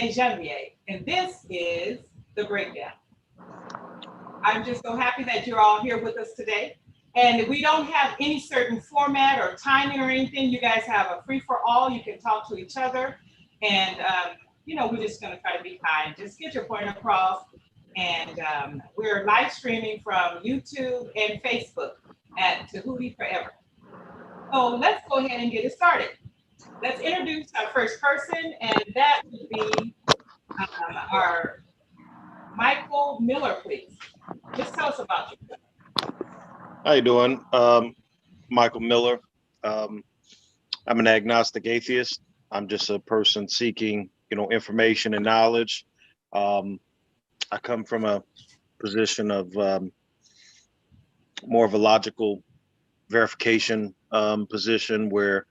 Janvier, and this is The Breakdown. I'm just so happy that you're all here with us today. And we don't have any certain format or timing or anything. You guys have a free-for-all. You can talk to each other. And, we're just going to try to be kind. Just get your point across. And we're live streaming from YouTube and Facebook at Tehuti Forever. So let's go ahead and get it started. Let's introduce our first person, and that would be our Michael Miller, please. Just tell us about you. How you doing? Michael Miller. I'm an agnostic atheist. I'm just a person seeking, information and knowledge. I come from a position of more of a logical verification position where,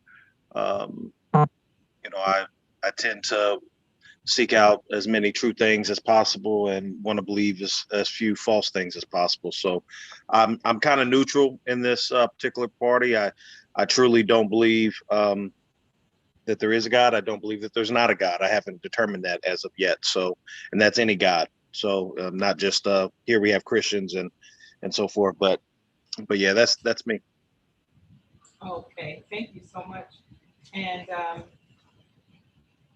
I tend to seek out as many true things as possible and want to believe as few false things as possible. So I'm kind of neutral in this particular party. I truly don't believe that there is a God. I don't believe that there's not a God. I haven't determined that as of yet. So, and that's any God. So not just here we have Christians and so forth, but yeah, that's me. Okay, thank you so much. And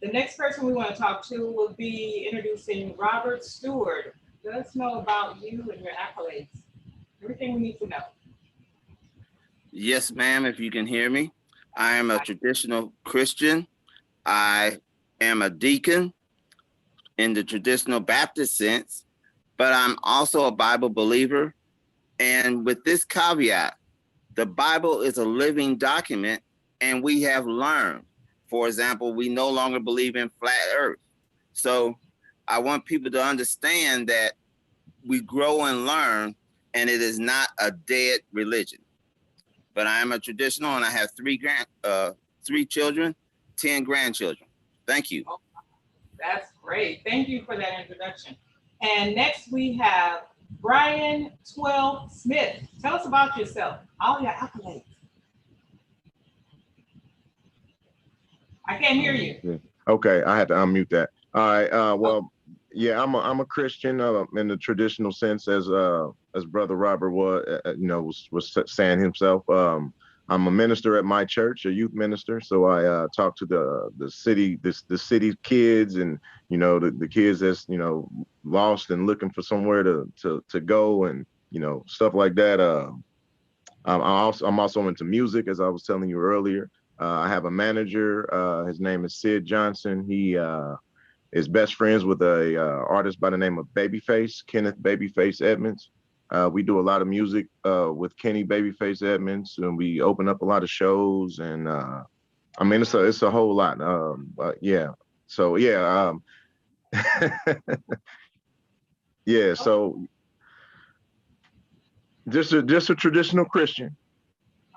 the next person we want to talk to will be introducing Robert Stewart. Let us know about you and your accolades. Everything we need to know. Yes, ma'am, if you can hear me. I am a traditional Christian. I am a deacon in the traditional Baptist sense, but I'm also a Bible believer. And with this caveat, the Bible is a living document, and we have learned. For example, we no longer believe in flat earth. So I want people to understand that we grow and learn, and it is not a dead religion. But I am a traditional, and I have three children, 10 grandchildren. Thank you. Oh, that's great. Thank you for that introduction. And next we have Brian 12 Smith. Tell us about yourself, all your accolades. I can't hear you. Okay, I had to unmute that. All right. Well, yeah, I'm a Christian in the traditional sense, as Brother Robert was saying himself. I'm a minister at my church, a youth minister. So I talk to the city kids and the kids that's lost and looking for somewhere to go and stuff like that. I'm also into music, as I was telling you earlier. I have a manager. His name is Sid Johnson. He is best friends with a artist by the name of Babyface, Kenneth Babyface Edmonds. We do a lot of music with Kenny Babyface Edmonds, and we open up a lot of shows. And it's a whole lot. Yeah. So yeah. Yeah. So just a traditional Christian.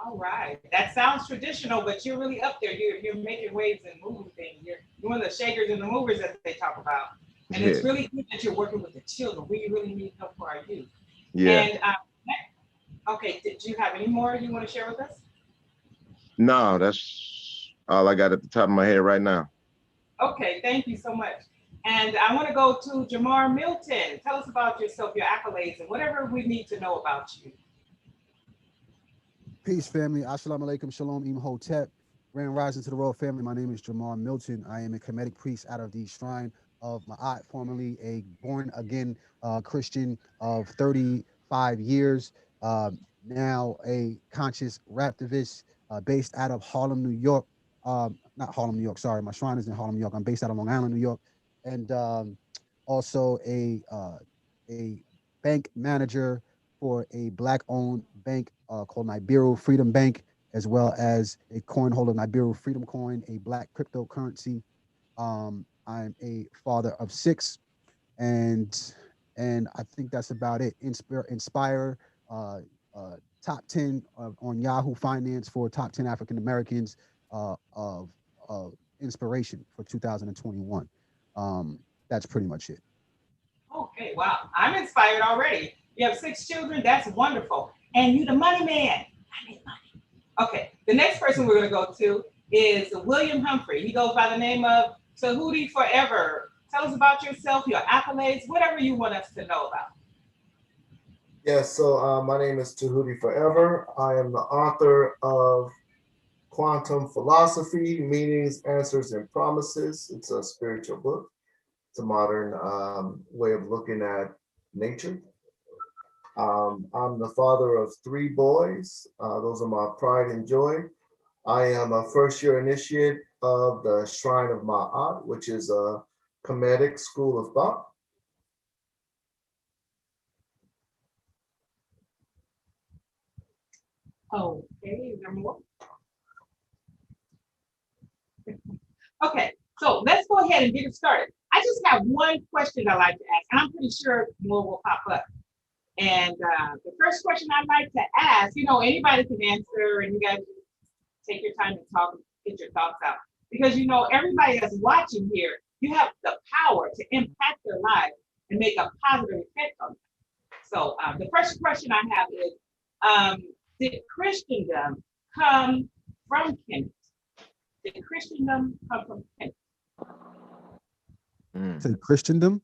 All right, that sounds traditional, but you're really up there. You're making waves and moving things. You're one of the shakers and the movers that they talk about. And It's really good that you're working with the children. We really need help for our youth. Yeah. And okay, did you have any more you want to share with us? No, that's all I got at the top of my head right now. Okay, thank you so much. And I want to go to Jamar Milton. Tell us about yourself, your accolades, and whatever we need to know about you. Peace, family. Assalamu alaikum, shalom, imhotep. Grand rising to the royal family. My name is Jamar Milton. I am a kemetic priest out of the shrine of Ma'at, formerly a born-again Christian of 35 years. Now a conscious raptivist based out of Harlem, New York. Not Harlem, New York, sorry. My shrine is in Harlem, New York. I'm based out of Long Island, New York. And also a bank manager for a Black-owned bank called Nibiru Freedom Bank, as well as a coin holder, Nibiru Freedom Coin, a Black cryptocurrency. I'm a father of 6, and I think that's about it. Inspire top 10 on Yahoo Finance for top 10 African Americans of inspiration for 2021. That's pretty much it. Okay, wow, I'm inspired already. You have 6 children, that's wonderful. And you the money man. I need money. Okay, the next person we're gonna go to is William Humphrey. He goes by the name of Tehuti Forever. Tell us about yourself, your accolades, whatever you want us to know about. Yes, so my name is Tehuti Forever. I am the author of Quantum Philosophy, Meanings, Answers, and Promises. It's a spiritual book. It's a modern way of looking at nature. I'm the father of 3 boys. Those are my pride and joy. I am a first-year initiate of the Shrine of Ma'at, which is a kemetic school of thought. Okay, is there more? Okay, so let's go ahead and get it started. I just have one question I'd like to ask, and I'm pretty sure more will pop up. And the first question I'd like to ask, anybody can answer, and you guys take your time to talk, get your thoughts out. Because everybody that's watching here, you have the power to impact their lives and make a positive effect on them. So the first question I have is, did Christendom come from kemet? Did Christendom come from kemet? Say Christendom?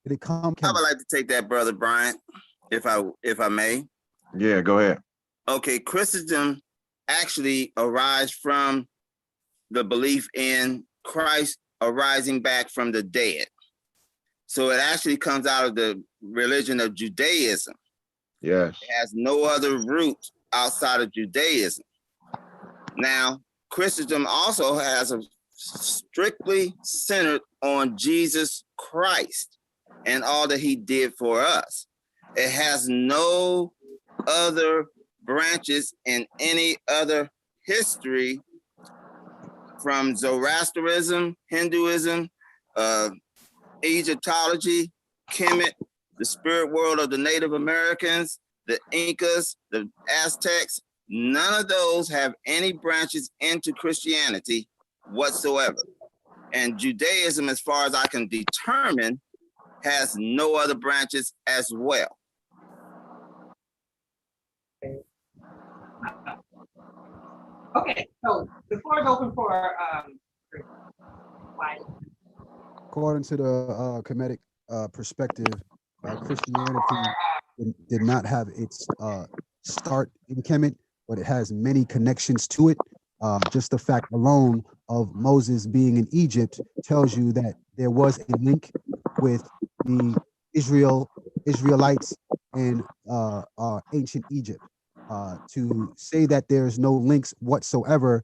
Did it come? I would like to take that, Brother Bryant, if I may. Yeah, go ahead. Okay, Christendom actually arises from the belief in Christ arising back from the dead. So it actually comes out of the religion of Judaism. Yes. It has no other root outside of Judaism. Now, Christendom also has a strictly centered on Jesus Christ and all that he did for us. It has no other branches in any other history from Zoroastrianism, Hinduism, Egyptology, Kemet, the spirit world of the Native Americans, the Incas, the Aztecs. None of those have any branches into Christianity whatsoever. And Judaism, as far as I can determine, has no other branches as well. Okay, so the floor is open for why? According to the kemetic perspective, Christianity did not have its start in Kemet, but it has many connections to it. Just the fact alone of Moses being in Egypt tells you that there was a link with the Israelites and ancient Egypt. To say that there's no links whatsoever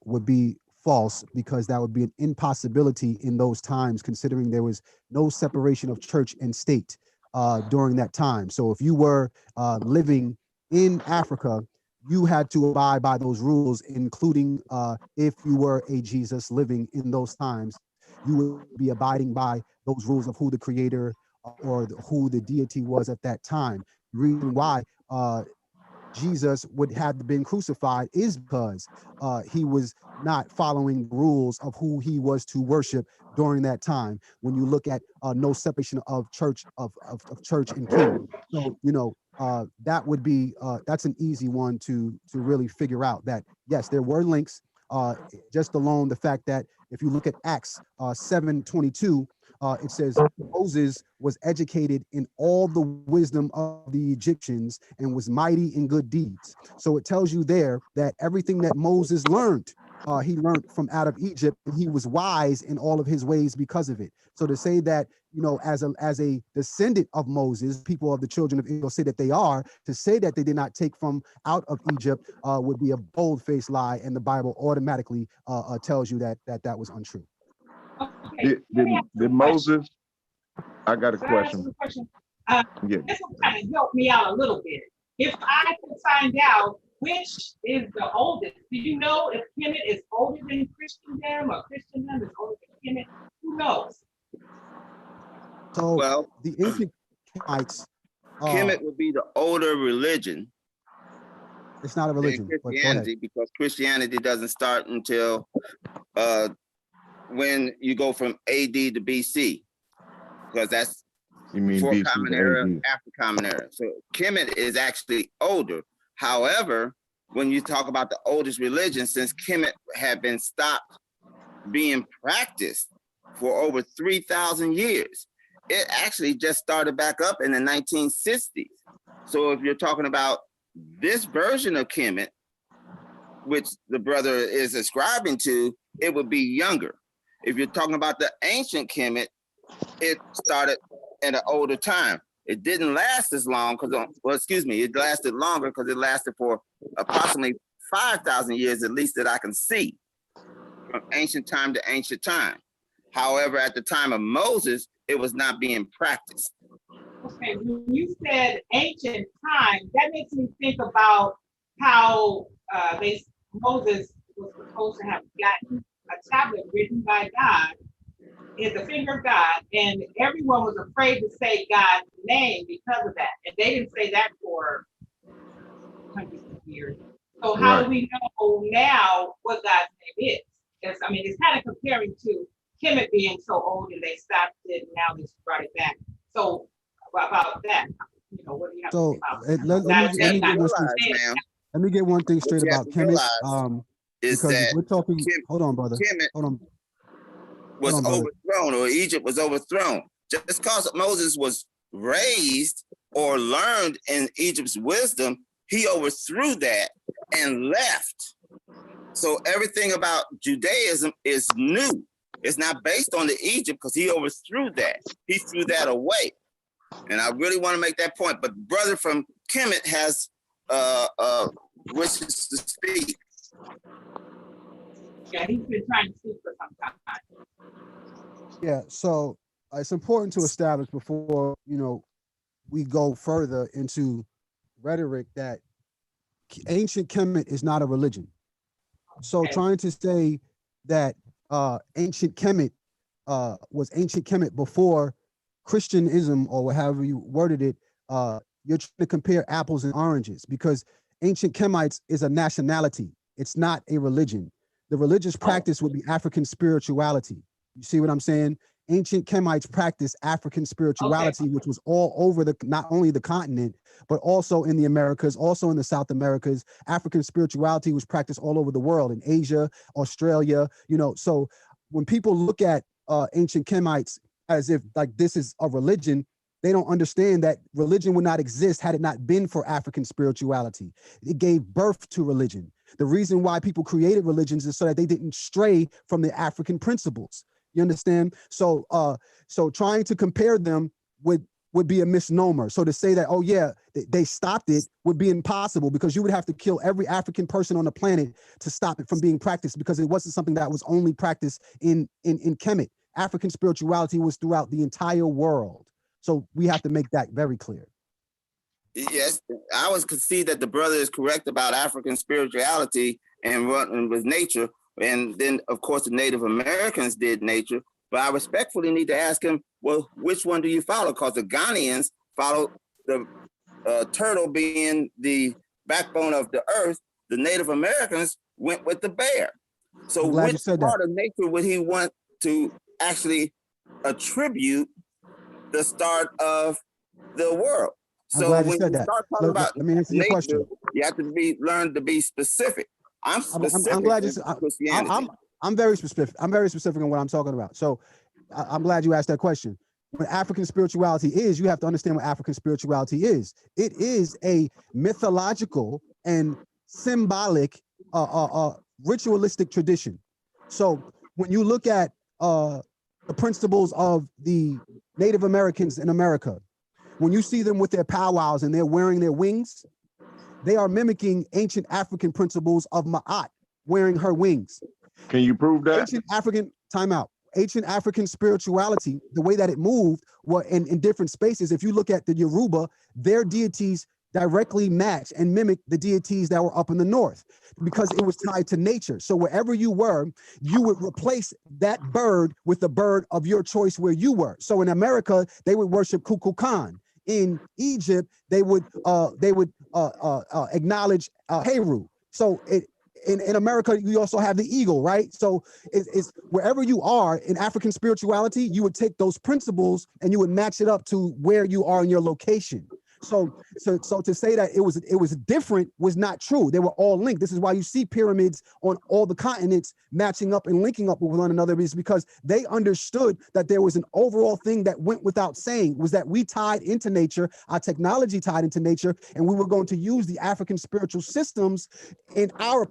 would be false, because that would be an impossibility in those times, considering there was no separation of church and state during that time. So if you were living in Africa, you had to abide by those rules, including if you were a Jesus living in those times, you would be abiding by those rules of who the creator or who the deity was at that time. The reason why Jesus would have been crucified is because he was not following the rules of who he was to worship during that time. When you look at no separation of church of church and king, so that would be that's an easy one to really figure out. That yes, there were links. Just alone the fact that if you look at Acts 7:22. It says Moses was educated in all the wisdom of the Egyptians and was mighty in good deeds. So it tells you there that everything that Moses learned, he learned from out of Egypt, and he was wise in all of his ways because of it. So to say that, as a descendant of Moses, people of the children of Israel say that they are, to say that they did not take from out of Egypt would be a bold-faced lie, and the Bible automatically tells you that was untrue. Okay. Did Moses? I got a question. Yeah. This will kind of help me out a little bit. If I could find out which is the oldest, do you know if Kemet is older than Christendom or Christendom is older than Kemet? Who knows? So Well, the ancient Kemites, Kemet would be the older religion. It's not a religion, but Christianity, because Christianity doesn't start until when you go from AD to BC, because that's before BC Common Era, after Common Era. So Kemet is actually older. However, when you talk about the oldest religion, since Kemet had been stopped being practiced for over 3,000 years. It actually just started back up in the 1960s. So if you're talking about this version of kemet, which the brother is ascribing to, it would be younger. If you're talking about the ancient kemet, it started at an older time. It didn't last as long because, well, excuse me, it lasted longer because it lasted for approximately 5,000 years, at least that I can see, from ancient time to ancient time. However, at the time of Moses, it was not being practiced. Okay, when you said ancient time, that makes me think about how Moses was supposed to have gotten a tablet written by God in the finger of God, and everyone was afraid to say God's name because of that. And they didn't say that for hundreds of years. So how do we know now what God's name is? It's kind of comparing to kemet being so old and they stopped it and now they brought it back. So about that, what do you have to say about let me get one thing straight about kemet. Is that we're talking, hold on, brother. Kemet hold on. Was overthrown, or Egypt was overthrown. Just because Moses was raised or learned in Egypt's wisdom, he overthrew that and left. So everything about Judaism is new. It's not based on the Egypt because he overthrew that. He threw that away. And I really want to make that point. But brother from Kemet has wishes to speak. Yeah, he's been trying to speak for some time. Yeah, so it's important to establish before we go further into rhetoric that ancient Kemet is not a religion. So trying to say that ancient Kemet was ancient Kemet before Christianism, or however you worded it, you're trying to compare apples and oranges, because ancient Kemites is a nationality. It's not a religion. The religious practice would be African spirituality. You see what I'm saying? Ancient Kemites practiced African spirituality, which was all over not only the continent, but also in the Americas, also in the South Americas. African spirituality was practiced all over the world, in Asia, Australia, So when people look at ancient Kemites as if like this is a religion, they don't understand that religion would not exist had it not been for African spirituality. It gave birth to religion. The reason why people created religions is so that they didn't stray from the African principles. You understand? So trying to compare them would be a misnomer. So to say that, oh yeah, they stopped it would be impossible, because you would have to kill every African person on the planet to stop it from being practiced, because it wasn't something that was only practiced in Kemet. African spirituality was throughout the entire world. So we have to make that very clear. Yes, I would concede that the brother is correct about African spirituality and with nature. And then, of course, the Native Americans did nature. But I respectfully need to ask him, well, which one do you follow? Because the Ghanaians follow the turtle being the backbone of the earth. The Native Americans went with the bear. So which part of nature would he want to actually attribute the start of the world? So when you start talking about nature, you have to learn to be specific. I'm specific. I'm glad I'm very specific. I'm very specific on what I'm talking about. So I'm glad you asked that question. What African spirituality is, you have to understand what African spirituality is. It is a mythological and symbolic, ritualistic tradition. So when you look at the principles of the Native Americans in America, when you see them with their powwows and they're wearing their wings, they are mimicking ancient African principles of Ma'at, wearing her wings. Can you prove that? Ancient African, time out. Ancient African spirituality, the way that it moved were in different spaces. If you look at the Yoruba, their deities directly match and mimic the deities that were up in the north, because it was tied to nature. So wherever you were, you would replace that bird with the bird of your choice where you were. So in America, they would worship Kukulkan. In Egypt, they would acknowledge Heru. So in America, you also have the eagle, right? So it's wherever you are in African spirituality, you would take those principles and you would match it up to where you are in your location. So to say that it was different was not true. They were all linked. This is why you see pyramids on all the continents matching up and linking up with one another, is because they understood that there was an overall thing that went without saying, was that we tied into nature, our technology tied into nature, and we were going to use the African spiritual systems in our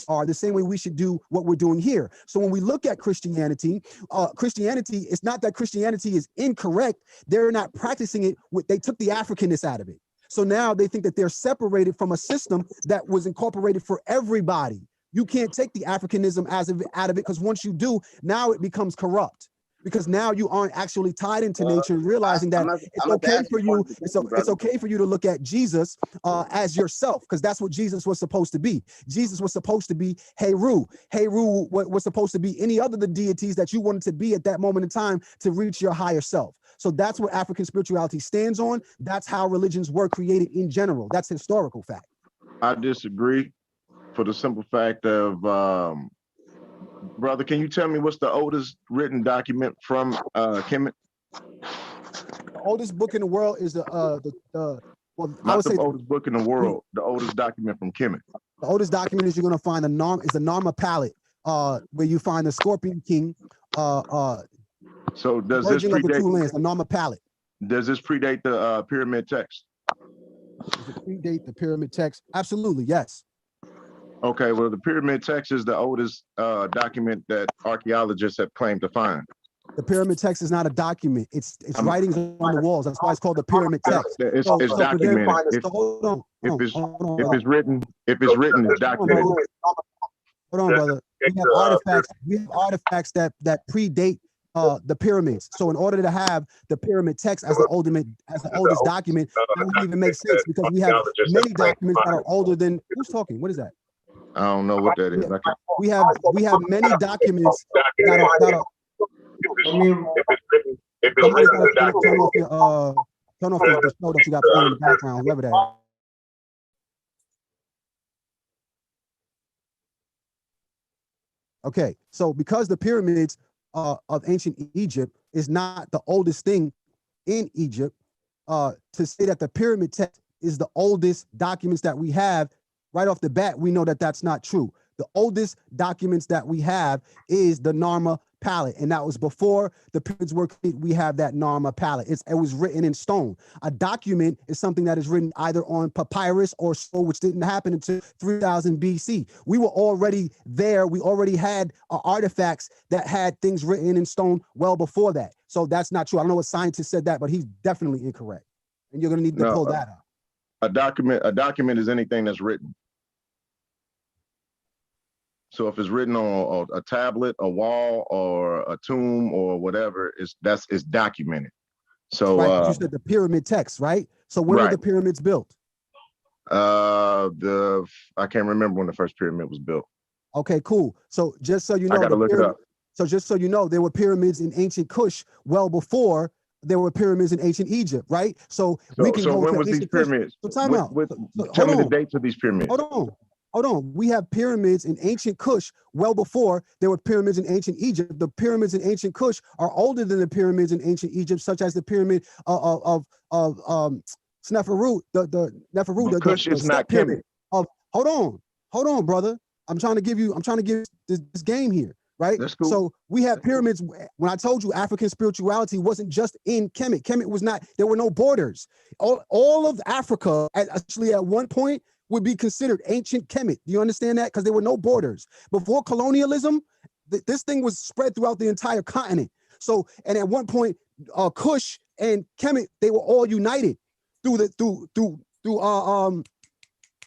are the same way we should do what we're doing here. So when we look at Christianity, it's not that Christianity is incorrect. They're not practicing it. They took the Africanness out of it. So now they think that they're separated from a system that was incorporated for everybody. You can't take the Africanism out of it, because once you do, now it becomes corrupt. Because now you aren't actually tied into nature and realizing that it's okay for you. It's okay for you to look at Jesus as yourself, because that's what Jesus was supposed to be. Jesus was supposed to be Heru. Heru was supposed to be any other of the deities that you wanted to be at that moment in time to reach your higher self. So that's what African spirituality stands on. That's how religions were created in general. That's historical fact. I disagree, for the simple fact of, brother, can you tell me what's the oldest written document from Kemet? The oldest book in the world is well, I would say the oldest book in the world, the oldest document from Kemet. The oldest document is you're going to find the Narma palette, where you find the Scorpion King. So does this predate the two lands, the Narma palette? Does this predate the pyramid text? Does it predate the pyramid text? Absolutely, yes. Okay, well, the pyramid text is the oldest document that archaeologists have claimed to find. The pyramid text is not a document. It's writings on the walls. That's why it's called the pyramid text. It's documented. If it's written, it's documented. Hold on, brother. We have artifacts that predate the pyramids. So in order to have the pyramid text as the oldest document, that wouldn't even make sense, because we have many documents that are older than. Who's talking? What is that? I don't know what that is. We have many documents that are. Somebody's got to turn off the show that you got playing in the background, whoever that is. Okay, so because the pyramids of ancient Egypt is not the oldest thing in Egypt, to say that the pyramid text is the oldest documents that we have, right off the bat, we know that that's not true. The oldest documents that we have is the Narma palette, and that was before the pyramids were created. We have that Narma palette. It was written in stone. A document is something that is written either on papyrus or stone, which didn't happen until 3000 BC. We were already there. We already had artifacts that had things written in stone well before that. So that's not true. I don't know what scientist said that, but he's definitely incorrect. And you're going to need to pull that up. A document is anything that's written. So if it's written on a tablet, a wall, or a tomb, or whatever, it's documented. So right, you said the pyramid text, right? So when were the pyramids built? I can't remember when the first pyramid was built. Okay, cool. So just so you know, I gotta look it up. So just so you know, there were pyramids in ancient Kush well before there were pyramids in ancient Egypt, right? So we can go when to was these pyramids? So time out. Tell me the dates of these pyramids. Hold on. We have pyramids in ancient Kush well before there were pyramids in ancient Egypt. The pyramids in ancient Kush are older than the pyramids in ancient Egypt, such as the pyramid of Sneferu, the Neferu, the Kush is not pyramid. Hold on, brother. I'm trying to give this game here, right? That's cool. So we have pyramids. When I told you African spirituality wasn't just in Kemet. Kemet was not. There were no borders. All of Africa, actually, at one point, would be considered ancient Kemet. Do you understand that? Because there were no borders. Before colonialism, this thing was spread throughout the entire continent. So, and at one point, Kush and Kemet, they were all united through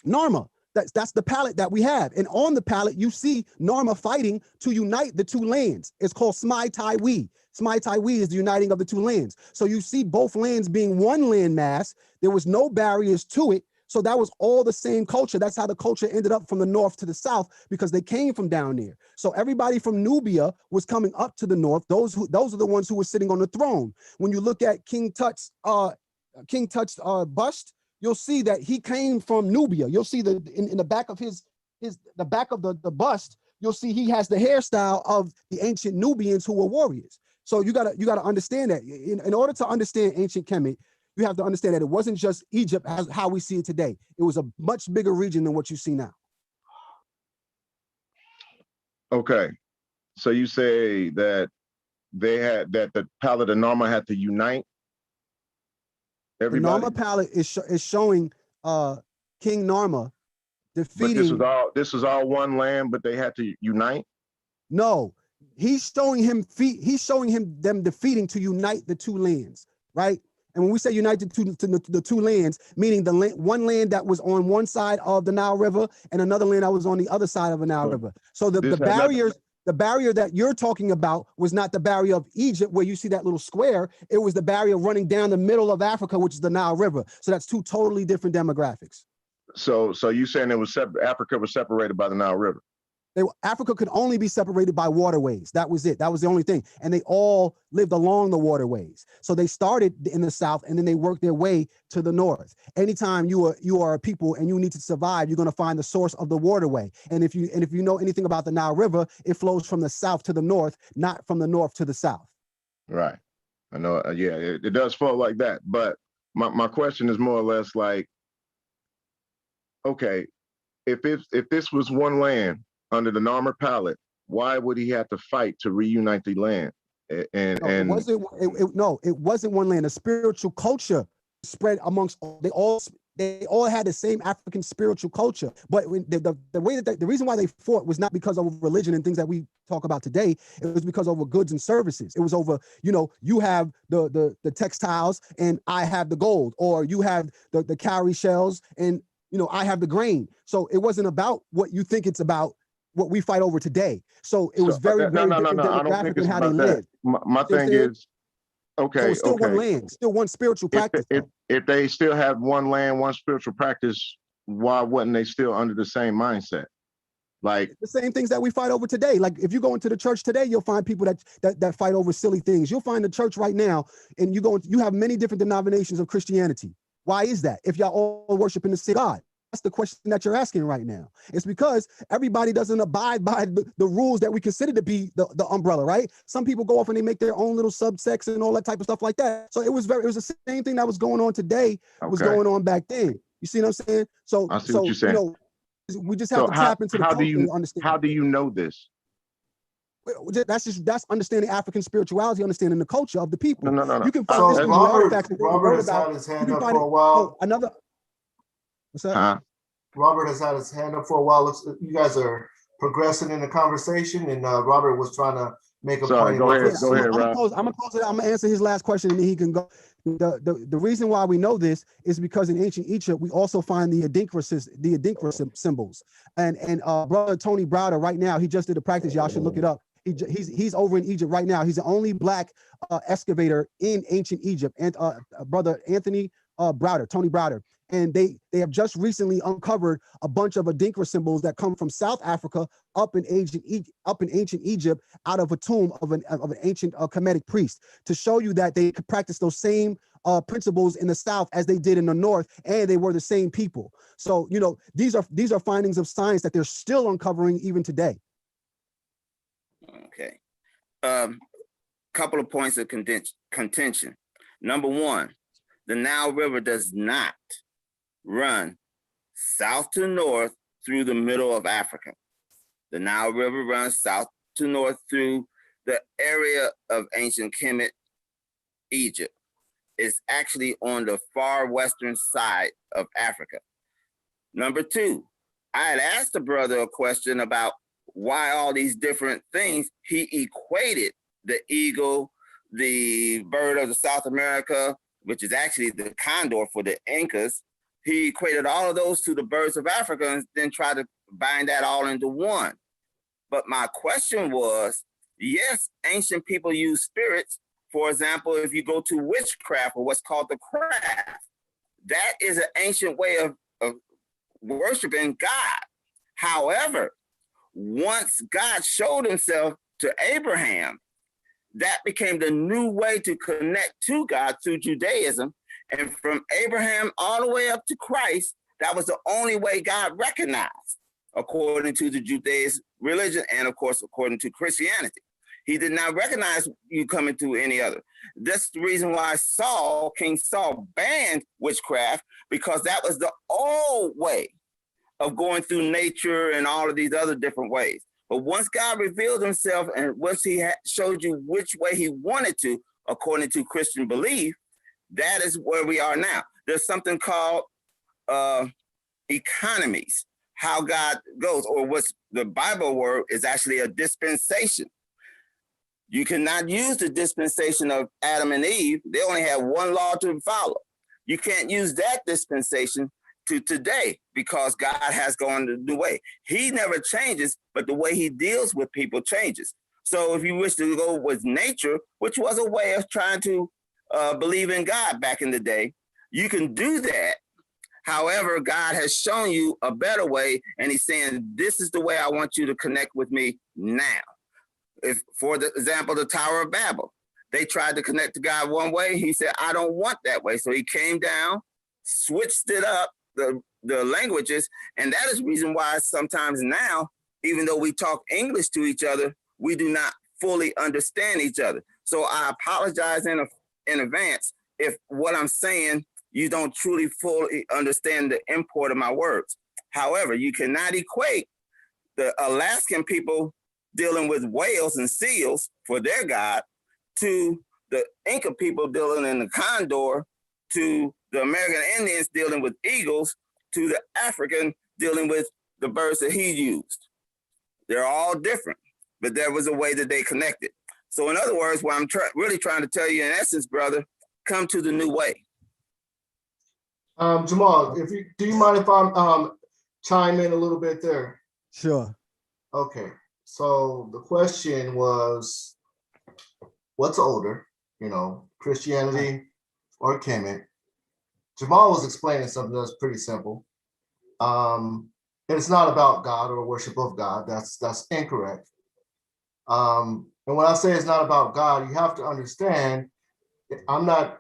Narma. That's the palette that we have. And on the palette, you see Narma fighting to unite the two lands. It's called Smai Taiwi. Smai Taiwi is the uniting of the two lands. So you see both lands being one land mass. There was no barriers to it. So that was all the same culture. That's how the culture ended up from the north to the south, because they came from down there. So everybody from Nubia was coming up to the north. Those are the ones who were sitting on the throne. When you look at King Tut's bust, you'll see that he came from Nubia. You'll see in the back of the back of the bust, you'll see he has the hairstyle of the ancient Nubians who were warriors. So you gotta understand that. In order to understand ancient Kemet, you have to understand that it wasn't just Egypt as how we see it today. It was a much bigger region than what you see now. Okay, so you say that the Palette of Narma had to unite everybody. The Narma palette is showing King Narma defeating. But this was all one land, but they had to unite. No, he's showing him them defeating to unite the two lands, right? And when we say unite the two lands, meaning one land that was on one side of the Nile River and another land that was on the other side of the Nile River. So the barrier that you're talking about was not the barrier of Egypt, where you see that little square. It was the barrier running down the middle of Africa, which is the Nile River. So that's two totally different demographics. So you saying Africa was separated by the Nile River? Africa could only be separated by waterways. That was it. That was the only thing. And they all lived along the waterways. So they started in the south and then they worked their way to the north. Anytime you are a people and you need to survive, you're going to find the source of the waterway. And if you know anything about the Nile River, it flows from the south to the north, not from the north to the south. Right. I know. Yeah, it does flow like that. But my question is more or less like, okay, if this was one land under the Narmer palette, why would he have to fight to reunite the land? It wasn't one land. The spiritual culture spread amongst they all had the same African spiritual culture. But when the reason why they fought was not because of religion and things that we talk about today. It was because over goods and services. It was over, you have the textiles and I have the gold, or you have the cowrie shells and I have the grain. So it wasn't about what you think it's about, what we fight over today. So it was very different demographic than how they lived. My thing is, okay, so it's still one land, still one spiritual practice. If they still have one land, one spiritual practice, why wouldn't they still under the same mindset? Like the same things that we fight over today. Like if you go into the church today, you'll find people that fight over silly things. You'll find the church right now, and you have many different denominations of Christianity. Why is that? If y'all all worship in the same God. That's the question that you're asking right now. It's because everybody doesn't abide by the rules that we consider to be the umbrella, right? Some people go off and they make their own little subsects and all that type of stuff like that. So it was the same thing that was going on today was going on back then. You see what I'm saying? So I see what you're saying. We just have to tap into the culture and understand. How do you know this? That's understanding African spirituality, understanding the culture of the people. No. You can find this in the artifacts. Robert has had his hand up for a while. What's that? Robert has had his hand up for a while. You guys are progressing in the conversation, and Robert was trying to make a point. Go ahead, Rob. I'm gonna close it. I'm gonna answer his last question, and then he can go. The reason why we know this is because in ancient Egypt we also find the Adinkra symbols. And brother Tony Browder right now, he just did a practice. Y'all should look it up. He's over in Egypt right now. He's the only black excavator in ancient Egypt. And brother Anthony Browder, Tony Browder. And they have just recently uncovered a bunch of Adinkra symbols that come from South Africa up in ancient Egypt out of a tomb of an ancient kemetic priest, to show you that they could practice those same principles in the South as they did in the North, and they were the same people. So these are findings of science that they're still uncovering even today. Okay, couple of points of contention. Number one, the Nile River does not run south to north through the middle of Africa. The Nile River runs south to north through the area of ancient Kemet, Egypt. It's actually on the far western side of Africa. Number two, I had asked the brother a question about why all these different things. He equated the eagle, the bird of the South America, which is actually the condor for the Incas. He equated all of those to the birds of Africa and then tried to bind that all into one. But my question was, yes, ancient people use spirits. For example, if you go to witchcraft, or what's called the craft, that is an ancient way of worshiping God. However, once God showed himself to Abraham, that became the new way to connect to God through Judaism. And from Abraham all the way up to Christ, that was the only way God recognized, according to the Judaism religion, and of course, according to Christianity. He did not recognize you coming through any other. That's the reason why King Saul, banned witchcraft, because that was the old way of going through nature and all of these other different ways. But once God revealed himself and once he showed you which way he wanted to, according to Christian belief, that is where we are now. There's something called economies, how God goes, or what's the Bible word is actually a dispensation. You cannot use the dispensation of Adam and Eve. They only have one law to follow. You can't use that dispensation to today because God has gone the new way. He never changes, but the way he deals with people changes. So if you wish to go with nature, which was a way of trying to believe in God back in the day, you can do that. However, God has shown you a better way, and he's saying, this is the way I want you to connect with me now. If, for the example, the Tower of Babel, they tried to connect to God one way. He said, I don't want that way. So he came down, switched it up, the languages. And that is the reason why sometimes now, even though we talk English to each other, we do not fully understand each other. So I apologize in advance if what I'm saying, you don't truly fully understand the import of my words. However, you cannot equate the Alaskan people dealing with whales and seals for their God to the Inca people dealing in the condor, to the American Indians dealing with eagles, to the African dealing with the birds that he used. They're all different, but there was a way that they connected. So in other words, what I'm really trying to tell you in essence, brother, come to the new way. Jamal, do you mind if I chime in a little bit there? Sure. Okay. So the question was, what's older, Christianity or kemet? Jamal was explaining something that's pretty simple. It's not about God or worship of God. That's incorrect. And when I say it's not about God, you have to understand, I'm not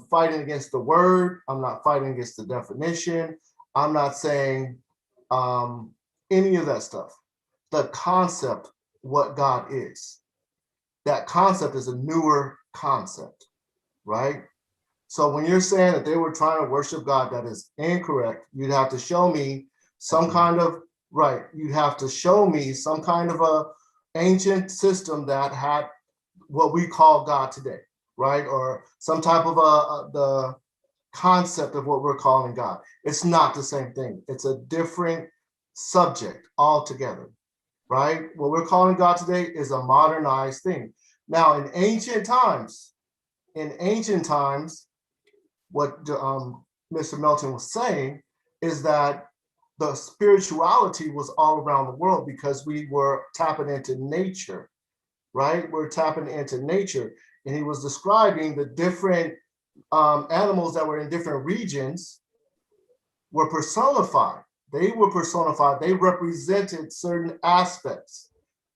fighting against the word. I'm not fighting against the definition. I'm not saying any of that stuff. The concept, what God is, that concept is a newer concept, right? So when you're saying that they were trying to worship God, that is incorrect. You'd have to show me some kind of, right, you'd have to show me some kind of a ancient system that had what we call God today, right? Or some type of the concept of what we're calling God. It's not the same thing. It's a different subject altogether. Right? What we're calling God today is a modernized thing. Now, in ancient times, what Mr. Melton was saying is that the spirituality was all around the world because we were tapping into nature, right? We're tapping into nature. And he was describing the different animals that were in different regions were personified. They were personified. They represented certain aspects,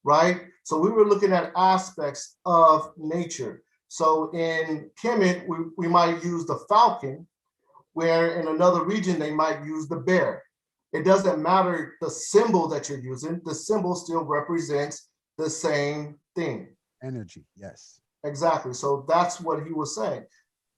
right? So we were looking at aspects of nature. So in Kemet, we might use the falcon, where in another region, they might use the bear. It doesn't matter the symbol that you're using. The symbol still represents the same thing. Energy, yes. Exactly. So that's what he was saying.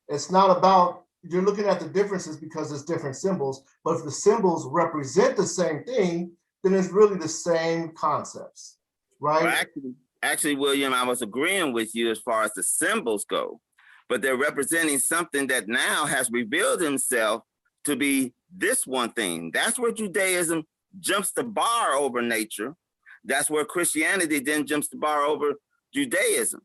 It's not about, you're looking at the differences because it's different symbols, but if the symbols represent the same thing, then it's really the same concepts, right? Well, actually, William, I was agreeing with you as far as the symbols go, but they're representing something that now has revealed himself to be this one thing. That's where Judaism jumps the bar over nature. That's where Christianity then jumps the bar over Judaism,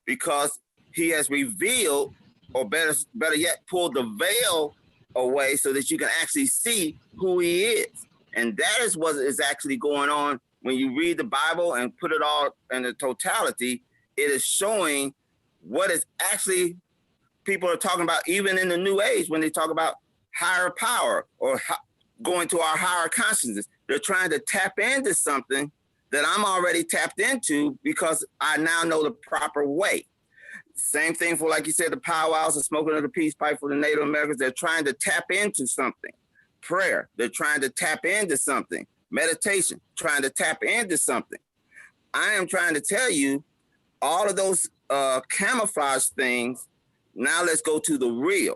because he has revealed, or better yet, pulled the veil away so that you can actually see who he is. And that is what is actually going on when you read the Bible and put it all in the totality. It is showing what is actually people are talking about, even in the New Age, when they talk about higher power or going to our higher consciousness. They're trying to tap into something that I'm already tapped into because I now know the proper way. Same thing for, like you said, the powwows, the smoking of the peace pipe for the Native Americans. They're trying to tap into something. Prayer, they're trying to tap into something. Meditation, trying to tap into something. I am trying to tell you all of those camouflage things. Now let's go to the real.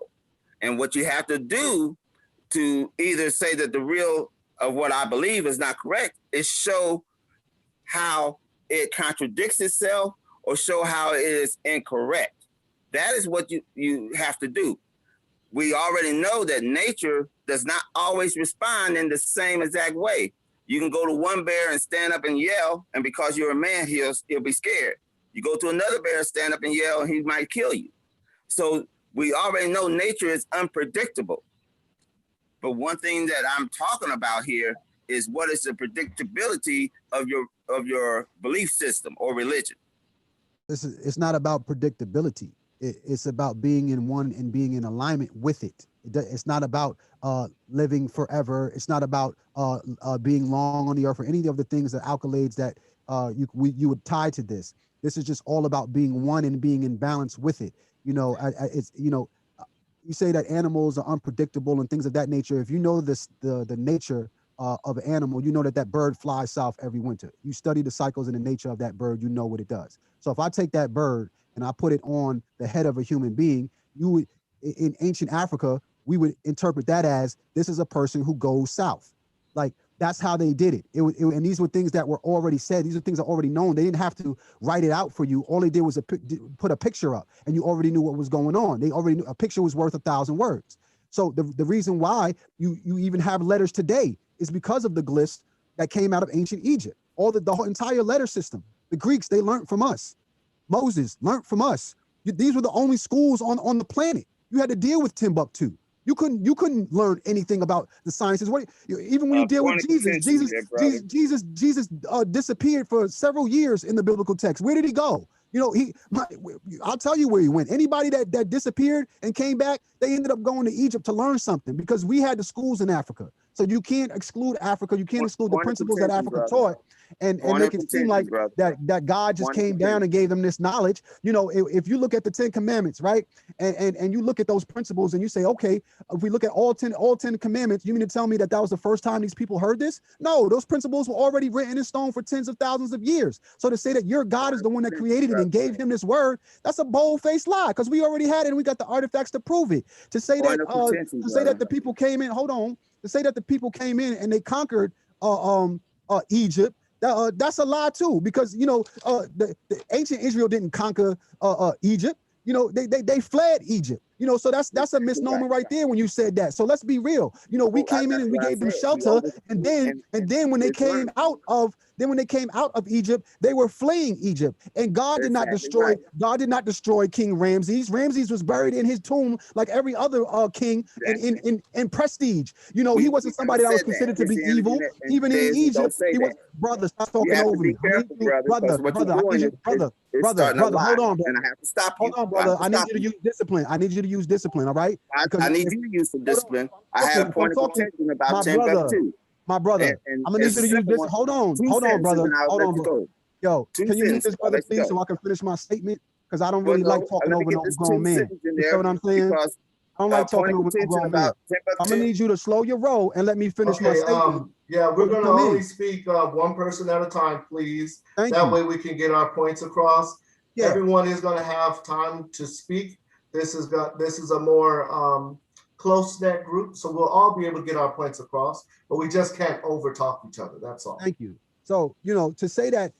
And what you have to do to either say that the real of what I believe is not correct is show how it contradicts itself or show how it is incorrect. That is what you have to do. We already know that nature does not always respond in the same exact way. You can go to one bear and stand up and yell, and because you're a man, he'll be scared. You go to another bear, stand up and yell, and he might kill you. So we already know nature is unpredictable. But one thing that I'm talking about here is what is the predictability of your belief system or religion. It's not about predictability. It's about being in one and being in alignment with it. It's not about living forever. It's not about being long on the earth or any of the things that accolades that you would tie to this. This is just all about being one and being in balance with it. It's you say that animals are unpredictable and things of that nature. If you know the nature of an animal, you know that bird flies south every winter. You study the cycles and the nature of that bird, you know what it does. So if I take that bird and I put it on the head of a human being, you would, in ancient Africa, we would interpret that as this is a person who goes south. Like that's how they did it. And these were things that were already said. These are things that are already known. They didn't have to write it out for you. All they did was put a picture up, and you already knew what was going on. They already knew a picture was worth 1,000 words. So the reason why you even have letters today is because of the glyphs that came out of ancient Egypt. The whole entire letter system. The Greeks, they learned from us. Moses learned from us. These were the only schools on the planet. You had to deal with Timbuktu. You couldn't learn anything about the sciences. Even when you deal with Jesus disappeared for several years in the biblical text. Where did he go? I'll tell you where he went. Anybody that disappeared and came back, they ended up going to Egypt to learn something because we had the schools in Africa. So you can't exclude Africa. You can't exclude the principles that Africa taught and make it seem like that God just came down and gave them this knowledge. If you look at the 10 Commandments, right? And you look at those principles and you say, okay, if we look at all 10 commandments, you mean to tell me that was the first time these people heard this? No, those principles were already written in stone for tens of thousands of years. So to say that your God is the one that created it and gave him this word, that's a bold-faced lie because we already had it and we got the artifacts to prove it. To say that the people came in, to say that the people came in and they conquered Egypt, that's a lie too, because the ancient Israel didn't conquer Egypt. They fled Egypt. So that's a misnomer right there when you said that. So let's be real. We came in and we gave them shelter, and then when they came out of Egypt, they were fleeing Egypt, and God did not destroy King Ramses. Ramses was buried in his tomb like every other king in prestige. He wasn't somebody that was considered to be evil. Even in Egypt, he was. Brother, stop talking over me. Brother, hold on, and I have to stop you. Hold on, brother. I need you to use discipline. I need you to use discipline, all right? I need you to use some discipline. I had a point of contention about Timbuktu. My brother, I'm gonna need you to use this. Hold on, brother. Hold on, bro. Yo, can you mute this brother, please, so I can finish my statement? Because I don't really like talking over no grown man. You know what I'm saying? I don't like talking over no grown man. I'm gonna need you to slow your roll and let me finish my statement. Yeah, we're gonna only speak one person at a time, please. That way we can get our points across. Yeah. Everyone is gonna have time to speak. This is a more close-knit group, so we'll all be able to get our points across, but we just can't overtalk each other. That's all. Thank you. So, to say that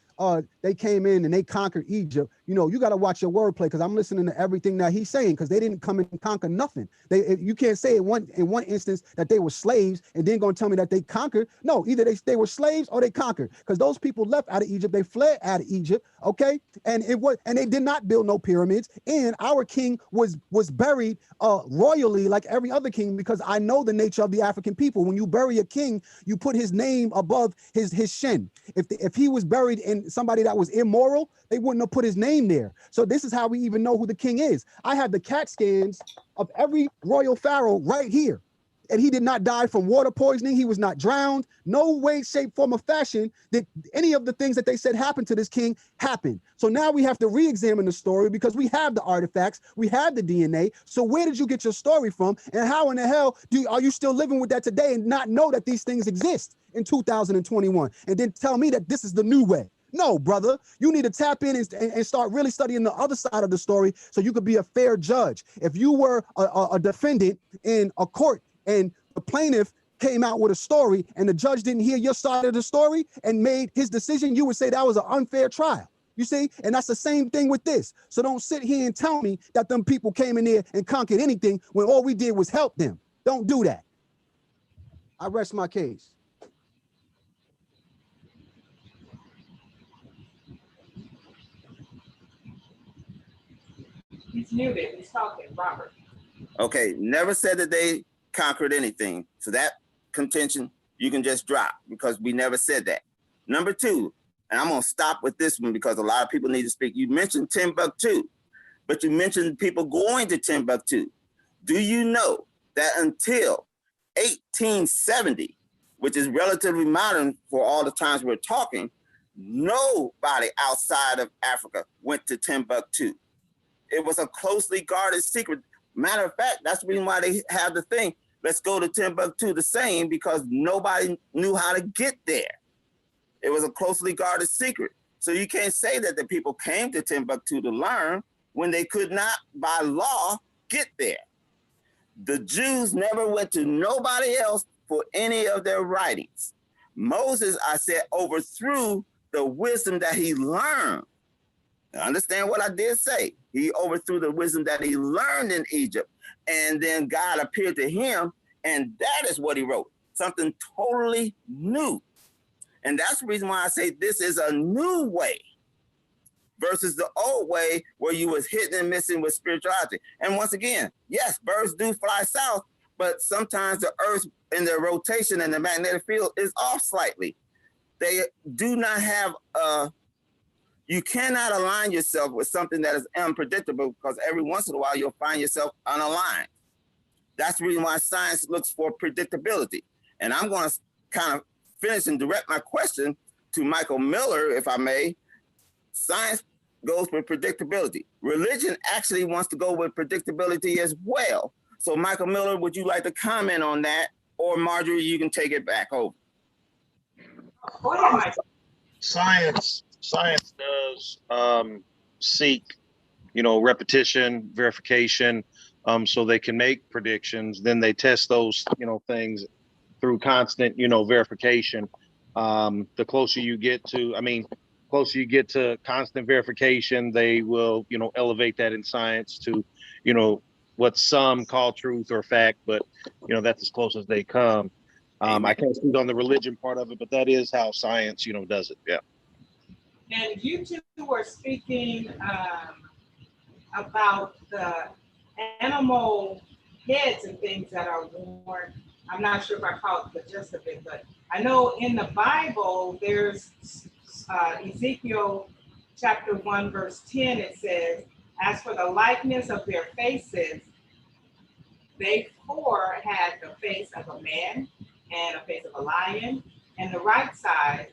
they came in and they conquered Egypt, you got to watch your wordplay, because I'm listening to everything that he's saying, because they didn't come and conquer nothing. You can't say in one instance that they were slaves and then going to tell me that they conquered. No, either they were slaves or they conquered, because those people left out of Egypt. They fled out of Egypt. Okay. And they did not build no pyramids. And our king was buried royally like every other king, because I know the nature of the African people. When you bury a king, you put his name above his shin. If he was buried in somebody that was immoral, they wouldn't have put his name there. So this is how we even know who the king is. I have the CAT scans of every royal pharaoh right here. And he did not die from water poisoning. He was not drowned. No way, shape, form, or fashion did any of the things that they said happened to this king happen. So now we have to re-examine the story, because we have the artifacts, we have the DNA. So where did you get your story from? And how in the hell are you still living with that today and not know that these things exist in 2021? And then tell me that this is the new way. No, brother, you need to tap in and start really studying the other side of the story so you could be a fair judge. If you were a defendant in a court and the plaintiff came out with a story and the judge didn't hear your side of the story and made his decision, you would say that was an unfair trial. You see, and that's the same thing with this. So don't sit here and tell me that them people came in there and conquered anything when all we did was help them. Don't do that. I rest my case. He's muted. He's talking, Robert. Okay, never said that they conquered anything. So that contention you can just drop because we never said that. Number two, and I'm gonna stop with this one because a lot of people need to speak. You mentioned Timbuktu, but you mentioned people going to Timbuktu. Do you know that until 1870, which is relatively modern for all the times we're talking, nobody outside of Africa went to Timbuktu. It was a closely guarded secret. Matter of fact, that's the reason why they have the thing, let's go to Timbuktu the same, because nobody knew how to get there. It was a closely guarded secret. So you can't say that the people came to Timbuktu to learn when they could not, by law, get there. The Jews never went to nobody else for any of their writings. Moses, I said, overthrew the wisdom that he learned. Now, understand what I did say. He overthrew the wisdom that he learned in Egypt. And then God appeared to him, and that is what he wrote. Something totally new. And that's the reason why I say this is a new way versus the old way where you was hitting and missing with spirituality. And once again, yes, birds do fly south, but sometimes the earth in their rotation and the magnetic field is off slightly. They do not have you cannot align yourself with something that is unpredictable because every once in a while you'll find yourself unaligned. That's the reason why science looks for predictability. And I'm going to kind of finish and direct my question to Michael Miller, if I may. Science goes with predictability. Religion actually wants to go with predictability as well. So Michael Miller, would you like to comment on that? Or Marjorie, you can take it back over. Go ahead, Michael. Science does seek, repetition, verification, so they can make predictions. Then they test those, things through constant, verification. The closer you get to constant verification, they will, elevate that in science to, what some call truth or fact, but, that's as close as they come. I can't speak on the religion part of it, but that is how science, does it. Yeah. And you two were speaking about the animal heads and things that are worn. I'm not sure if I caught the gist of it, but I know in the Bible, there's Ezekiel chapter 1, verse 10, it says, as for the likeness of their faces, they four had the face of a man and a face of a lion, and the right side,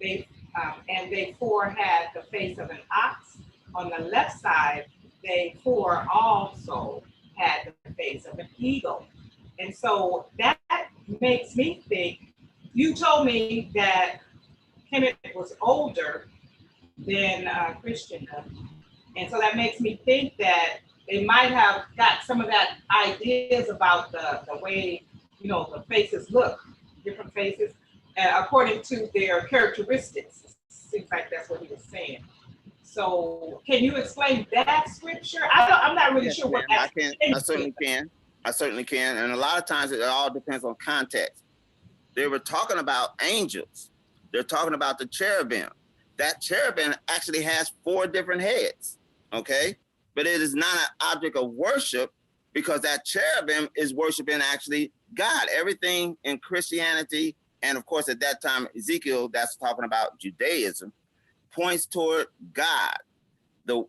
they four had the face of an ox. On the left side, they four also had the face of an eagle. And so that makes me think, you told me that kemet was older than Christian. And so that makes me think that they might have got some of that ideas about the way, the faces look, different faces, according to their characteristics. Seems like that's what he was saying. So can you explain that scripture? I'm not really sure what that is. I certainly can. And a lot of times it all depends on context. They were talking about angels. They're talking about the cherubim. That cherubim actually has 4 different heads, okay? But it is not an object of worship because that cherubim is worshiping actually God. Everything in Christianity, and of course at that time, Ezekiel, that's talking about Judaism, points toward God, the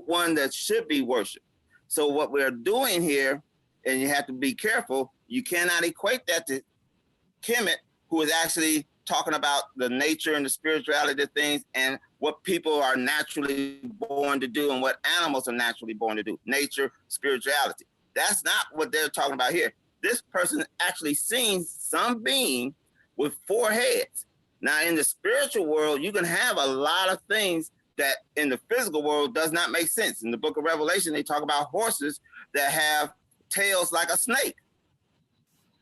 one that should be worshiped. So what we're doing here, and you have to be careful, you cannot equate that to Kemet, who is actually talking about the nature and the spirituality of things and what people are naturally born to do and what animals are naturally born to do, nature, spirituality. That's not what they're talking about here. This person actually sees some being with 4 heads. Now, in the spiritual world, you can have a lot of things that in the physical world does not make sense. In the book of Revelation, they talk about horses that have tails like a snake,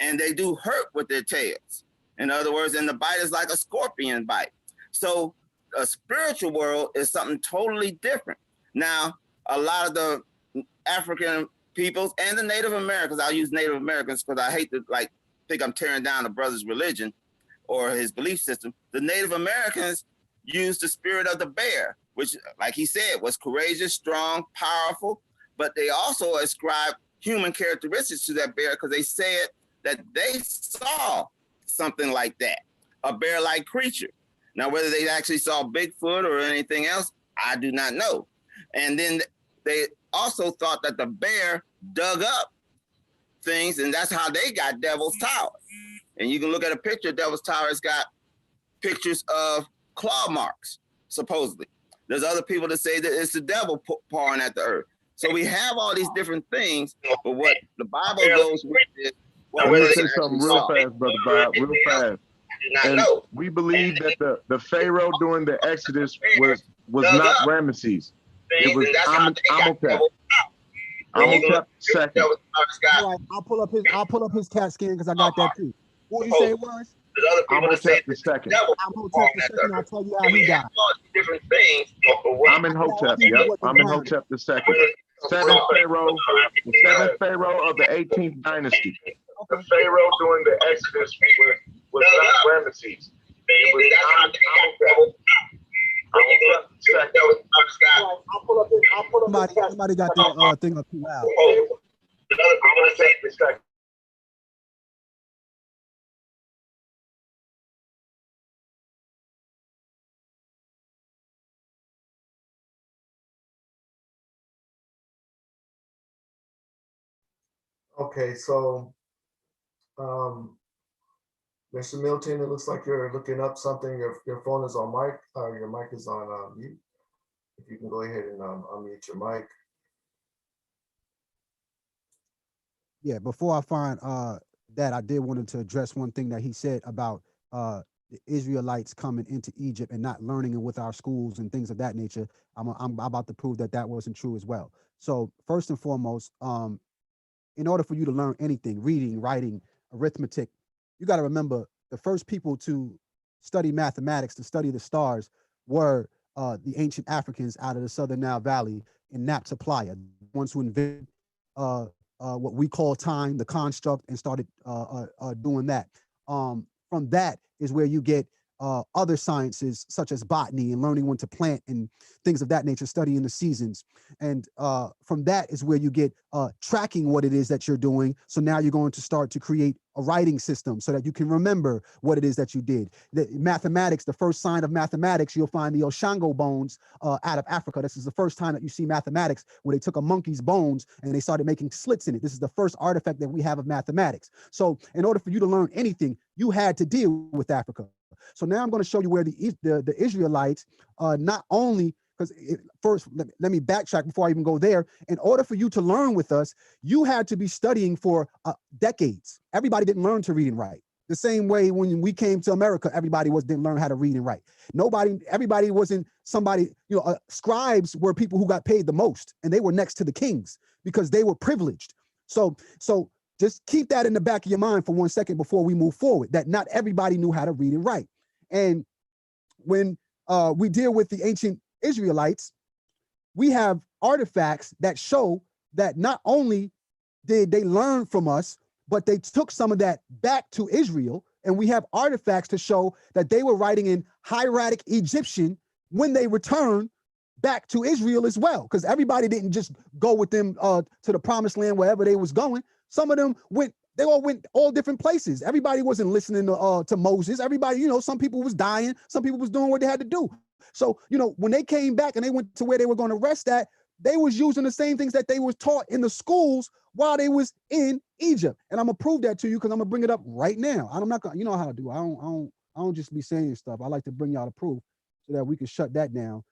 and they do hurt with their tails. In other words, and the bite is like a scorpion bite. So a spiritual world is something totally different. Now, a lot of the African peoples and the Native Americans, I'll use Native Americans because I hate to think I'm tearing down a brother's religion or his belief system. The Native Americans used the spirit of the bear, which, like he said, was courageous, strong, powerful, but they also ascribed human characteristics to that bear because they said that they saw something like that, a bear-like creature. Now, whether they actually saw Bigfoot or anything else, I do not know. And then they also thought that the bear dug up things, and that's how they got Devil's Tower. And you can look at a picture of Devil's Tower. It's got pictures of claw marks, supposedly. There's other people that say that it's the devil pawing at the earth. So we have all these different things, but what the Bible goes with is, let me say something real fast, Brother Bob, real fast. And we believe that the Pharaoh during the Exodus was not Ramesses. It was Amenhotep. Amenhotep II. All right, I'll pull up his CAT scan because I got that too. What did you say it was? Amenhotep II. Amenhotep II. I'll tell you how he died. Different things. Amenhotep, yep. Amenhotep II. Seventh Pharaoh, the seventh Pharaoh of the 18th dynasty. The Pharaoh during the Exodus was not Ramesses. It was Amenhotep. I'll pull up somebody got the thing up too loud. Okay, so Mr. Milton, it looks like you're looking up something. Your phone is on mic, your mic is on mute. If you can go ahead and unmute your mic. Yeah, before I find that, I did wanted to address one thing that he said about the Israelites coming into Egypt and not learning it with our schools and things of that nature. I'm about to prove that wasn't true as well. So first and foremost, in order for you to learn anything, reading, writing, arithmetic, you got to remember the first people to study mathematics, to study the stars, were the ancient Africans out of the Southern Nile Valley in Nabta Playa, the ones who invented what we call time, the construct, and started doing that. From that is where you get other sciences such as botany and learning when to plant and things of that nature, studying the seasons. And from that is where you get tracking what it is that you're doing. So now you're going to start to create a writing system so that you can remember what it is that you did. The mathematics, the first sign of mathematics, you'll find the Oshango bones out of Africa. This is the first time that you see mathematics where they took a monkey's bones and they started making slits in it. This is the first artifact that we have of mathematics. So in order for you to learn anything, you had to deal with Africa. So now I'm going to show you where the Israelites, not only, because first, let me backtrack before I even go there. In order for you to learn with us, you had to be studying for decades. Everybody didn't learn to read and write. The same way when we came to America, everybody didn't learn how to read and write. Everybody wasn't somebody, scribes were people who got paid the most, and they were next to the kings because they were privileged. So just keep that in the back of your mind for 1 second before we move forward, that not everybody knew how to read and write. And when we deal with the ancient Israelites, we have artifacts that show that not only did they learn from us, but they took some of that back to Israel. And we have artifacts to show that they were writing in hieratic Egyptian when they returned back to Israel as well, because everybody didn't just go with them to the promised land wherever they was going. Some of them they all went all different places. Everybody wasn't listening to Moses. Everybody, some people was dying. Some people was doing what they had to do. So, when they came back and they went to where they were going to rest at, they was using the same things that they was taught in the schools while they was in Egypt. And I'm gonna prove that to you because I'm gonna bring it up right now. I'm not gonna, you know how to do. I don't just be saying stuff. I like to bring y'all the proof so that we can shut that down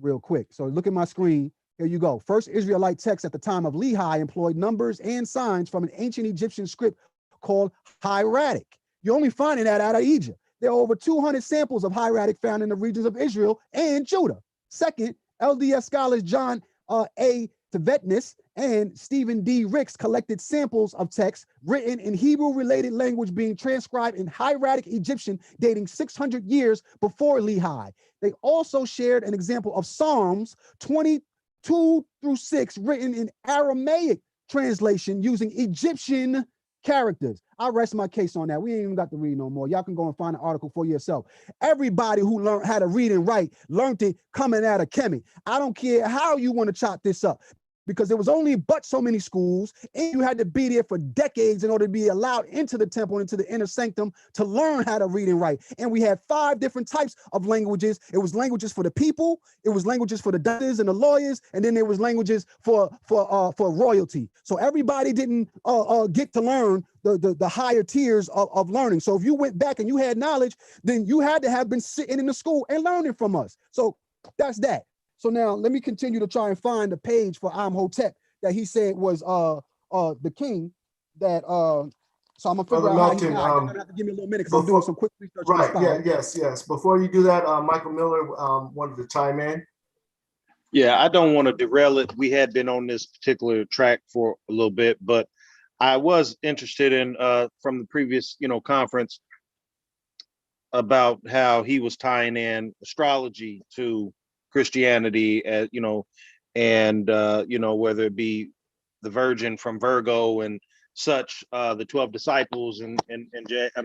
real quick. So look at my screen. Here you go. First Israelite text at the time of Lehi employed numbers and signs from an ancient Egyptian script called hieratic. You're only finding that out of Egypt. There are over 200 samples of hieratic found in the regions of Israel and Judah. Second, LDS scholars John A. Tvetnes and Stephen D. Ricks collected samples of texts written in Hebrew-related language being transcribed in hieratic Egyptian dating 600 years before Lehi. They also shared an example of Psalms 22 through 6 written in Aramaic translation using Egyptian characters. I rest my case on that. We ain't even got to read no more. Y'all can go and find an article for yourself. Everybody who learned how to read and write learned it coming out of Kemet. I don't care how you want to chop this up, because there was only but so many schools, and you had to be there for decades in order to be allowed into the temple, into the inner sanctum to learn how to read and write. And we had 5 different types of languages. It was languages for the people, it was languages for the doctors and the lawyers, and then there was languages for royalty. So everybody didn't get to learn the higher tiers of learning. So if you went back and you had knowledge, then you had to have been sitting in the school and learning from us. So that's that. So now let me continue to try and find the page for Amhotep that he said was the king that so I'm gonna figure out how he died. You're gonna have to give me a little minute because I'm doing some quick research. Right, yes. Before you do that, Michael Miller wanted to chime in. Yeah, I don't want to derail it. We had been on this particular track for a little bit, but I was interested in from the previous, conference about how he was tying in astrology to Christianity, as and whether it be the Virgin from Virgo and such, the 12 disciples and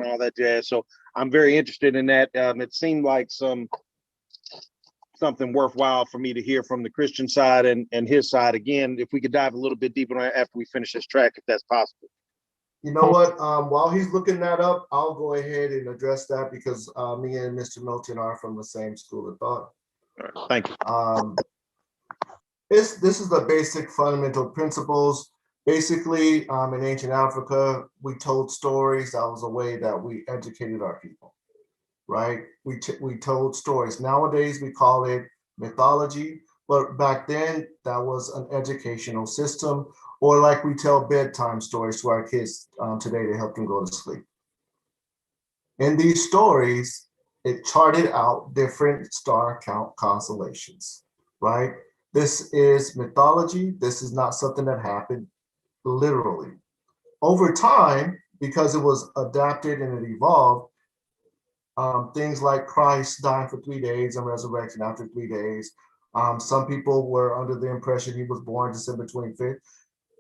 all that jazz. So I'm very interested in that. It seemed like something worthwhile for me to hear from the Christian side and his side. Again, if we could dive a little bit deeper on it after we finish this track, if that's possible. You know what? While he's looking that up, I'll go ahead and address that because me and Mr. Milton are from the same school of thought. All right, thank you. This is the basic fundamental principles. Basically, in ancient Africa, we told stories. That was a way that we educated our people, right? We told stories. Nowadays, we call it mythology, but back then, that was an educational system, or like we tell bedtime stories to our kids today to help them go to sleep. In these stories, it charted out different star count constellations, right? This is mythology. This is not something that happened literally. Over time, because it was adapted and it evolved, things like Christ dying for 3 days and resurrection after 3 days. Some people were under the impression he was born December 25th.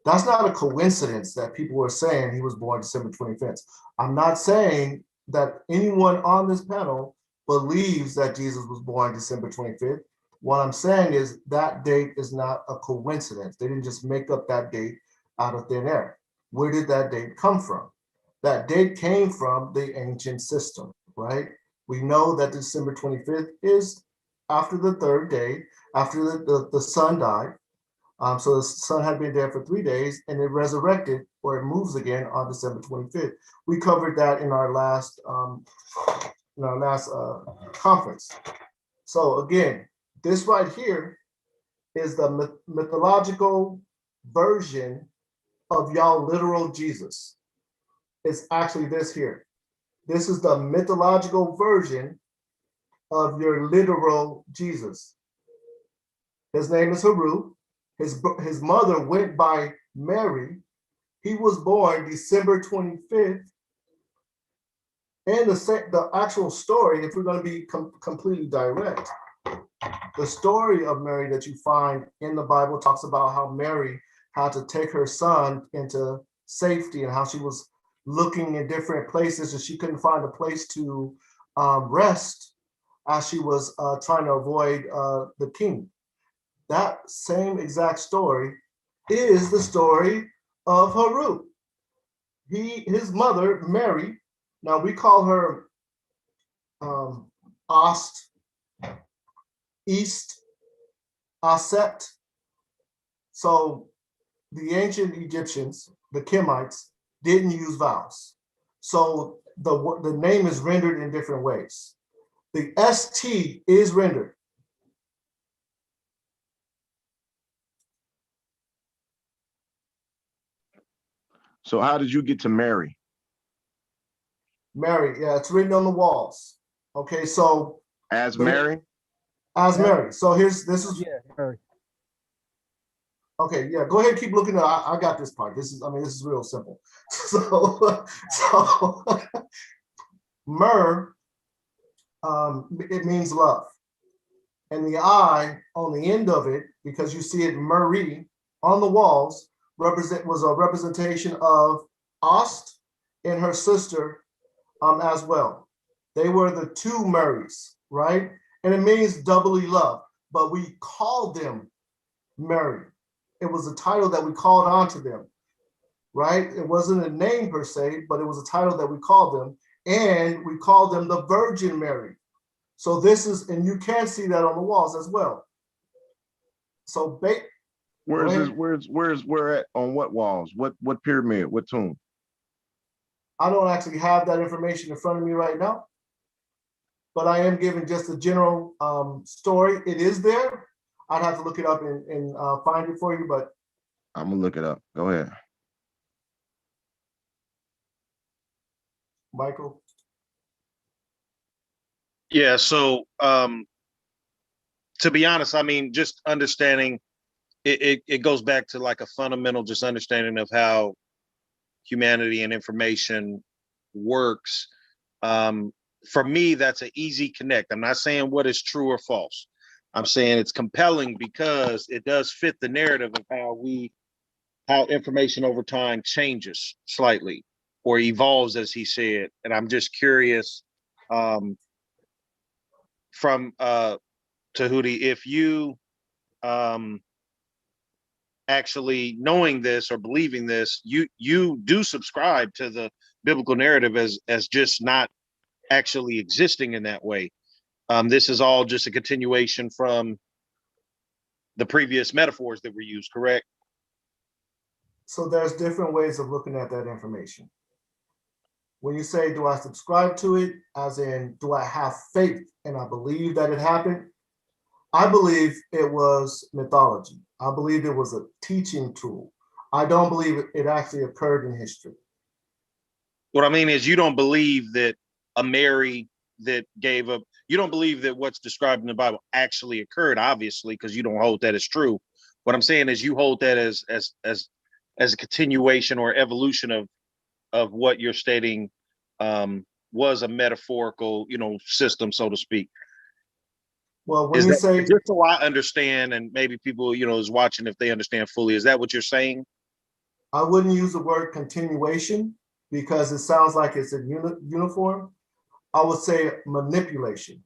That's not a coincidence that people were saying he was born December 25th. I'm not saying that anyone on this panel believes that Jesus was born December 25th. What I'm saying is that date is not a coincidence. They didn't just make up that date out of thin air. Where did that date come from? That date came from the ancient system, right? We know that December 25th is after the 3rd day, after the sun died. So the sun had been there for 3 days and it resurrected, or it moves again on December 25th. We covered that in our last conference. So again, this right here is the mythological version of y'all literal Jesus. It's actually this here. This is the mythological version of your literal Jesus. His name is Haru. His mother went by Mary. He was born December 25th. And the actual story, if we're going to be completely direct, the story of Mary that you find in the Bible talks about how Mary had to take her son into safety and how she was looking in different places and she couldn't find a place to rest as she was trying to avoid the king. That same exact story is the story of Haru. His mother, Mary, now we call her Ost, East, Aset. So the ancient Egyptians, the Kemites, didn't use vowels. So the name is rendered in different ways. The ST is rendered. So how did you get to Mary? Mary, yeah, it's written on the walls. Okay, so As Mary? as Yeah. Mary. So this is Yeah, Mary. okay. Yeah, go ahead, keep looking. I got this part. This is real simple. So myrrh, it means love, and the I on the end of it, because you see it Marie on the walls, was a representation of Ost and her sister as well. They were the two Marys, right? And it means doubly loved, but we called them Mary. It was a title that we called onto them, right? It wasn't a name per se, but it was a title that we called them, and we called them the Virgin Mary. So this is, and you can see that on the walls as well. So Where's this? Where at on what walls? What pyramid? What tomb? I don't actually have that information in front of me right now, but I am giving just a general story. It is there. I'd have to look it up and find it for you, but I'm gonna look it up. Go ahead. Michael. Yeah, so to be honest, I mean, just understanding it goes back to like a fundamental just understanding of how humanity and information works. For me, that's an easy connect. I'm not saying what is true or false. I'm saying it's compelling because it does fit the narrative of how information over time changes slightly or evolves, as he said. And I'm just curious from Tehuti, if you actually knowing this or believing this, you do subscribe to the biblical narrative as just not actually existing in that way. This is all just a continuation from the previous metaphors that were used, correct? So there's different ways of looking at that information. When you say, do I subscribe to it, as in, do I have faith and I believe that it happened? I believe it was mythology. I believe it was a teaching tool. I don't believe it actually occurred in history. What I mean is you don't believe that a Mary that gave up, you don't believe that what's described in the Bible actually occurred, obviously, because you don't hold that as true. What I'm saying is you hold that as a continuation or evolution of what you're stating was a metaphorical, system, so to speak. Well, when you say, just so I understand, and maybe people, is watching, if they understand fully, is that what you're saying? I wouldn't use the word continuation because it sounds like it's a uniform. I would say manipulation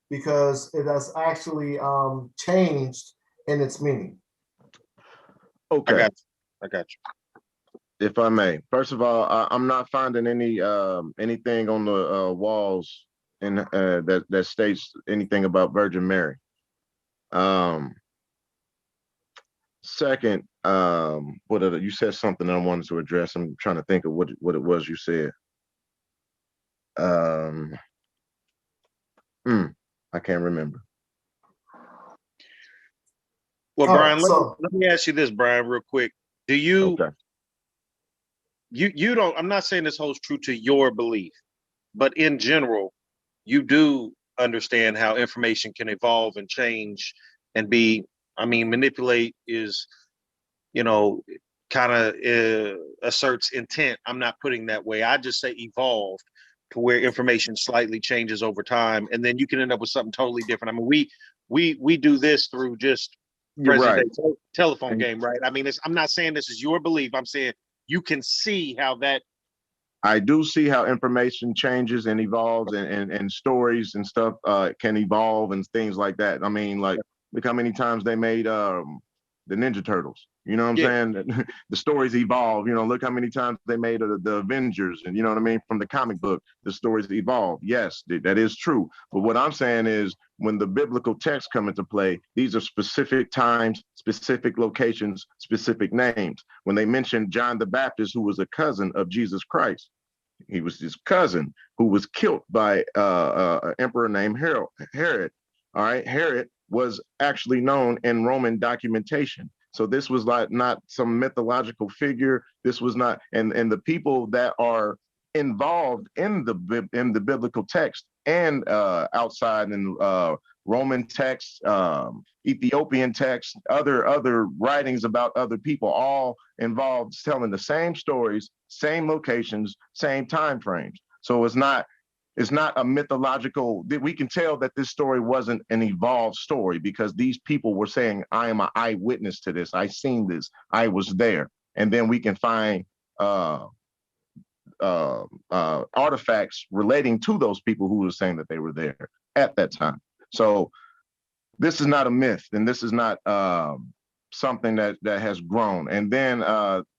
because it has actually changed in its meaning. Okay. I got you. If I may, first of all, I'm not finding anything on the walls that states anything about Virgin Mary. Second, you said something I wanted to address. I'm trying to think of what it was you said. I can't remember. Well, Brian, let me ask you this, Brian, real quick. Do you? Okay. You don't. I'm not saying this holds true to your belief, but in general, you do understand how information can evolve and change and be. I mean, manipulate is, kind of asserts intent. I'm not putting that way. I just say evolve to where information slightly changes over time, and then you can end up with something totally different. I mean, we do this through just present day telephone game, right? I mean, I'm not saying this is your belief. I'm saying you can see how that. I do see how information changes and evolves, and stories and stuff can evolve and things like that. I mean, like, look how many times they made the Ninja Turtles. You know what I'm saying? The stories evolve. Look how many times they made the Avengers, and you know what I mean? From the comic book, the stories evolve. Yes, that is true. But what I'm saying is, when the biblical texts come into play, these are specific times, specific locations, specific names. When they mentioned John the Baptist, who was a cousin of Jesus Christ, he was his cousin who was killed by an emperor named Herod. All right, Herod was actually known in Roman documentation. So this was like not some mythological figure. This was not, and the people that are involved in the biblical text and outside in Roman texts, Ethiopian texts, other writings about other people, all involved telling the same stories, same locations, same time frames. So it's not a mythological. We can tell that this story wasn't an evolved story because these people were saying, I am an eyewitness to this. I seen this. I was there. And then we can find artifacts relating to those people who were saying that they were there at that time. So this is not a myth, and this is not something that has grown. And then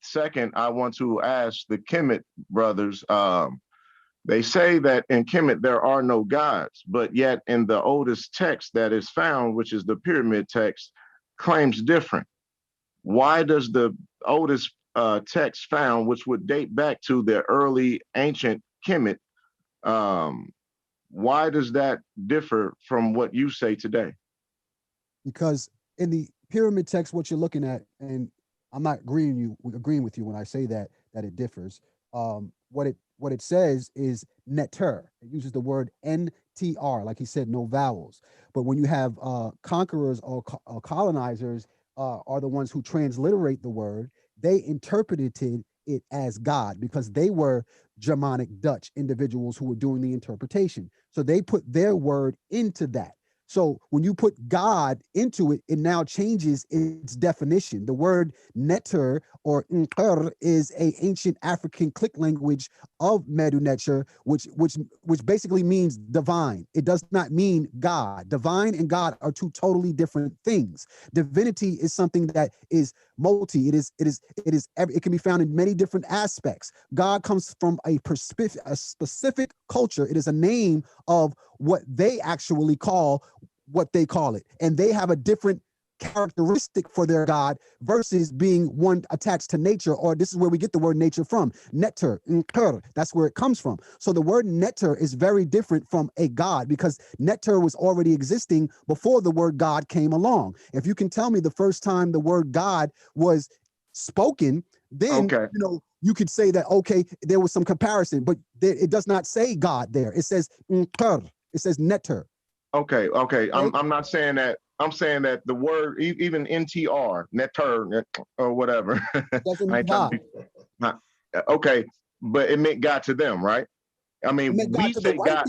second, I want to ask the Kemet brothers. They say that in Kemet there are no gods, but yet in the oldest text that is found, which is the pyramid text, claims different. Why does the oldest text found, which would date back to the early ancient Kemet, why does that differ from what you say today? Because in the pyramid text, what you're looking at, and I'm not agreeing with you when I say that it differs. What it says is neter. It uses the word NTR, like he said, no vowels. But when you have conquerors or colonizers are the ones who transliterate the word, they interpreted it as God because they were Germanic Dutch individuals who were doing the interpretation. So they put their word into that. So when you put God into it, it now changes its definition. The word neter or nkr is an ancient African click language of Medu Neter, which basically means divine. It does not mean God. Divine and God are two totally different things. Divinity is something that is multi. It can be found in many different aspects. God comes from a specific culture. It is a name of what they actually call what they call it. And they have a different characteristic for their God versus being one attached to nature, or this is where we get the word nature from. Neter, nkr, that's where it comes from. So the word neter is very different from a God because neter was already existing before the word God came along. If you can tell me the first time the word God was spoken, then you could say that, okay, there was some comparison, but it does not say God there. It says nkr. It says neter. Okay. I'm not saying that. I'm saying that the word, even NTR, neter, or whatever. Doesn't mean God. Okay, but it meant God to them, right? I mean, we say God.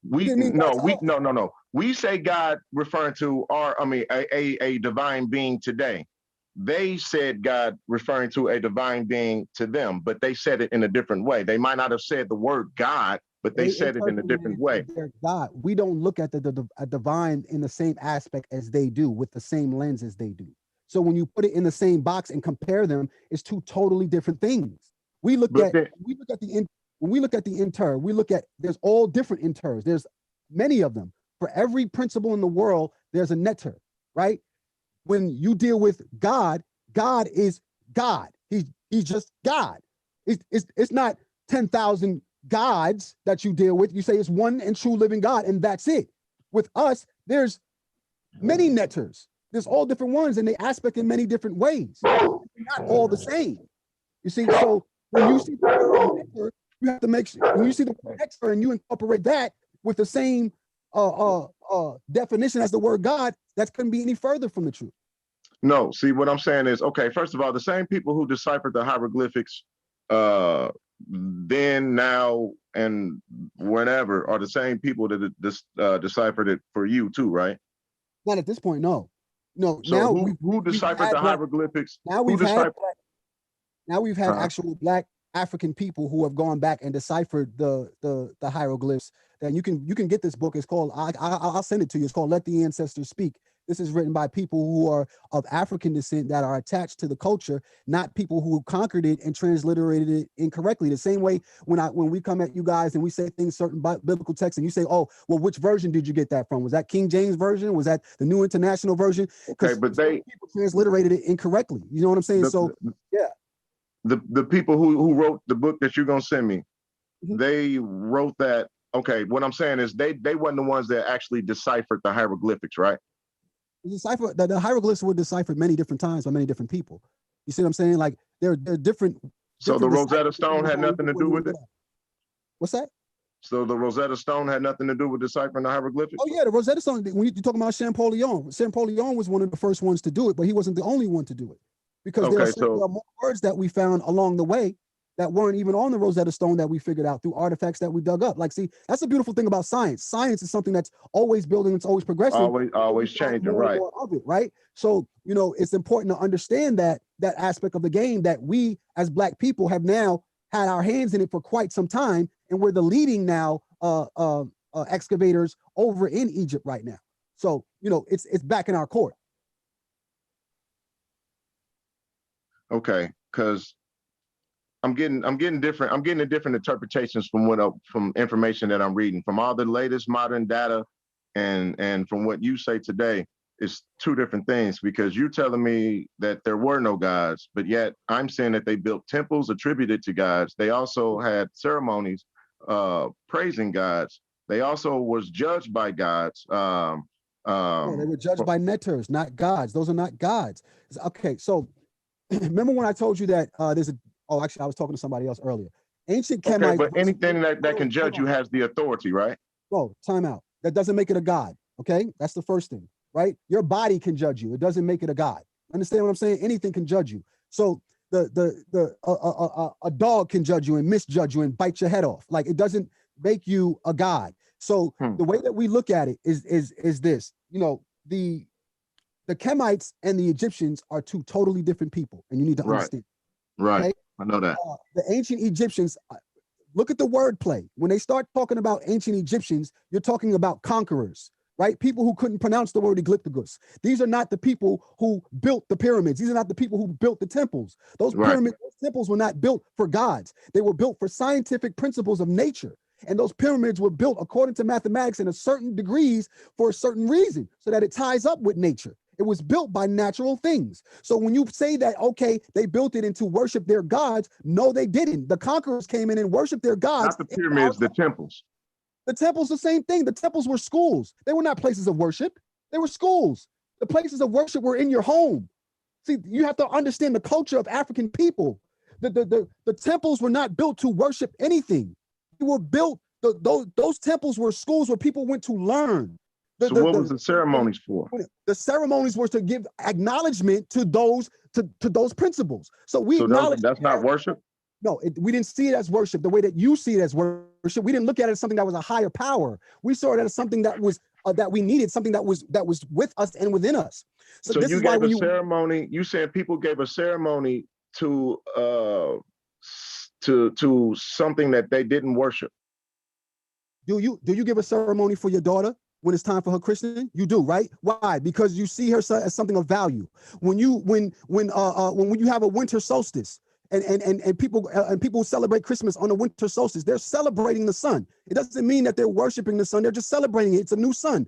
No. We say God referring to a divine being today. They said God referring to a divine being to them, but they said it in a different way. They might not have said the word God, but they said it in a different way. God, we don't look at the divine in the same aspect as they do, with the same lens as they do. So when you put it in the same box and compare them, it's two totally different things. When we look at the inter, there's all different inters. There's many of them. For every principle in the world, there's a neter, right? When you deal with God, God is God. He's just God. It's not 10,000 gods that you deal with. You say it's one and true living God, and that's it. With us, there's many neters. There's all different ones, and they aspect in many different ways. They're not all the same. You see, so when you see the word neter, you have to make sure when you see the word neter and you incorporate that with the same definition as the word God, that couldn't be any further from the truth. No, see, what I'm saying is, okay, first of all, the same people who deciphered the hieroglyphics then, now, and whenever are the same people that deciphered it for you too, right? Not at this point, no. So now who deciphered the hieroglyphics? Now we've had actual Black African people who have gone back and deciphered the hieroglyphs. And you can get this book. It's called, I'll send it to you. It's called Let the Ancestors Speak. This is written by people who are of African descent that are attached to the culture, not people who conquered it and transliterated it incorrectly. The same way when we come at you guys and we say things, certain biblical texts, and you say, oh, well, which version did you get that from? Was that King James Version? Was that the New International Version? Okay, but people transliterated it incorrectly. You know what I'm saying? The people who wrote the book that you're gonna send me, they wrote that. Okay, what I'm saying is they weren't the ones that actually deciphered the hieroglyphics, right? The hieroglyphs were deciphered many different times by many different people. You see what I'm saying? Like they're different. So the Rosetta Stone had nothing to do with it? What's that? So the Rosetta Stone had nothing to do with deciphering the hieroglyphics? Oh yeah, the Rosetta Stone, when you're talking about Champollion was one of the first ones to do it, but he wasn't the only one to do it. Because there are more words that we found along the way that weren't even on the Rosetta Stone that we figured out through artifacts that we dug up. Like, see, that's the beautiful thing about science. Science is something that's always building, it's always progressing. Always changing, right? More of it, right? So, you know, it's important to understand that aspect of the game that we as Black people have now had our hands in it for quite some time, and we're the leading now excavators over in Egypt right now. So, you know, it's back in our court. Okay, because I'm getting different interpretations from information that I'm reading, from all the latest modern data, and from what you say today. It's two different things, because you're telling me that there were no gods, but yet I'm saying that they built temples attributed to gods. They also had ceremonies praising gods. They also was judged by gods. No, they were judged by netters, not gods. Those are not gods. Okay, so remember when I told you that actually I was talking to somebody else earlier. Ancient Kemet. Okay, but anything that can judge you has the authority, right? No, time out. That doesn't make it a god. Okay, that's the first thing, right? Your body can judge you. It doesn't make it a god. Understand what I'm saying? Anything can judge you. So a dog can judge you and misjudge you and bite your head off. Like, it doesn't make you a god. So the way that we look at it is this. You know, the Kemites and the Egyptians are two totally different people, and you need to understand. Right. Okay? I know that. The ancient Egyptians, look at the wordplay. When they start talking about ancient Egyptians, you're talking about conquerors, right? People who couldn't pronounce the word Egliptigus. These are not the people who built the pyramids. These are not the people who built the temples. Those pyramids, those temples were not built for gods. They were built for scientific principles of nature. And those pyramids were built according to mathematics in a certain degrees for a certain reason, so that it ties up with nature. It was built by natural things. So when you say that, okay, they built it to worship their gods, no, they didn't. The conquerors came in and worshiped their gods. Not the pyramids, the temples. The temples, the same thing. The temples were schools. They were not places of worship. They were schools. The places of worship were in your home. See, you have to understand the culture of African people. The temples were not built to worship anything. They were built, those temples were schools where people went to learn. So what was the ceremonies for? The ceremonies were to give acknowledgement to those principles. So we acknowledge that's not worship? No, we didn't see it as worship the way that you see it as worship. We didn't look at it as something that was a higher power. We saw it as something that was that we needed, something that was with us and within us. So this you is gave a ceremony. You said people gave a ceremony to something that they didn't worship. Do you give a ceremony for your daughter when it's time for her christening? You do, right? Why? Because you see her as something of value. When you have a winter solstice and people celebrate Christmas on the winter solstice, they're celebrating the sun. It doesn't mean that they're worshiping the sun. They're just celebrating it. It's a new sun.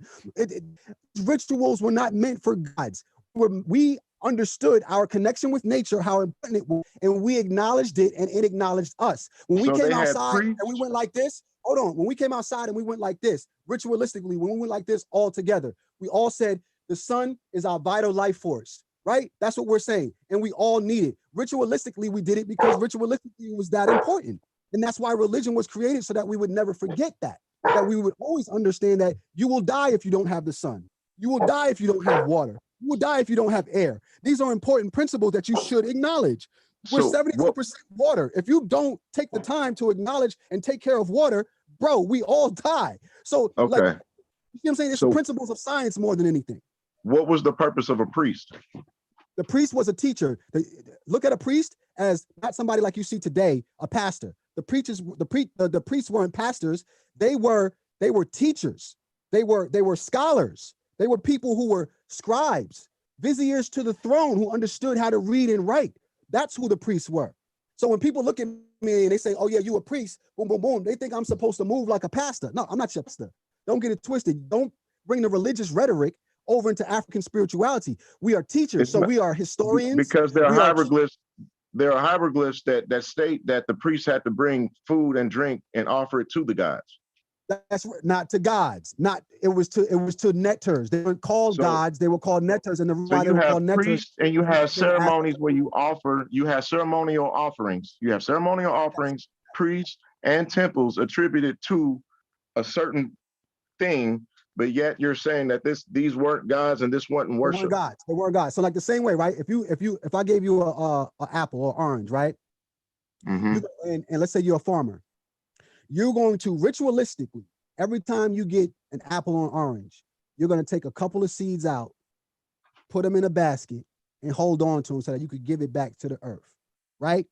Rituals were not meant for gods. We understood our connection with nature, how important it was, and we acknowledged it, and it acknowledged us. When we came outside and we went like this, hold on. When we came outside and we went like this, ritualistically, when we went like this all together, we all said the sun is our vital life force, right? That's what we're saying. And we all need it. Ritualistically, we did it because ritualistically it was that important. And that's why religion was created, so that we would never forget that we would always understand that you will die if you don't have the sun. You will die if you don't have water. You will die if you don't have air. These are important principles that you should acknowledge. We're 72% water. If you don't take the time to acknowledge and take care of water, bro, we all die. So, you see what I'm saying? It's the principles of science more than anything. What was the purpose of a priest? The priest was a teacher. Look at a priest as not somebody like you see today, a pastor. The priests weren't pastors. They were teachers. They were scholars. They were people who were scribes, viziers to the throne, who understood how to read and write. That's who the priests were. So when people look at me and they say, oh yeah, you a priest, boom, boom, boom, they think I'm supposed to move like a pastor. No, I'm not your pastor. Don't get it twisted. Don't bring the religious rhetoric over into African spirituality. We are teachers, so we are historians. Because there are hieroglyphs. There are hieroglyphs that state that the priests had to bring food and drink and offer it to the gods. That's not to gods. It was to netters. They weren't called gods. They were called netters, and the reason they were called netters. Priests and you have ceremonies where you have ceremonial offerings. You have ceremonial offerings, priests, and temples attributed to a certain thing, but yet you're saying that these weren't gods and this wasn't worship. They weren't gods. They weren't gods. So like the same way, right? If I gave you a apple or orange, right? Mm-hmm. And let's say you're a farmer, you're going to ritualistically, every time you get an apple or an orange, you're going to take a couple of seeds out, put them in a basket, and hold on to them so that you could give it back to the earth, right?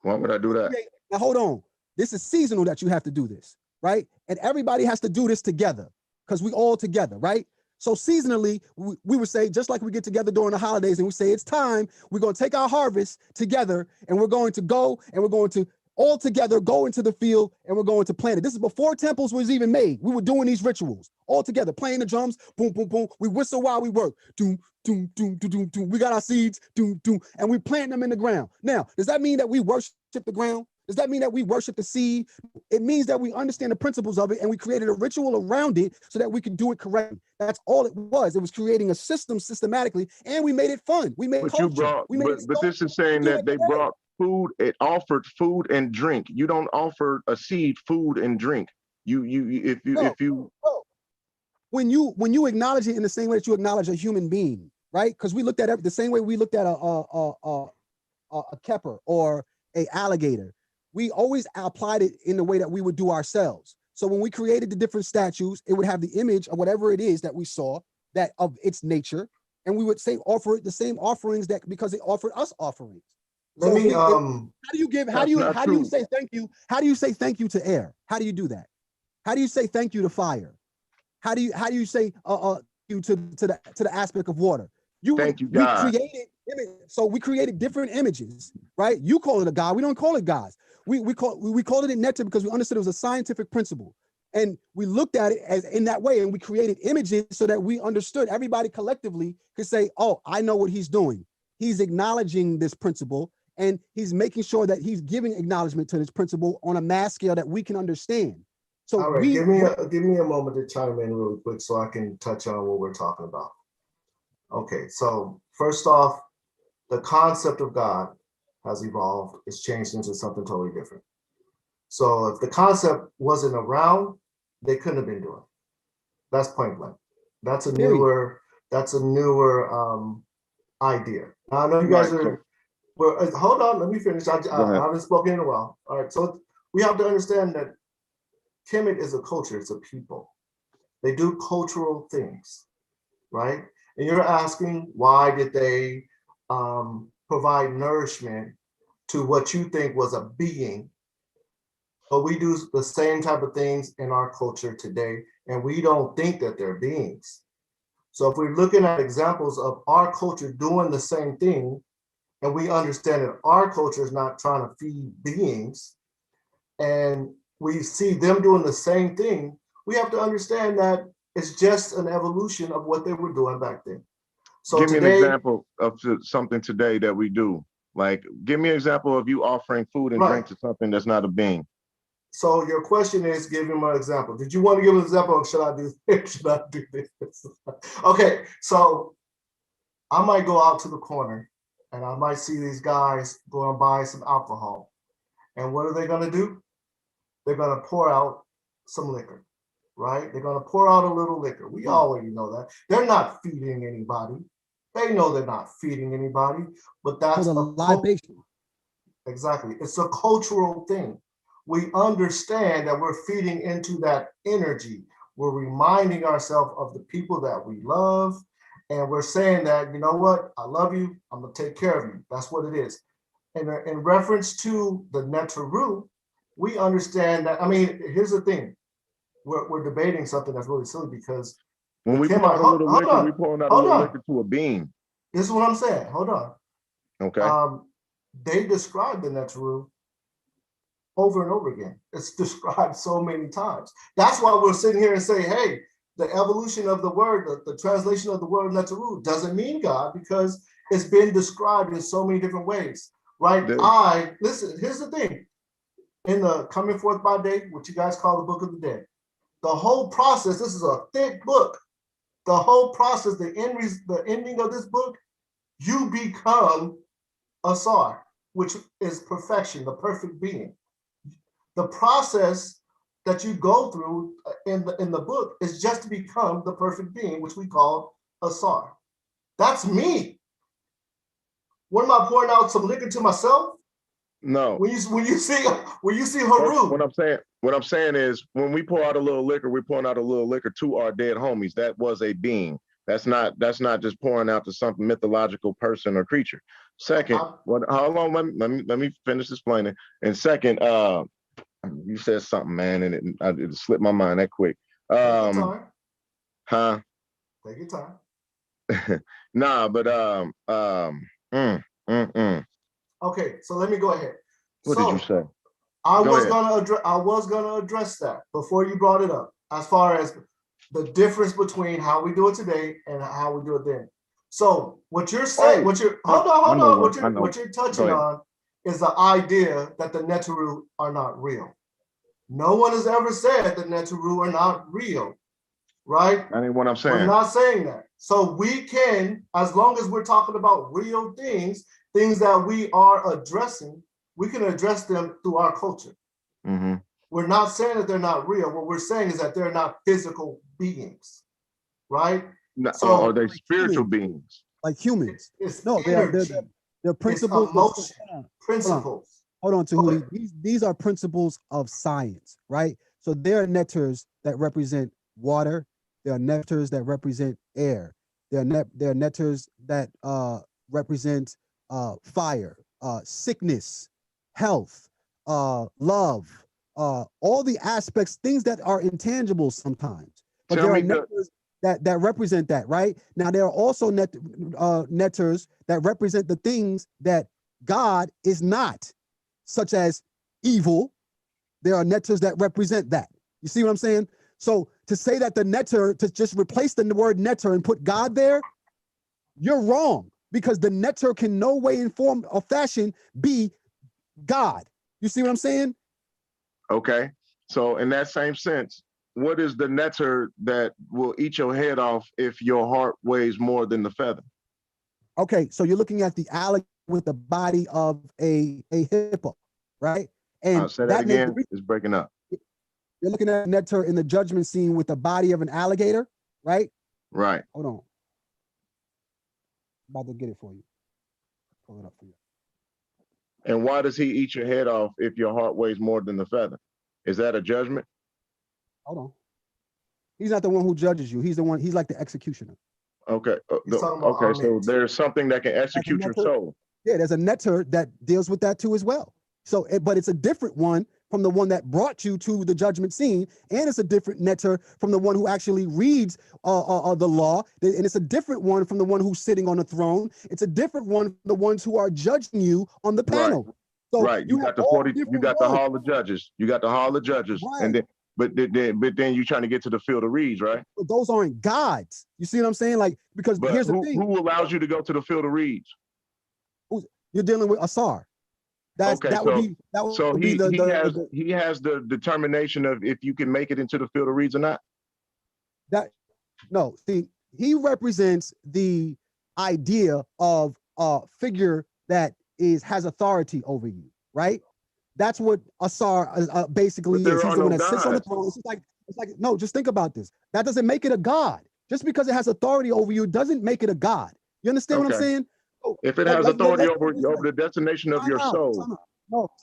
Why would I do that? Now hold on. This is seasonal that you have to do this, right? And everybody has to do this together because we all together, right? So seasonally, we would say, just like we get together during the holidays and we say, it's time, we're going to take our harvest together and we're going to go and we're going to all together go into the field and we're going to plant it. This is before temples was even made. We were doing these rituals all together, playing the drums, boom, boom, boom. We whistle while we work. Doom, doom, doom, doom, doom, doom. We got our seeds, doom, doom, and we plant them in the ground. Now, does that mean that we worship the ground? Does that mean that we worship the seed? It means that we understand the principles of it and we created a ritual around it so that we could do it correctly. That's all it was. It was creating a system systematically, and we made it fun. We made culture. But this is saying that they brought food. It offered food and drink. You don't offer a seed, food and drink. When you acknowledge it in the same way that you acknowledge a human being, right? Because we looked at it the same way we looked at a kepper or a alligator. We always applied it in the way that we would do ourselves. So when we created the different statues, it would have the image of whatever it is that we saw, that of its nature, and we would say offer it the same offerings that because it offered us offerings. Let me how do you say thank you? How do you say thank you to air? How do you do that? How do you say thank you to fire? How do you say you to the aspect of water? Thank you, God. We created different images, right? You call it a god. We don't call it gods. We called it a nectar because we understood it was a scientific principle. And we looked at it as in that way, and we created images so that we understood, everybody collectively could say, oh, I know what he's doing. He's acknowledging this principle, and he's making sure that he's giving acknowledgement to this principle on a mass scale that we can understand. So all right, give me a moment to chime in really quick so I can touch on what we're talking about. Okay, so first off, the concept of God has evolved. It's changed into something totally different. So if the concept wasn't around, they couldn't have been doing it. That's point blank. That's a newer idea. Now, I know you guys hold on, let me finish. I haven't spoken in a while. All right, so we have to understand that kemet is a culture, it's a people. They do cultural things, right? And you're asking, why did they provide nourishment to what you think was a being? But we do the same type of things in our culture today, and we don't think that they're beings. So if we're looking at examples of our culture doing the same thing, and we understand that our culture is not trying to feed beings, and we see them doing the same thing, we have to understand that it's just an evolution of what they were doing back then. So give me an example of something today that we do. Like, give me an example of you offering food and drink to something that's not a being. So your question is, give him an example. Did you want to give an example of should I do this? Should I do this? Okay, so I might go out to the corner and I might see these guys go and buy some alcohol. And what are they going to do? They're going to pour out some liquor, right? They're going to pour out a little liquor. We already know that. They're not feeding anybody. They know they're not feeding anybody, but that's a libation. Exactly. It's a cultural thing. We understand that we're feeding into that energy. We're reminding ourselves of the people that we love. And we're saying that, you know what? I love you. I'm going to take care of you. That's what it is. And in reference to the Netaru, we understand that. I mean, here's the thing. We're debating something that's really silly because when we pour out a little liquor, we pouring out a little liquor to a being. This is what I'm saying. Hold on. Okay. They describe the Netaru over and over again. It's described so many times. That's why we're sitting here and say, hey, the evolution of the word, the translation of the word Netaru doesn't mean God because it's been described in so many different ways, right? Listen, here's the thing. In the Coming Forth by Day, what you guys call the Book of the Dead, the whole process, this is a thick book. The whole process, the ending of this book, you become a Sar, which is perfection, the perfect being. The process that you go through in the book is just to become the perfect being, which we call Asar. That's me. What am I pouring out some liquor to myself? No. When you see Haru. What I'm saying is when we pour out a little liquor, we're pouring out a little liquor to our dead homies. That was a being. That's not just pouring out to some mythological person or creature. Second, how long? Let me finish explaining. And second, you said something, man, and it slipped my mind that quick. Take your time. Huh? Take your time. Nah, but Okay, so let me go ahead. What did you say? I was gonna address that before you brought it up, as far as the difference between how we do it today and how we do it then. So what you're saying, what you're touching on is the idea that the Neteru are not real. No one has ever said the Neteru are not real, right? That ain't what I'm saying. We're not saying that. So we can, as long as we're talking about real things that we are addressing, we can address them through our culture. Mm-hmm. We're not saying that they're not real. What we're saying is that they're not physical beings, right? No, so are they spiritual beings? Like humans. It's No, they're principles. It's emotion, principles. Hold on, Tehuti. These are principles of science, right? So there are nectars that represent water. There are nectars that represent air. There are nectars that represent fire, sickness, health, love, all the aspects, things that are intangible sometimes. But there are nectars that represent that, right? Now, there are also nectars that represent the things that God is not, such as evil. There are nectars that represent that. You see what I'm saying? So to say that the nectar, to just replace the word nectar and put God there, you're wrong, because the nectar can no way in form or fashion be God. You see what I'm saying? Okay. So in that same sense, what is the nectar that will eat your head off if your heart weighs more than the feather? Okay, so you're looking at the alligator with the body of a hippo, right? And say that again. It's breaking up. You're looking at nectar in the judgment scene with the body of an alligator, right? Right. Hold on. I'm about to get it for you. Pull it up for you. And why does he eat your head off if your heart weighs more than the feather? Is that a judgment? Hold on. He's not the one who judges you. He's the one. He's like the executioner. Okay. Okay. So there's something that can execute your soul. Yeah, there's a nectar that deals with that too as well. So, but it's a different one from the one that brought you to the judgment scene, and it's a different nectar from the one who actually reads the law, and it's a different one from the one who's sitting on the throne. It's a different one from the ones who are judging you on the panel. Right. So right. You got the 40. You got the hall of judges. You got the hall of judges, right. And then. But then you're trying to get to the field of reeds, right? But those aren't gods. You see what I'm saying? Like, because here's the thing. Who allows you to go to the field of reeds? You're dealing with Asar. He has the determination of if you can make it into the field of reeds or not. See, he represents the idea of a figure that has authority over you, right? That's what Asar basically is. He's the one that sits on the throne. It's like no, just think about this. That doesn't make it a god. Just because it has authority over you doesn't make it a god. You understand what I'm saying? So, if it has authority over the destination of your soul.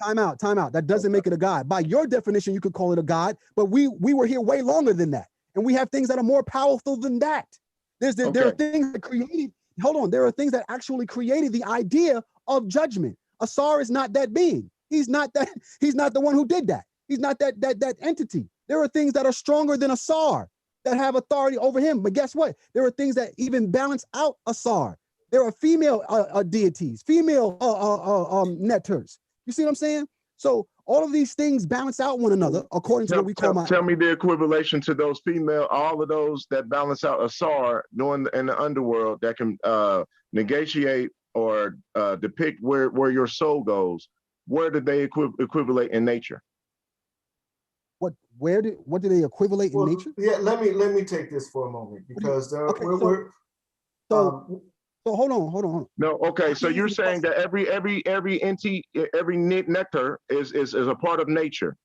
Time out. That doesn't make it a god. By your definition, you could call it a god, but we were here way longer than that. And we have things that are more powerful than that. There are things that created, there are things that actually created the idea of judgment. Asar is not that being. He's not the one who did that. He's not that entity. There are things that are stronger than Asar that have authority over him. But guess what? There are things that even balance out Asar. There are female deities, female nectars. You see what I'm saying? So all of these things balance out one another according to what we call Tell me the equivalent to those all of those that balance out Asar in the underworld that can negotiate or depict where your soul goes. Where did they equivalent in nature? What do they equivalent in nature? Yeah, let me take this for a moment because So hold on. No, okay. So you're saying that every nectar is a part of nature.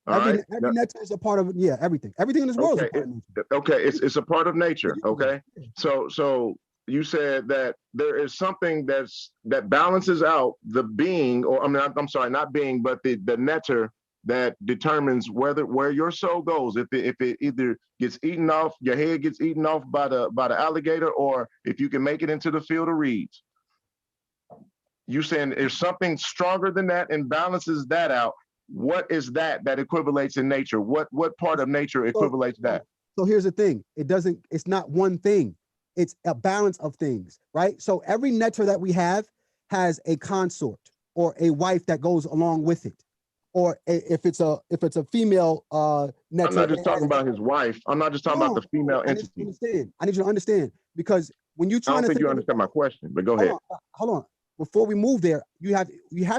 All right. Every nature is a part of, yeah, everything. Everything in this world is a part of nature. Okay, it's a part of nature. Okay. So you said that there is something that balances out the being, or I mean, I'm sorry, not being, but the netter that determines where your soul goes. If it either gets eaten off, your head gets eaten off by the alligator, or if you can make it into the field of reeds. You saying there's something stronger than that and balances that out. What is that equivalates in nature? What part of nature equivalates that? So here's the thing. It's not one thing. It's a balance of things, right? So every netter that we have has a consort or a wife that goes along with it. Or if it's a female netter. I'm not just talking about his wife. I'm not just talking about the female entity. I need you to understand, because when you're trying I don't think you understand my question, but go ahead. Hold on. Before we move there, you have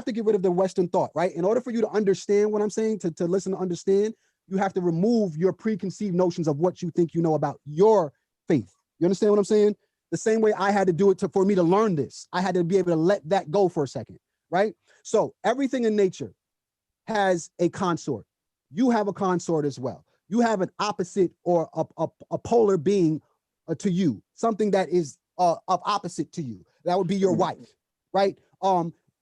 to get rid of the Western thought, right? In order for you to understand what I'm saying, to listen, to understand, you have to remove your preconceived notions of what you think you know about your faith. You understand what I'm saying? The same way I had to do it for me to learn this. I had to be able to let that go for a second, right? So everything in nature has a consort. You have a consort as well. You have an opposite or a polar being to you, something that is of opposite to you. That would be your wife. Right?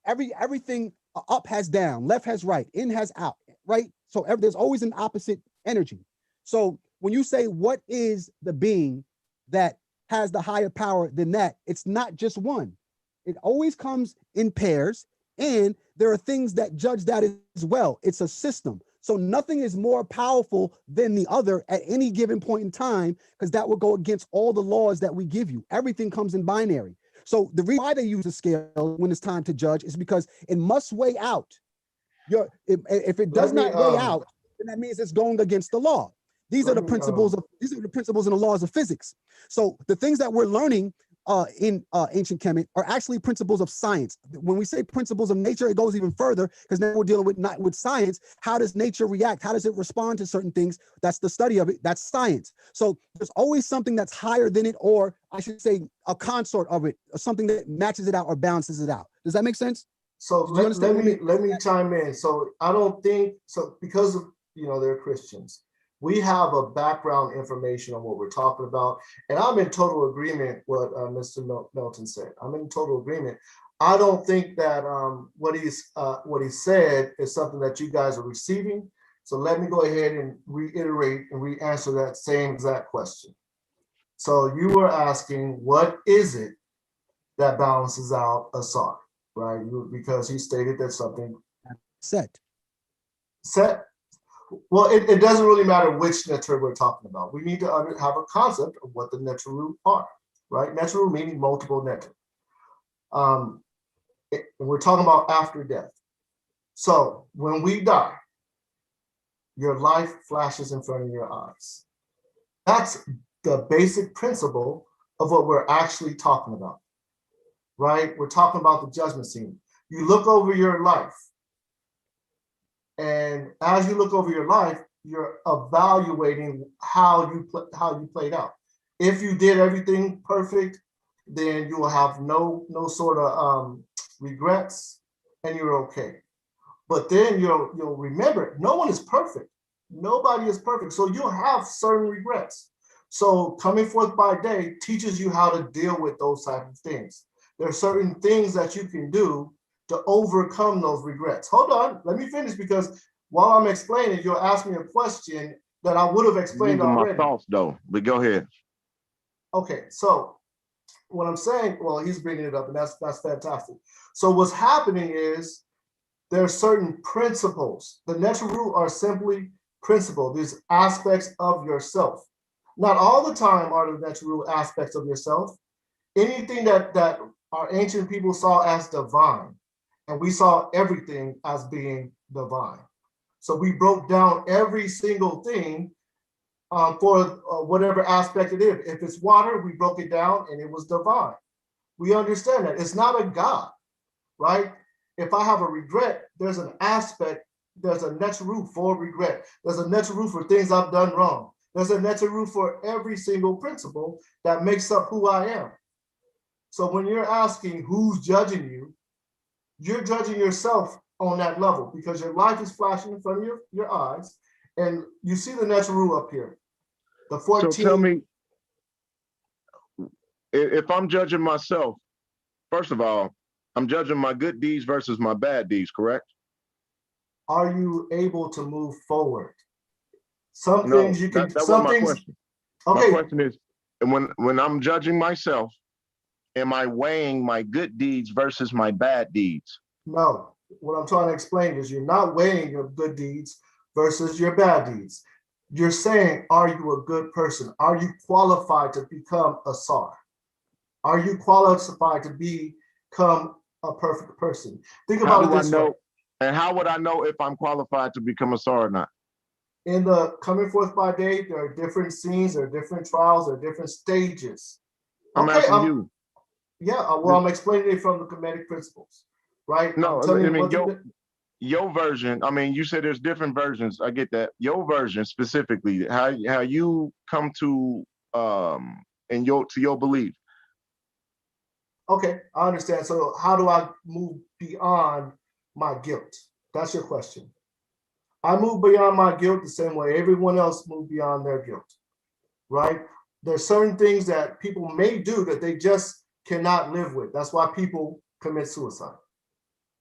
Everything up has down, left has right, in has out, right? So there's always an opposite energy. So when you say what is the being that has the higher power than that, it's not just one. It always comes in pairs, and there are things that judge that as well. It's a system. So nothing is more powerful than the other at any given point in time, because that would go against all the laws that we give you. Everything comes in binary. So the reason why they use a scale when it's time to judge is because it must weigh out. If it does not weigh out, then that means it's going against the law. These are the principles and the laws of physics. So the things that we're learning in ancient kemet are actually principles of science. When we say principles of nature, it goes even further, because now we're dealing with science. How does nature react? How does it respond to certain things? That's the study of it. That's science. So there's always something that's higher than it, or I should say a consort of it, or something that matches it out or balances it out. Does that make sense? So let me chime in. So I don't think so, because of, they're Christians. We have a background information on what we're talking about, and I'm in total agreement with what Mr. Melton said. I'm in total agreement. I don't think that what he said is something that you guys are receiving. So let me go ahead and reiterate and re-answer that same exact question. So you were asking, what is it that balances out a song, right? Because he stated that something set. Well, it doesn't really matter which netter we're talking about. We need to have a concept of what the netter are, right? Netter meaning multiple netter. We're talking about after death. So when we die, your life flashes in front of your eyes. That's the basic principle of what we're actually talking about, right? We're talking about the judgment scene. You look over your life, and as you look over your life, you're evaluating how you played out. If you did everything perfect, then you will have no sort of regrets, and you're okay. But then you'll remember, no one is perfect. Nobody is perfect. So you'll have certain regrets. So coming forth by day teaches you how to deal with those type of things. There are certain things that you can do to overcome those regrets. Hold on, let me finish, because while I'm explaining, you'll ask me a question that I would have explained already. My thoughts though, but go ahead. Okay, so what I'm saying, well, he's bringing it up, and that's fantastic. So what's happening is there are certain principles. The neteru are simply principles, these aspects of yourself. Not all the time are the neteru aspects of yourself. Anything that our ancient people saw as divine, and we saw everything as being divine. So we broke down every single thing for whatever aspect it is. If it's water, we broke it down and it was divine. We understand that it's not a God, right? If I have a regret, there's an aspect, there's a neteru for regret. There's a neteru for things I've done wrong. There's a neteru for every single principle that makes up who I am. So when you're asking who's judging you, you're judging yourself on that level because your life is flashing in front of your eyes. And you see the next rule up here. The 14. So tell me, if I'm judging myself, first of all, I'm judging my good deeds versus my bad deeds, correct? Are you able to move forward? Some No, things you can, that some was my things. question. Okay. My question is, when I'm judging myself, am I weighing my good deeds versus my bad deeds? No, what I'm trying to explain is you're not weighing your good deeds versus your bad deeds. You're saying, are you a good person? Are you qualified to become a Sar? Are you qualified to become a perfect person? Think about it this way. And how would I know if I'm qualified to become a Sar or not? In the coming forth by day, there are different scenes, there are different trials, there are different stages. I'm asking you. Yeah, well, I'm explaining it from the kemetic principles, right? No, I mean, your version, I mean, you said there's different versions. I get that. Your version specifically, how you come to your belief. Okay, I understand. So how do I move beyond my guilt? That's your question. I move beyond my guilt the same way everyone else moved beyond their guilt, right? There's certain things that people may do that they just cannot live with. That's why people commit suicide.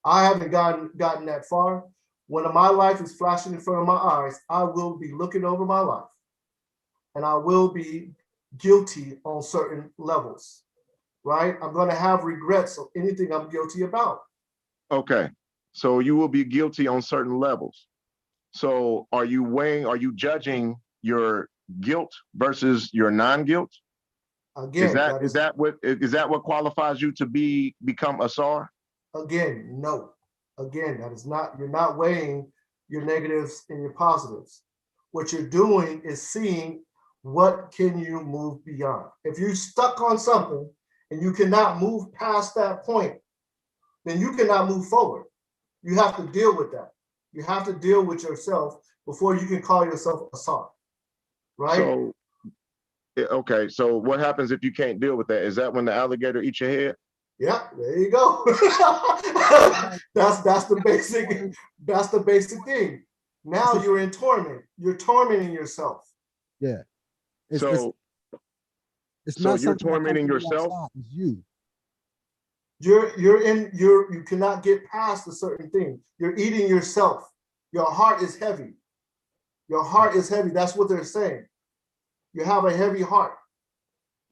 I haven't gotten that far. When my life is flashing in front of my eyes, I will be looking over my life and I will be guilty on certain levels, right? I'm going to have regrets of anything I'm guilty about. Okay, so you will be guilty on certain levels. So are you judging your guilt versus your non-guilt? Again, is that what qualifies you to become a Sar? Again, no. Again, that is not, you're not weighing your negatives and your positives. What you're doing is seeing what can you move beyond. If you're stuck on something and you cannot move past that point, then you cannot move forward. You have to deal with that. You have to deal with yourself before you can call yourself a Sar, right? So, okay, so what happens if you can't deal with that? Is that when the alligator eats your head? Yeah, there you go. that's the basic thing. Now you're in torment. You're tormenting yourself. Yeah. It's not you're tormenting yourself. It's you. You cannot get past a certain thing. You're eating yourself. Your heart is heavy. Your heart is heavy. That's what they're saying. You have a heavy heart.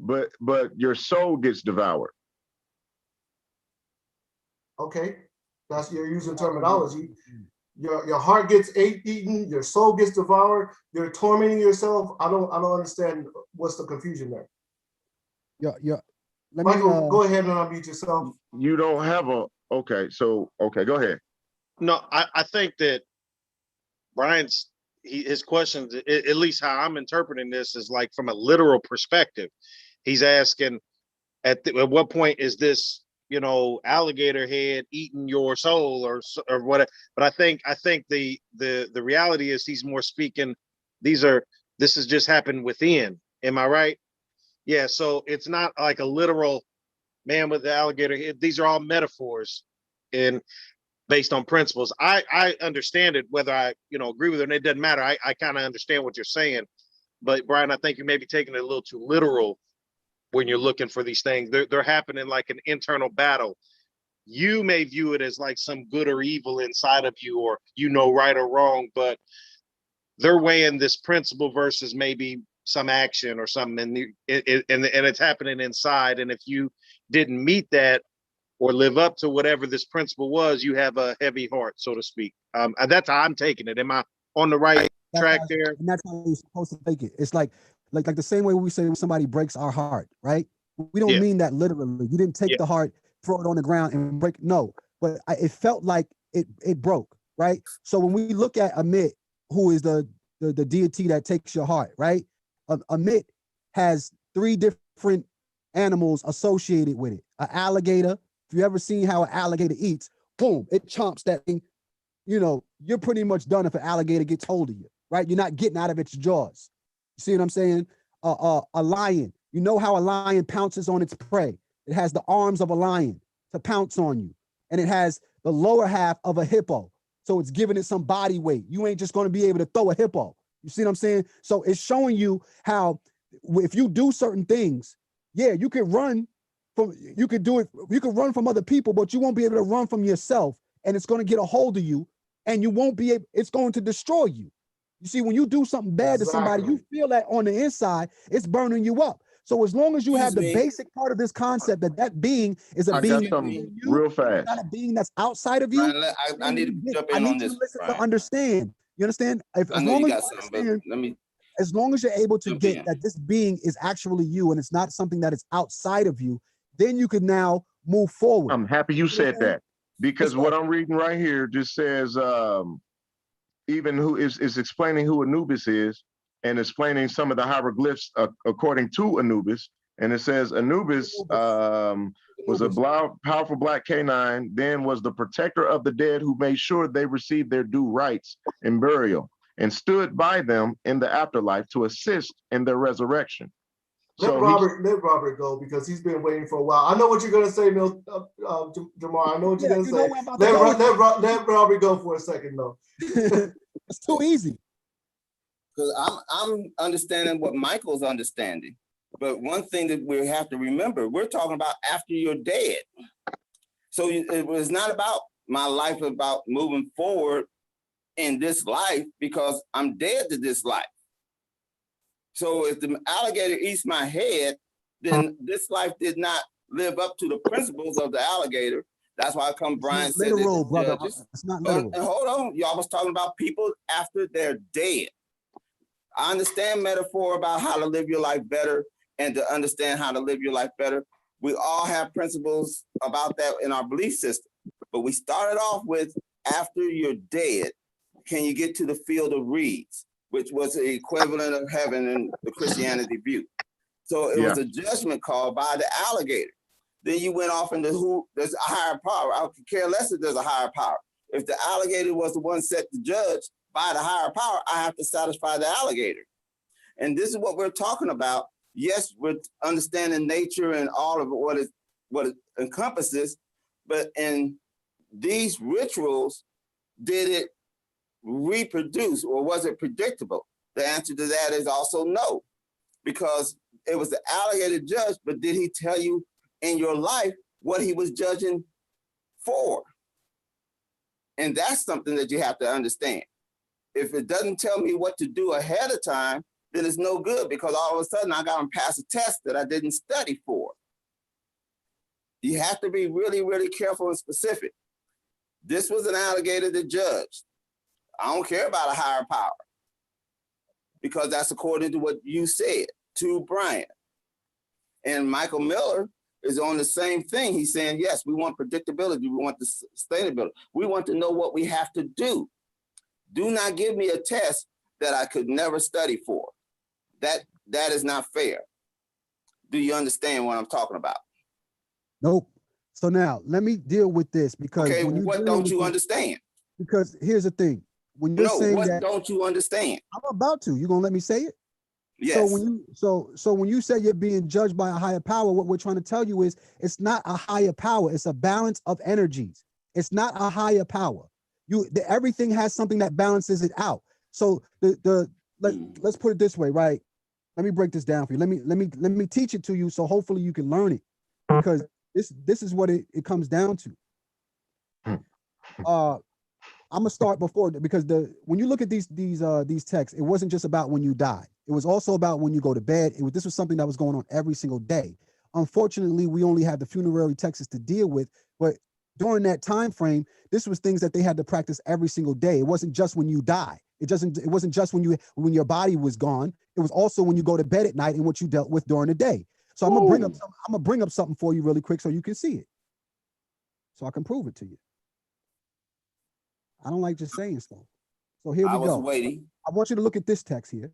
But your soul gets devoured. Okay, that's, you're using terminology. Your heart gets eaten, your soul gets devoured, you're tormenting yourself. I don't understand what's the confusion there. Yeah. Michael, go ahead and unmute yourself. You don't have okay, go ahead. No, I think that Brian's his questions, at least how I'm interpreting this, is like from a literal perspective. He's asking at what point is this, alligator head eating your soul or whatever. But I think the reality is he's more speaking, this has just happened within. Am I right? Yeah. So it's not like a literal man with the alligator head. These are all metaphors and based on principles. I understand it, whether I, agree with it, and it doesn't matter. I kind of understand what you're saying. But Brian, I think you may be taking it a little too literal when you're looking for these things. They're happening like an internal battle. You may view it as like some good or evil inside of you, or right or wrong, but they're weighing this principle versus maybe some action or something, and it's happening inside. And if you didn't meet that or live up to whatever this principle was, you have a heavy heart, so to speak. That's how I'm taking it. Am I on the right track there? And that's how you're supposed to take it. It's like the same way we say when somebody breaks our heart, right? We don't mean that literally. You didn't take the heart, throw it on the ground and break. No, but it felt like it broke, right? So when we look at Amit, who is the deity that takes your heart, right? Amit has 3 different animals associated with it. An alligator. If you ever seen how an alligator eats, boom, it chomps that thing. You're pretty much done if an alligator gets hold of you, right? You're not getting out of its jaws. You see what I'm saying? A lion. You know how a lion pounces on its prey. It has the arms of a lion to pounce on you. And it has the lower half of a hippo. So it's giving it some body weight. You ain't just going to be able to throw a hippo. You see what I'm saying? So it's showing you how if you do certain things, yeah, you could run from, you could do it, you could run from other people, but you won't be able to run from yourself, and it's going to get a hold of you, and you won't be able, it's going to destroy you. You see, when you do something bad to somebody, you feel that on the inside, it's burning you up. So as long as you have the basic part of this concept that that being is a being in you, real fast, not a being that's outside of you. I need to jump in on this. Listen to understand. You understand? If, as long as you understand, as long as you're able to get that this being is actually you and it's not something that is outside of you, then you can now move forward. I'm happy you said that, because what I'm reading right here just says, even who is explaining who Anubis is and explaining some of the hieroglyphs according to Anubis. And it says Anubis was a powerful black canine, then was the protector of the dead who made sure they received their due rites and burial, and stood by them in the afterlife to assist in their resurrection. Let Robert go, because he's been waiting for a while. I know what you're going to say, Jamar. I know what you're going to say. Let Robert go for a second, though. It's too easy. Because I'm understanding what Michael's understanding. But one thing that we have to remember, we're talking about after you're dead. So it was not about my life, about moving forward in this life, because I'm dead to this life. So if the alligator eats my head, then this life did not live up to the principles of the alligator. That's why Brian said literal, brother. It's not literal. And hold on, y'all was talking about people after they're dead. I understand metaphor about how to live your life better and to understand how to live your life better. We all have principles about that in our belief system. But we started off with, after you're dead, can you get to the field of reeds, which was the equivalent of heaven in the Christianity view. So it was a judgment call by the alligator. Then you went off into who, there's a higher power. I could care less if there's a higher power. If the alligator was the one set to judge by the higher power, I have to satisfy the alligator. And this is what we're talking about. Yes, we're understanding nature and all of it, what it encompasses, but in these rituals, did it reproduce, or was it predictable? The answer to that is also no, because it was the alligator judge, but did he tell you in your life what he was judging for? And that's something that you have to understand. If it doesn't tell me what to do ahead of time, then it's no good, because all of a sudden I got to pass a test that I didn't study for. You have to be really, really careful and specific. This was an alligator that judged. I don't care about a higher power, because that's according to what you said to Brian. And Michael Miller is on the same thing. He's saying, yes, we want predictability. We want the sustainability. We want to know what we have to do. Do not give me a test that I could never study for. That is not fair. Do you understand what I'm talking about? Nope. So now let me deal with this, because okay, what don't you understand? Because here's the thing. When you're saying what that, don't you understand? I'm about to. You gonna let me say it? Yes. So when you say you're being judged by a higher power, what we're trying to tell you is it's not a higher power. It's a balance of energies. It's not a higher power. Everything has something that balances it out. So let's put it this way, right? Let me break this down for you. Let me teach it to you, so hopefully you can learn it, because this is what it comes down to. I'm gonna start before, because when you look at these texts, it wasn't just about when you die. It was also about when you go to bed. This was something that was going on every single day. Unfortunately, we only have the funerary texts to deal with, but during that time frame, this was things that they had to practice every single day. It wasn't just when you die. It wasn't just when your body was gone. It was also when you go to bed at night and what you dealt with during the day. So I'm gonna bring up something for you really quick so you can see it, so I can prove it to you. I don't like just saying stuff. So here we go. I was waiting. I want you to look at this text here.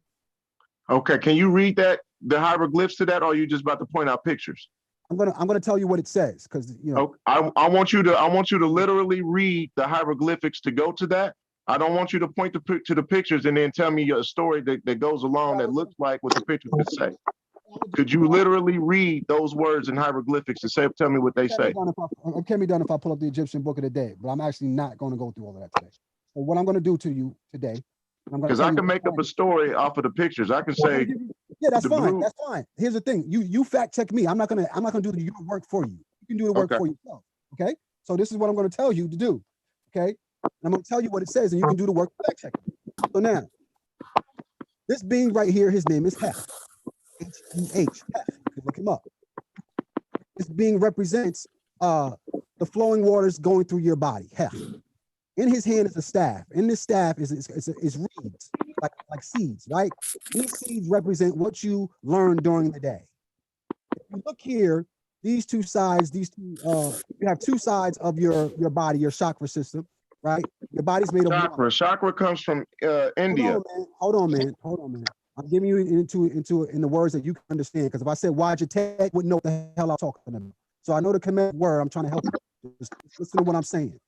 Okay, can you read the hieroglyphs to that, or are you just about to point out pictures? I'm gonna tell you what it says, because I want you to literally read the hieroglyphics to go to that. I don't want you to point to the pictures and then tell me a story that goes along that looks like what the pictures would say. Could you literally read those words in hieroglyphics and say, tell me what they say? It can be done if I pull up the Egyptian book of the day, but I'm actually not going to go through all of that today. So what I'm going to do to you today, because I can make up a story off of the pictures. I can say, yeah, that's fine. blue... That's fine. Here's the thing: you fact check me. I'm not gonna do your work for you. You can do the work for yourself. Okay. So this is what I'm going to tell you to do. Okay. And I'm going to tell you what it says, and you can do the work fact check. So now, this being right here, his name is Heth. H-E-H. Heth. You can look him up. This being represents the flowing waters going through your body. Heth. In his hand is a staff. In this staff is reeds, like seeds, right? These seeds represent what you learned during the day. If you look here, these two sides, you have two sides of your body, your chakra system, right? Your body's made of chakra. Chakra comes from India. Hold on, man. I'm giving you in the words that you can understand. Because if I said Wajite, you wouldn't know what the hell I'm talking about. So I know the kemetic word. I'm trying to help you. Just listen to what I'm saying.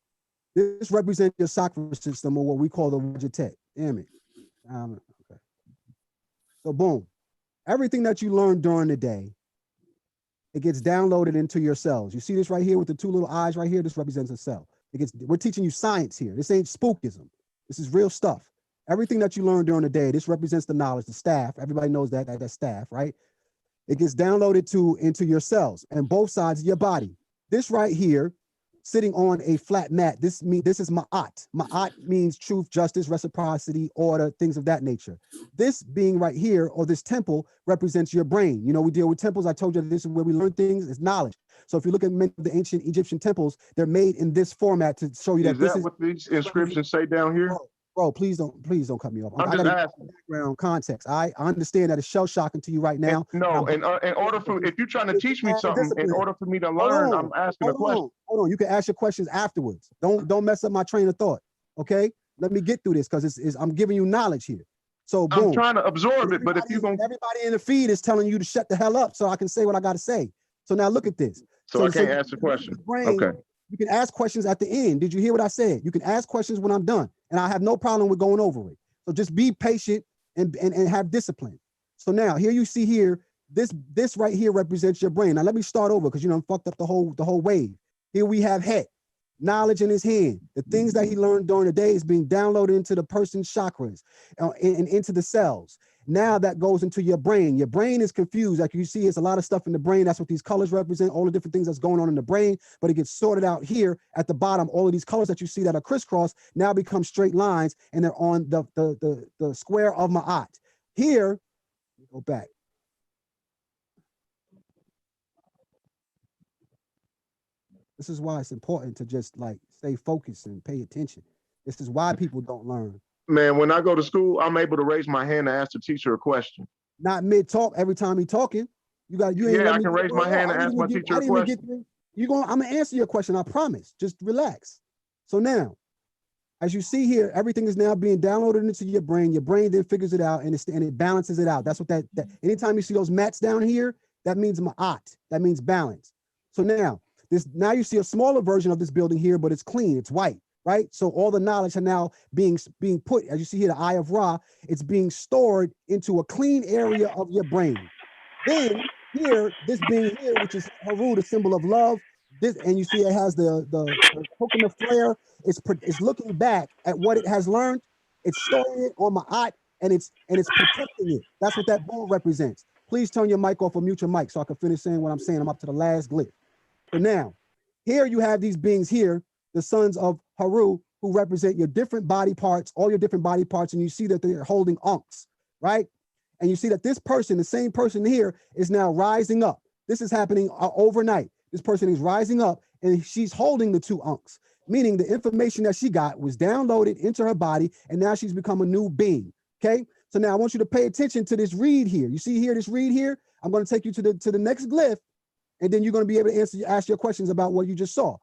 This represents your chakra system, or what we call the Wajite. Damn it. Okay. So boom, everything that you learned during the day, it gets downloaded into your cells. You see this right here with the two little eyes right here? This represents a cell. We're teaching you science here. This ain't spookism. This is real stuff. Everything that you learned during the day, this represents the knowledge, the staff. Everybody knows that staff, right? It gets downloaded into your cells and both sides of your body. This right here, sitting on a flat mat, this is ma'at. Ma'at means truth, justice, reciprocity, order, things of that nature. This being right here, or this temple, represents your brain. You know, we deal with temples. I told you that this is where we learn things, it's knowledge. So if you look at many of the ancient Egyptian temples, they're made in this format to show you that this is what these inscriptions say down here? Bro, please don't cut me off. I'm just asking. Background context. I understand that it's shell shocking to you right now. In order for, if you're trying to teach me something, in order for me to learn, I'm asking a question. Hold on, you can ask your questions afterwards. Don't mess up my train of thought. Okay, let me get through this because I'm giving you knowledge here. So boom. I'm trying to absorb it, but if you're going, everybody in the feed is telling you to shut the hell up so I can say what I got to say. So now look at this. So I can't ask the question. Okay. You can ask questions at the end. Did you hear what I said? You can ask questions when I'm done, and I have no problem with going over it. So just be patient and have discipline. So now here you see here, this right here represents your brain. Now let me start over because fucked up the whole wave. Here we have head, knowledge in his hand. The things that he learned during the day is being downloaded into the person's chakras and into the cells. Now that goes into your brain. Your brain is confused. Like you see, it's a lot of stuff in the brain. That's what these colors represent, all the different things that's going on in the brain, but it gets sorted out here at the bottom. All of these colors that you see that are crisscross now become straight lines, and they're on the square of Ma'at. Here, go back. This is why it's important to just like stay focused and pay attention. This is why people don't learn. Man, when I go to school, I'm able to raise my hand and ask the teacher a question. Not mid-talk, every time he's talking. I can raise my hand and ask my teacher a question. I'm gonna answer your question, I promise. Just relax. So now, as you see here, everything is now being downloaded into your brain. Your brain then figures it out and it balances it out. That's what that anytime you see those mats down here, that means ma'at. That means balance. So now you see a smaller version of this building here, but it's clean, it's white. Right? So all the knowledge are now being put, as you see here, the Eye of Ra, it's being stored into a clean area of your brain. Then here, this being here, which is Haru, the symbol of love, this, and you see it has the coconut flare, it's looking back at what it has learned, it's storing it on Ma'at, and it's protecting it. That's what that bull represents. Please turn your mic off or mute your mic so I can finish saying what I'm saying. I'm up to the last glyph. So now, here you have these beings here, the sons of Haru, who represent your different body parts, all your different body parts, and you see that they're holding unks, right? And you see that this person, the same person here, is now rising up. This is happening overnight. This person is rising up, and she's holding the two unks, meaning the information that she got was downloaded into her body, and now she's become a new being, okay? So now I want you to pay attention to this reed here. You see here, this reed here? I'm going to take you to the next glyph, and then you're going to be able to ask your questions about what you just saw.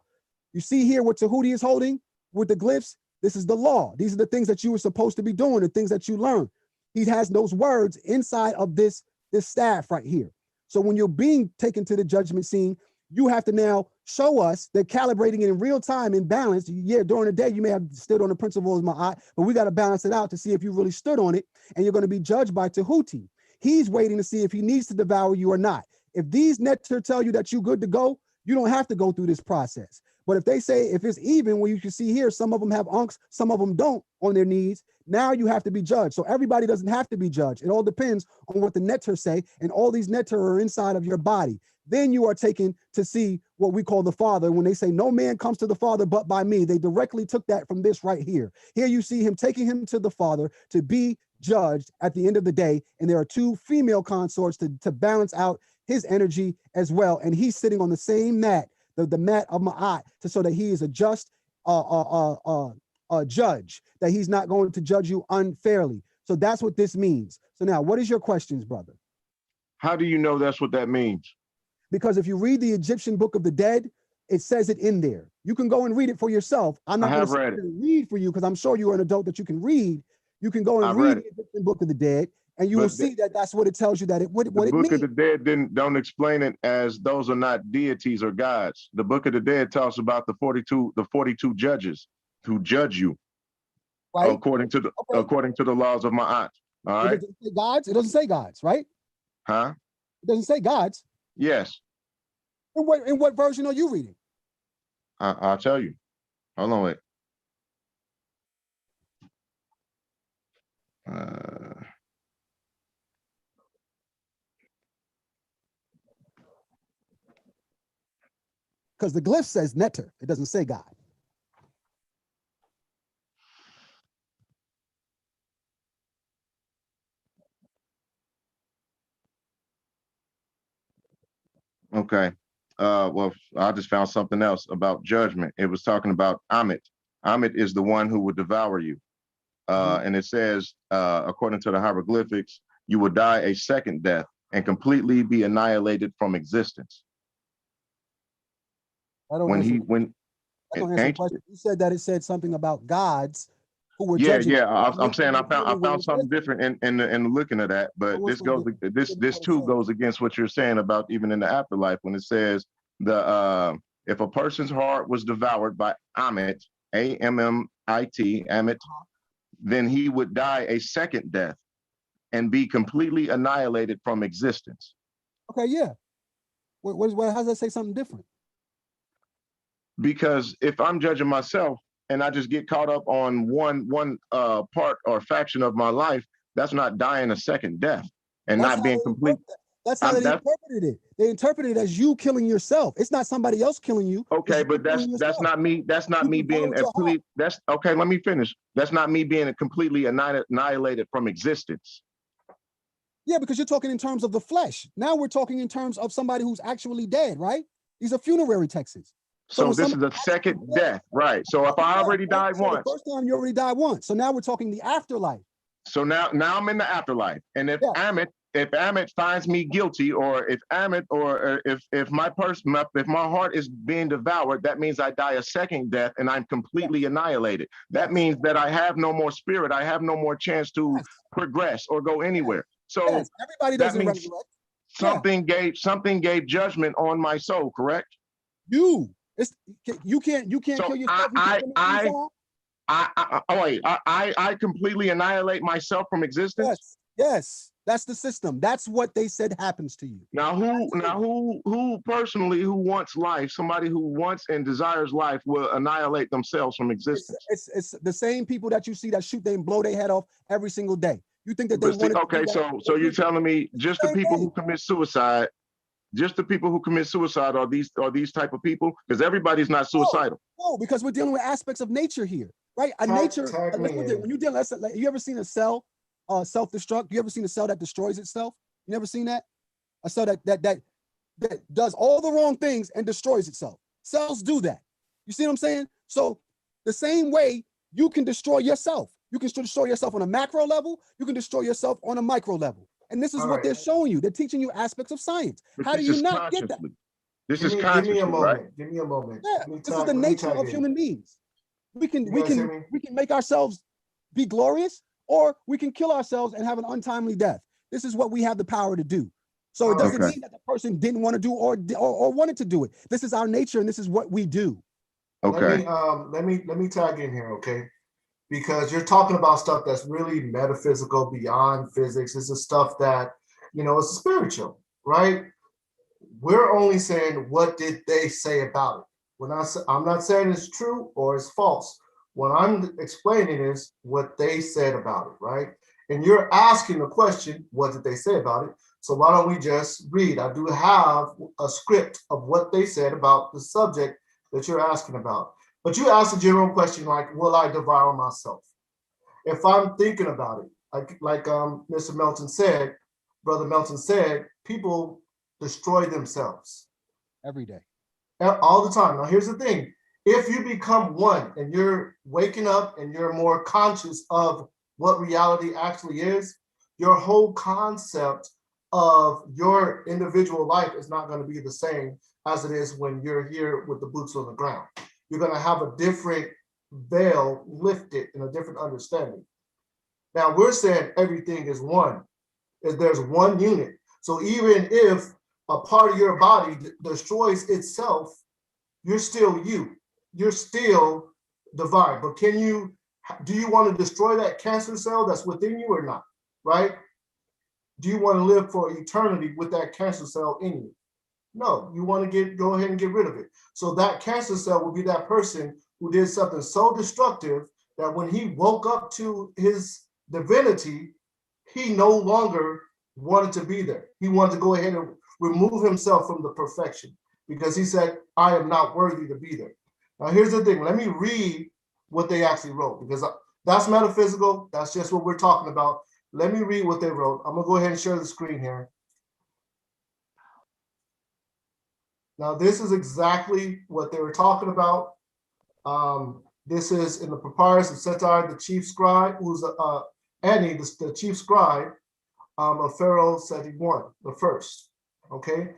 You see here what Tehuti is holding with the glyphs? This is the law. These are the things that you were supposed to be doing, the things that you learned. He has those words inside of this staff right here. So when you're being taken to the judgment scene, you have to now show us that calibrating it in real time in balance. Yeah, during the day, you may have stood on the principle of Ma'at, but we got to balance it out to see if you really stood on it, and you're going to be judged by Tehuti. He's waiting to see if he needs to devour you or not. If these netter tell you that you're good to go, you don't have to go through this process. But if they say, if it's even, well, you can see here, some of them have unks, some of them don't on their needs. Now you have to be judged. So everybody doesn't have to be judged. It all depends on what the netter say. And all these netter are inside of your body. Then you are taken to see what we call the Father. When they say no man comes to the Father but by me, they directly took that from this right here. Here you see him taking him to the Father to be judged at the end of the day. And there are two female consorts to balance out his energy as well. And he's sitting on the same mat, the mat of Ma'at, so that he is a just judge, that he's not going to judge you unfairly. So that's what this means. So now, what is your questions, brother? How do you know that's what that means? Because if you read the Egyptian Book of the Dead, it says it in there. You can go and read it for yourself. I'm not going to read for you because I'm sure you're an adult that you can read. You can go and read the Egyptian Book of the Dead, and you will see that that's what it tells you, that what it means. The Book of the Dead don't explain it as those are not deities or gods. The Book of the Dead talks about the 42 judges who judge you, right? According to the laws of Ma'at. All right. It doesn't say gods. It doesn't say gods, right? Huh? It doesn't say gods. Yes. In what version are you reading? I'll tell you. Hold on, wait. Because the glyph says netter. It doesn't say God. Okay. Well, I just found something else about judgment. It was talking about Amet. Amet is the one who would devour you. And it says, according to the hieroglyphics, you will die a second death and completely be annihilated from existence. You said that it said something about gods who were judging. I'm saying I found something different in looking at that, but this too goes against what you're saying about even in the afterlife when it says if a person's heart was devoured by Amet, A-M-M-I-T, Amet, then he would die a second death and be completely annihilated from existence. Okay, yeah. How does that say something different? Because if I'm judging myself and I just get caught up on one part or faction of my life, that's not dying a second death and not being complete. That's how they interpreted it. They interpreted it as you killing yourself. It's not somebody else killing you. Okay, but that's not me. That's not me being a complete. That's okay. Let me finish. That's not me being completely annihilated from existence. Yeah, because you're talking in terms of the flesh. Now we're talking in terms of somebody who's actually dead, right? These are funerary texts. So this is a second death, right? So if I already died once. The first time you already died once. So now we're talking the afterlife. So now I'm in the afterlife. And if Amet finds me guilty, or if Amet, or if my heart is being devoured, that means I die a second death and I'm completely annihilated. That means that I have no more spirit. I have no more chance to progress or go anywhere. So everybody doesn't resurrect. Something gave judgment on my soul, correct? You can't kill yourself. I completely annihilate myself from existence. Yes, that's the system. That's what they said happens to you. Now who personally who wants life, somebody who wants and desires life will annihilate themselves from existence? It's the same people that you see that shoot they and blow their head off every single day. You think that they want to? Okay, so you're telling me just the people who commit suicide. Just the people who commit suicide are these type of people? Because everybody's not suicidal. No, because we're dealing with aspects of nature here, right? When you deal, you ever seen a cell self-destruct? You ever seen a cell that destroys itself? You never seen that? A cell that does all the wrong things and destroys itself. Cells do that. You see what I'm saying? So the same way you can destroy yourself. You can destroy yourself on a macro level. You can destroy yourself on a micro level. And this is what they're showing you. They're teaching you aspects of science. How do you not get that? This is consciously, give me a moment. Right? Give me a moment. Yeah, this is the nature of human beings. We can make ourselves be glorious, or we can kill ourselves and have an untimely death. This is what we have the power to do. So it doesn't mean that the person didn't want to do or wanted to do it. This is our nature, and this is what we do. Okay. Let me tag in here, okay? Because you're talking about stuff that's really metaphysical, beyond physics. This is stuff that You know, it's spiritual, right? We're only saying, what did they say about it? I'm not saying it's true or it's false. What I'm explaining is what they said about it, right? And you're asking the question, what did they say about it? So why don't we just read? I do have a script of what they said about the subject that you're asking about. But you asked a general question like, will I devour myself? If I'm thinking about it, like Mr. Melton said, Brother Melton said, people destroy themselves. Every day. All the time. Now, here's the thing. If you become one and you're waking up and you're more conscious of what reality actually is, your whole concept of your individual life is not going to be the same as it is when you're here with the boots on the ground. You're going to have a different veil lifted and a different understanding. Now, we're saying everything is one. There's one unit. So even if a part of your body destroys itself, you're still you. You're still divine. But do you want to destroy that cancer cell that's within you or not, right? Do you want to live for eternity with that cancer cell in you? No, you want to go ahead and get rid of it. So that cancer cell will be that person who did something so destructive that when he woke up to his divinity, he no longer wanted to be there. He wanted to go ahead and remove himself from the perfection because he said, I am not worthy to be there. Now, here's the thing. Let me read what they actually wrote because that's metaphysical. That's just what we're talking about. Let me read what they wrote. I'm going to go ahead and share the screen here. Now, this is exactly what they were talking about. This is in the Papyrus of Setar, the chief scribe, who's Annie, the chief scribe of Pharaoh Seti I, the first. Okay,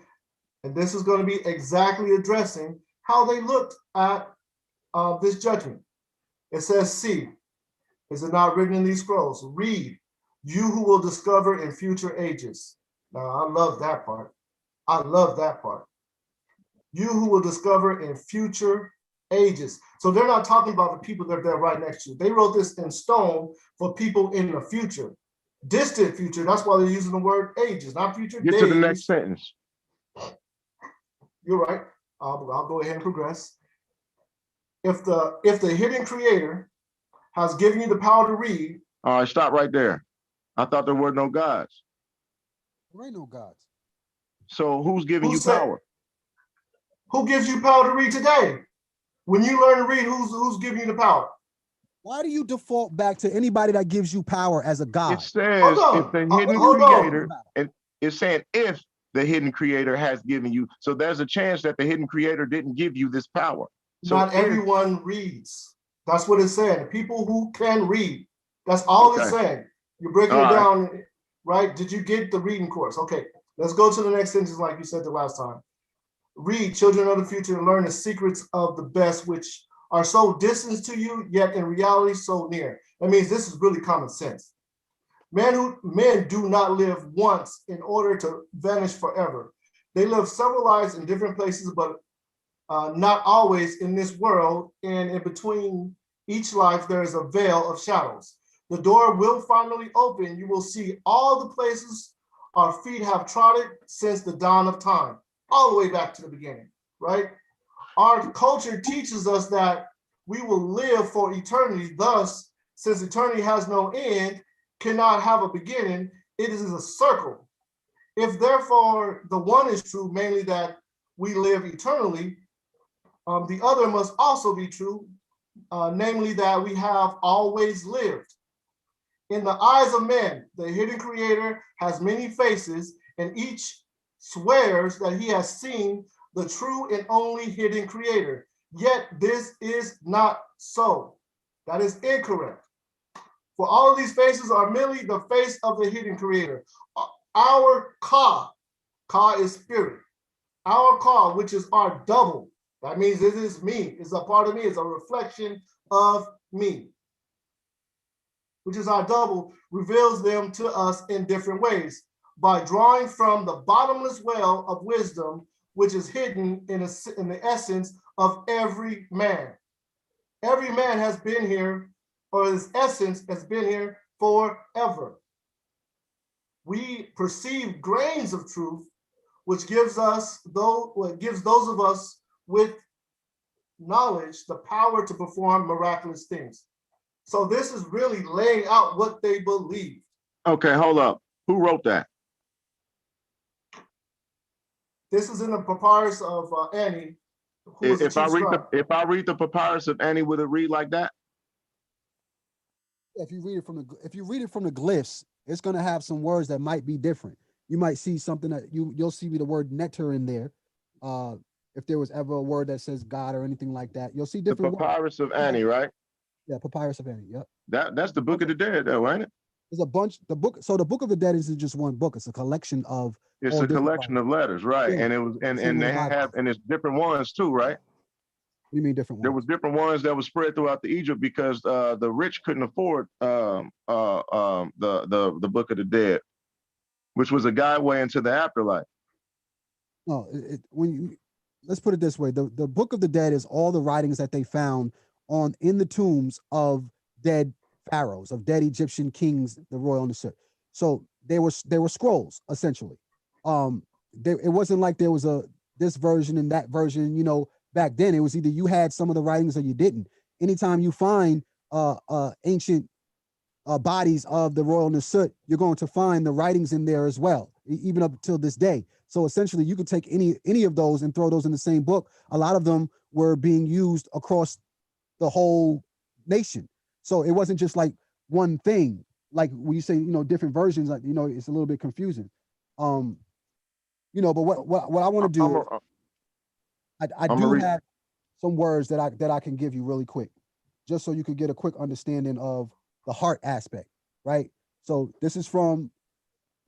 and this is going to be exactly addressing how they looked at this judgment. It says, "See, is it not written in these scrolls? Read, you who will discover in future ages." Now, I love that part. I love that part. You who will discover in future ages. So they're not talking about the people that are there right next to you. They wrote this in stone for people in the future, distant future. That's why they're using the word ages, not future days. Get to the next sentence. You're right. I'll go ahead and progress. If the hidden creator has given you the power to read. All right, stop right there. I thought there were no gods. There ain't no gods. So who's giving you power? Who gives you power to read today? When you learn to read, who's giving you the power? Why do you default back to anybody that gives you power as a god? It says if the hidden creator, and it's saying if the hidden creator has given you, so there's a chance that the hidden creator didn't give you this power. So not everyone reads. That's what it's saying. The people who can read, that's all it's saying. You're breaking it down, right? Did you get the reading course? Okay, let's go to the next sentence like you said the last time. Read, children of the future, and learn the secrets of the best, which are so distant to you, yet in reality so near. That means this is really common sense. Men do not live once in order to vanish forever. They live several lives in different places, but not always in this world. And in between each life, there is a veil of shadows. The door will finally open. You will see all the places our feet have trotted since the dawn of time, all the way back to the beginning, right? Our culture teaches us that we will live for eternity. Thus, since eternity has no end, cannot have a beginning, it is a circle. If therefore the one is true, mainly that we live eternally, the other must also be true, namely that we have always lived. In the eyes of men, the hidden creator has many faces, and each swears that he has seen the true and only hidden creator. Yet this is not so. That is incorrect. For all of these faces are merely the face of the hidden creator. Our Ka is spirit. Our Ka, which is our double, that means it is me, it's a part of me, it's a reflection of me, which is our double, reveals them to us in different ways by drawing from the bottomless well of wisdom, which is hidden in the essence of every man. Every man has been here, or his essence has been here forever. we perceive grains of truth, which gives us those of us with knowledge the power to perform miraculous things. So this is really laying out what they believe. Okay, hold up. Who wrote that? This is in the papyrus of Annie, who was a If I chief read scribe. the papyrus of Annie, would it read like that? If you read it from the glyphs, it's going to have some words that might be different. You might see something that you'll see the word nectar in there. If there was ever a word that says God or anything like that, you'll see different The papyrus of Annie, right? Yeah, papyrus of Annie. Yep. That's the Book of the Dead, though, ain't it? There's a bunch. The book of the Dead isn't just one book. It's a collection of. It's a collection of letters, right? Yeah. And it was and Same they with the Bible. have and it's different ones too, right? What do you mean different ones? There was different ones that was spread throughout the Egypt because the rich couldn't afford the Book of the Dead, which was a guideway into the afterlife. No, let's put it this way: the Book of the Dead is all the writings that they found in the tombs of dead pharaohs, of dead Egyptian kings, the royal Nusret. So they were scrolls essentially. It wasn't like there was this version and that version. You know, back then it was either you had some of the writings or you didn't. Anytime you find ancient bodies of the royal Nusret, you're going to find the writings in there as well, even up till this day. So essentially, you could take any of those and throw those in the same book. A lot of them were being used across the whole nation. So it wasn't just like one thing. Like when you say, different versions, like, it's a little bit confusing. But what I want to do, I do have some words that I can give you really quick, just so you could get a quick understanding of the heart aspect, right? So this is from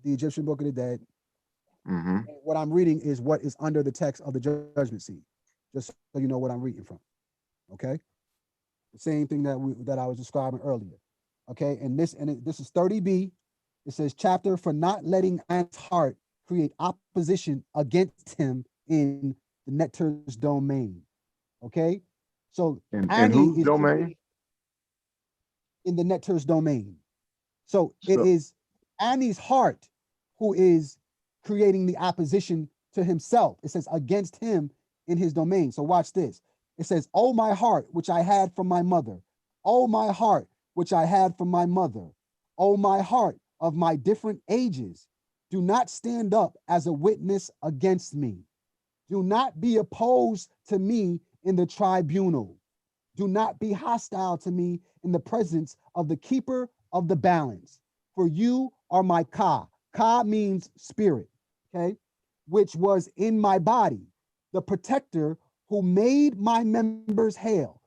the Egyptian Book of the Dead. Mm-hmm. What I'm reading is what is under the text of the judgment seat, just so you know what I'm reading from. Okay, the same thing that I was describing earlier. Okay, and this is 30b. It says, chapter for not letting An's heart create opposition against him in the nectar's domain. Okay, so and whose domain? In the nectar's domain. So it is Annie's heart who is creating the opposition to himself. It says against him in his domain. So watch this. It says, "Oh, my heart, which I had from my mother. Oh, my heart, which I had from my mother. Oh, my heart of my different ages. Do not stand up as a witness against me. Do not be opposed to me in the tribunal. Do not be hostile to me in the presence of the keeper of the balance. For you are my Ka." Ka means spirit, okay? "Which was in my body, the protector who made my members hail.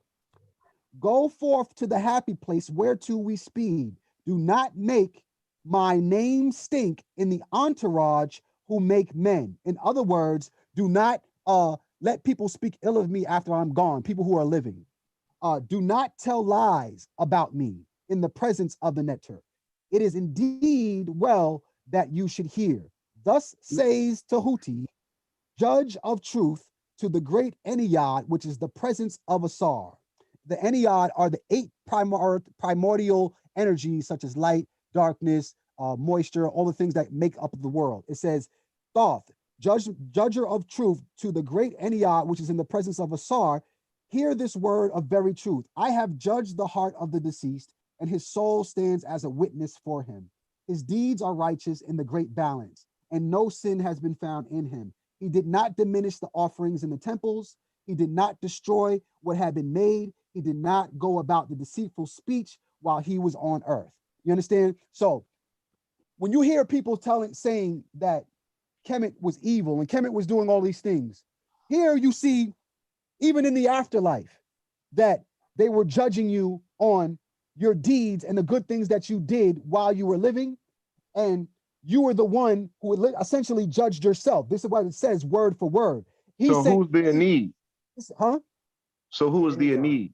Go forth to the happy place whereto we speed. Do not make my name stink in the entourage who make men." In other words, do not let people speak ill of me after I'm gone, people who are living. "Do not tell lies about me in the presence of the nectar. It is indeed well that you should hear. Thus says Tehuti, judge of truth, to the great Eniyad, which is the presence of Asar." The Eniyad are the 8 primordial energies, such as light, darkness, moisture, all the things that make up the world. It says, Thoth, judger of truth, to the great Eniyad, which is in the presence of Asar, hear this word of very truth. I have judged the heart of the deceased, and his soul stands as a witness for him. His deeds are righteous in the great balance, and no sin has been found in him. He did not diminish the offerings in the temples. He did not destroy what had been made. He did not go about the deceitful speech while he was on earth. You understand? So when you hear people saying that Kemet was evil and Kemet was doing all these things, here you see, even in the afterlife, that they were judging you on your deeds and the good things that you did while you were living, and you were the one who essentially judged yourself. This is what it says word for word. So who's the need? Huh? So who is the need?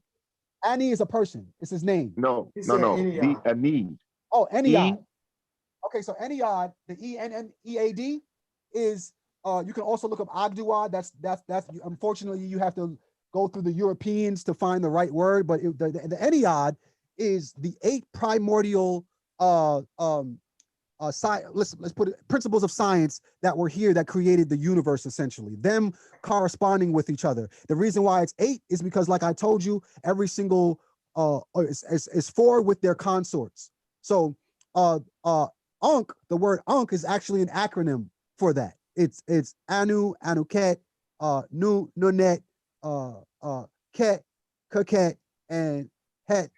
Ani is a person. It's his name. No. The need. Oh, Eniyad. Okay, so Eniyad, the E-N-N-E-A-D, is you can also look up Agduad. That's unfortunately you have to go through the Europeans to find the right word, but the Eniyad is the 8 primordial let's put it, principles of science that were here that created the universe, essentially, them corresponding with each other. The reason why it's 8 is because, like I told you, every single is 4 with their consorts. So Ankh, the word Ankh is actually an acronym for that. It's Anu, Anuket, Nu, Nunet, Ket, Kaket, and Het,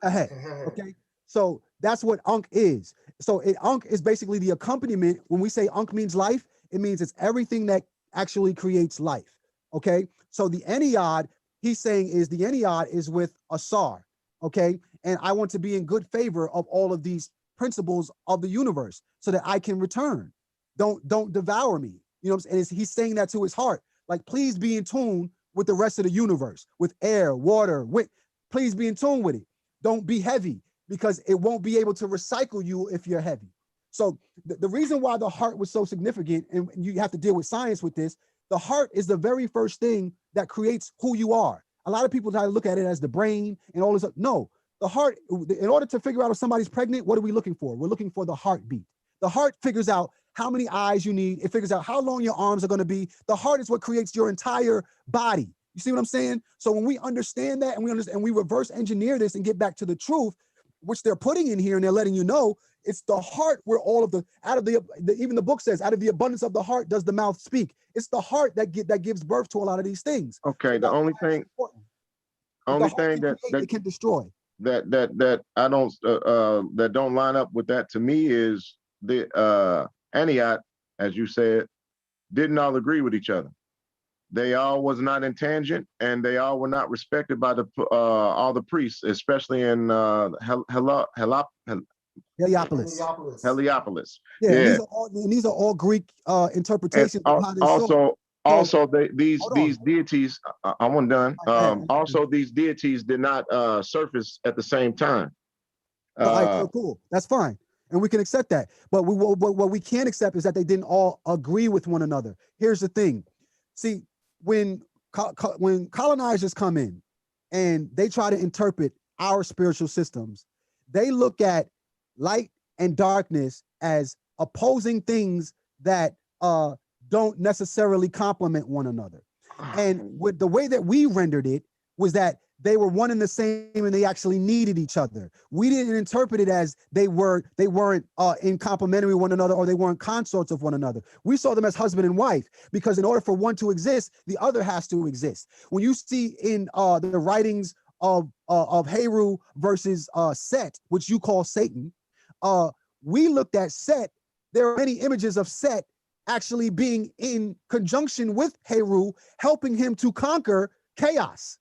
Ahet. Okay, so that's what Ankh is. So Ankh is basically the accompaniment. When we say Ankh means life, it means it's everything that actually creates life. Okay, so the Ennead, he's saying, is the Ennead is with Asar. Okay, and I want to be in good favor of all of these principles of the universe so that I can return. Don't devour me. You know what I'm saying? He's saying that to his heart. Like, please be in tune with the rest of the universe, with air, water, wind. Please be in tune with it. Don't be heavy, because it won't be able to recycle you if you're heavy. So the reason why the heart was so significant, and you have to deal with science with this, the heart is the very first thing that creates who you are. A lot of people try to look at it as the brain and all this. No, the heart, in order to figure out if somebody's pregnant, what are we looking for? We're looking for the heartbeat. The heart figures out how many eyes you need. It figures out how long your arms are going to be. The heart is what creates your entire body. You see what I'm saying? So when we understand that, and we reverse engineer this and get back to the truth, which they're putting in here, and they're letting you know, it's the heart where all of even the book says, out of the abundance of the heart does the mouth speak. It's the heart that gives birth to a lot of these things. Okay, So the only thing that can destroy that I don't that don't line up with that to me is the Antioch, as you said, didn't all agree with each other. They all was not in tangent, and they all were not respected by all the priests, especially in Heliopolis. Yeah. These are all Greek interpretations of how they saw. Also, these deities, I'm done. Also, these deities did not surface at the same time. Cool. That's fine, and we can accept that. But what we can't accept is that they didn't all agree with one another. Here's the thing. See, when colonizers come in and they try to interpret our spiritual systems, they look at light and darkness as opposing things that don't necessarily complement one another. And with the way that we rendered it was that they were one and the same, and they actually needed each other. We didn't interpret it as they weren't in complementary one another, or they weren't consorts of one another. We saw them as husband and wife, because in order for one to exist, the other has to exist. When you see in the writings of Heru versus Set, which you call Satan, we looked at Set. There are many images of Set actually being in conjunction with Heru, helping him to conquer chaos.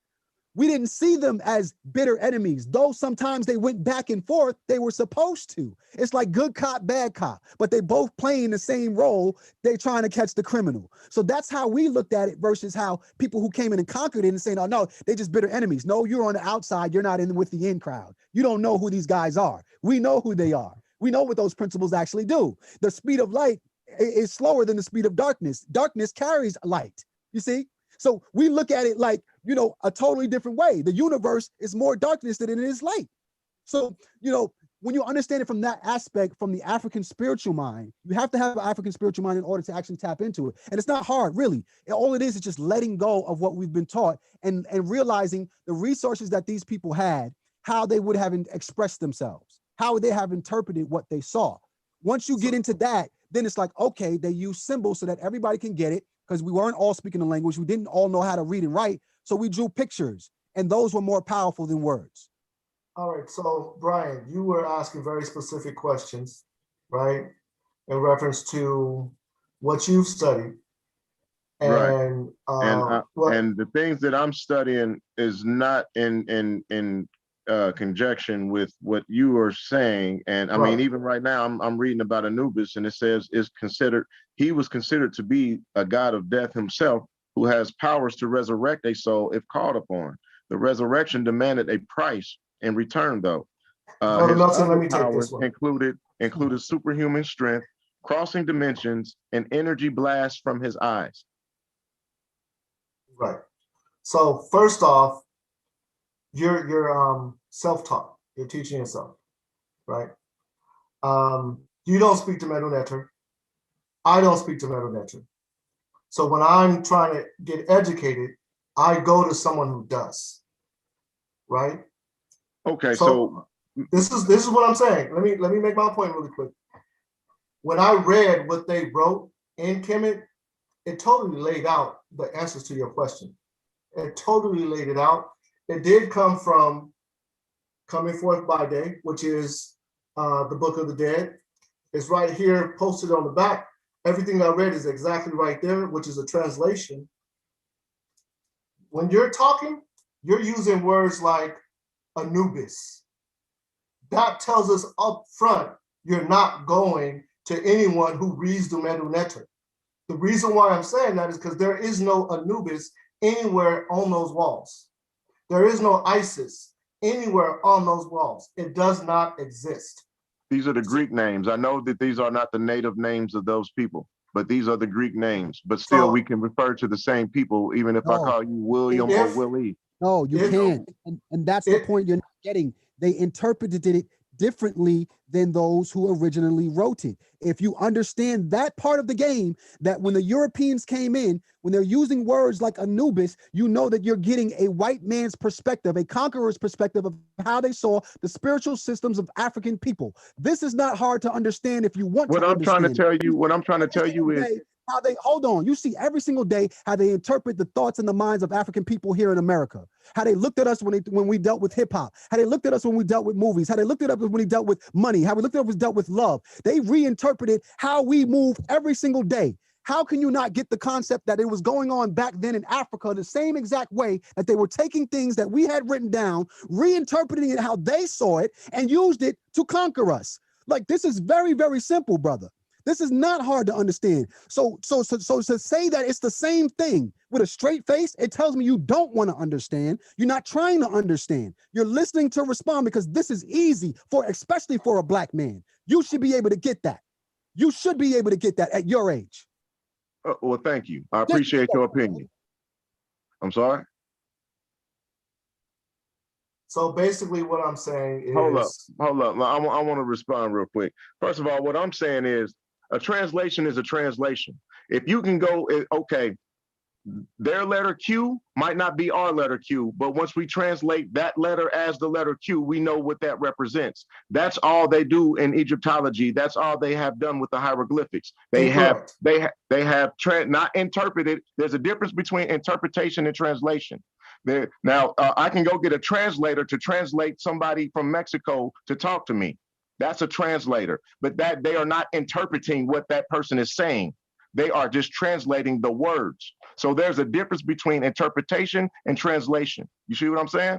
We didn't see them as bitter enemies, though sometimes they went back and forth. They were supposed to. It's like good cop, bad cop, but they both playing the same role. They're trying to catch the criminal. So that's how we looked at it, versus how people who came in and conquered it and saying, oh, no, they're just bitter enemies. No, you're on the outside. You're not in with the in crowd. You don't know who these guys are. We know who they are. We know what those principles actually do. The speed of light is slower than the speed of darkness. Darkness carries light, you see? So we look at it like, a totally different way. The universe is more darkness than it is light. So, when you understand it from that aspect, from the African spiritual mind, you have to have an African spiritual mind in order to actually tap into it. And it's not hard, really. All it is just letting go of what we've been taught and realizing the resources that these people had, how they would have expressed themselves, how would they have interpreted what they saw. Once you get into that, then it's like, okay, they use symbols so that everybody can get it, because we weren't all speaking the language. We didn't all know how to read and write. So we drew pictures, and those were more powerful than words. All right. So, Brian, you were asking very specific questions, right? In reference to what you've studied. And, right. And the things that I'm studying is not in conjunction with what you are saying. And I mean, even right now, I'm reading about Anubis, and it says he was considered to be a god of death himself, who has powers to resurrect a soul if called upon. The resurrection demanded a price in return, though. His Nelson, let me take powers this one. included superhuman strength, crossing dimensions, and energy blasts from his eyes. Right. So first off, you're self-taught. You're teaching yourself, right? You don't speak to Medu Neter. I don't speak to Medu Neter. So when I'm trying to get educated, I go to someone who does, right? Okay, So this is what I'm saying. Let me make my point really quick. When I read what they wrote in Kemet, it totally laid out the answers to your question. It totally laid it out. It did come from Coming Forth by Day, which is the Book of the Dead. It's right here posted on the back. Everything I read is exactly right there, which is a translation. When you're talking, you're using words like Anubis. That tells us up front, you're not going to anyone who reads the Medu Neter. The reason why I'm saying that is because there is no Anubis anywhere on those walls. There is no Isis anywhere on those walls. It does not exist. these are the Greek names. I know that these are not the native names of those people, but these are the Greek names. But still, we can refer to the same people, even if I call you William or Willie. No, you can't. And that's the point you're not getting. They interpreted it differently than those who originally wrote it. If you understand that part of the game, that when the Europeans came in, when they're using words like Anubis, you know that you're getting a white man's perspective, a conqueror's perspective of how they saw the spiritual systems of African people. This is not hard to understand if you want to understand. What I'm trying to tell you is how they, hold on, you see every single day how they interpret the thoughts and the minds of African people here in America, how they looked at us when we dealt with hip hop, how they looked at us when we dealt with movies, how they looked at us when we dealt with money, how we looked at us when we dealt with love. They reinterpreted how we move every single day. How can you not get the concept that it was going on back then in Africa the same exact way, that they were taking things that we had written down, reinterpreting it how they saw it, and used it to conquer us? Like, this is very, very simple, brother. This is not hard to understand. So to say that it's the same thing with a straight face, it tells me you don't want to understand. You're not trying to understand. You're listening to respond because this is easy especially for a black man. You should be able to get that. You should be able to get that at your age. Well, thank you. I appreciate your opinion. I'm sorry. So basically what I'm saying is... Hold up. I want to respond real quick. First of all, what I'm saying is a translation is a translation. If you can go, okay, their letter Q might not be our letter Q, but once we translate that letter as the letter Q, we know what that represents. That's all they do in Egyptology. That's all they have done with the hieroglyphics. They have not interpreted. There's a difference between interpretation and translation. Now, I can go get a translator to translate somebody from Mexico to talk to me. That's a translator, but that they are not interpreting what that person is saying. They are just translating the words. So there's a difference between interpretation and translation. You see what I'm saying?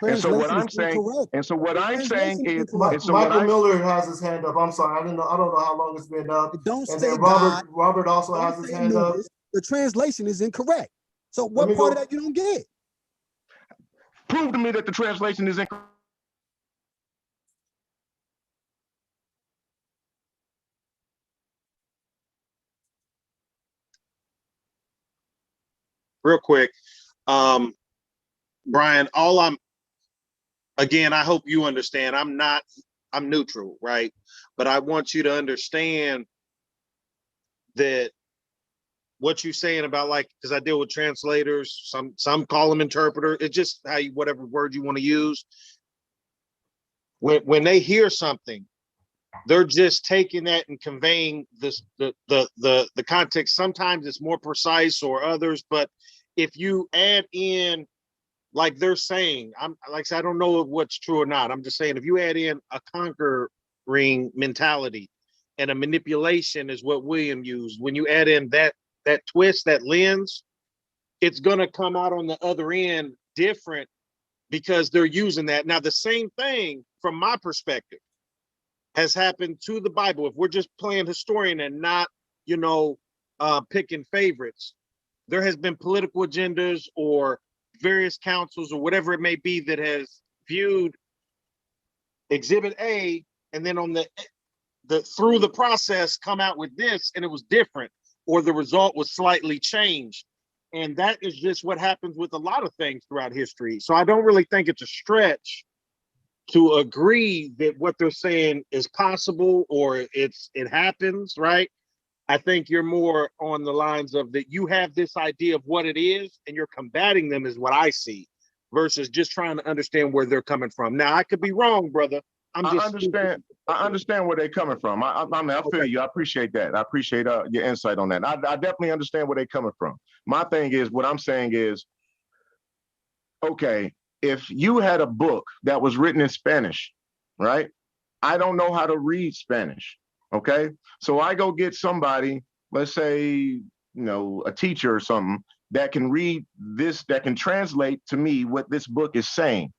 And so what I'm saying is, Michael Miller has his hand up. I'm sorry, I don't know how long it's been up. Don't and say then God. Robert also has his hand up. The translation is incorrect. So what part of that you don't get? Prove to me that the translation is incorrect. Real quick, Brian, again, I hope you understand, I'm neutral, right? But I want you to understand that what you're saying about, like, because I deal with translators, some call them interpreter. It's just whatever word you want to use. When they hear something, they're just taking that and conveying the context. Sometimes it's more precise or others, but if you add in, like they're saying, I don't know what's true or not. I'm just saying, if you add in a conquering mentality and a manipulation is what William used, when you add in that twist, that lens, it's gonna come out on the other end different because they're using that. Now, the same thing from my perspective has happened to the Bible. If we're just playing historian and not, picking favorites, there has been political agendas or various councils or whatever it may be that has viewed Exhibit A, and then on the through the process come out with this, and it was different, or the result was slightly changed. And that is just what happens with a lot of things throughout history. So I don't really think it's a stretch to agree that what they're saying is possible or it happens, right? I think you're more on the lines of that you have this idea of what it is and you're combating them is what I see, versus just trying to understand where they're coming from. Now, I could be wrong, brother. I understand where they're coming from. I mean, I feel you. I appreciate that. I appreciate your insight on that. I definitely understand where they're coming from. My thing is, what I'm saying is, okay, if you had a book that was written in Spanish, right? I don't know how to read Spanish. Okay. So I go get somebody, let's say, a teacher or something that can read this, that can translate to me what this book is saying.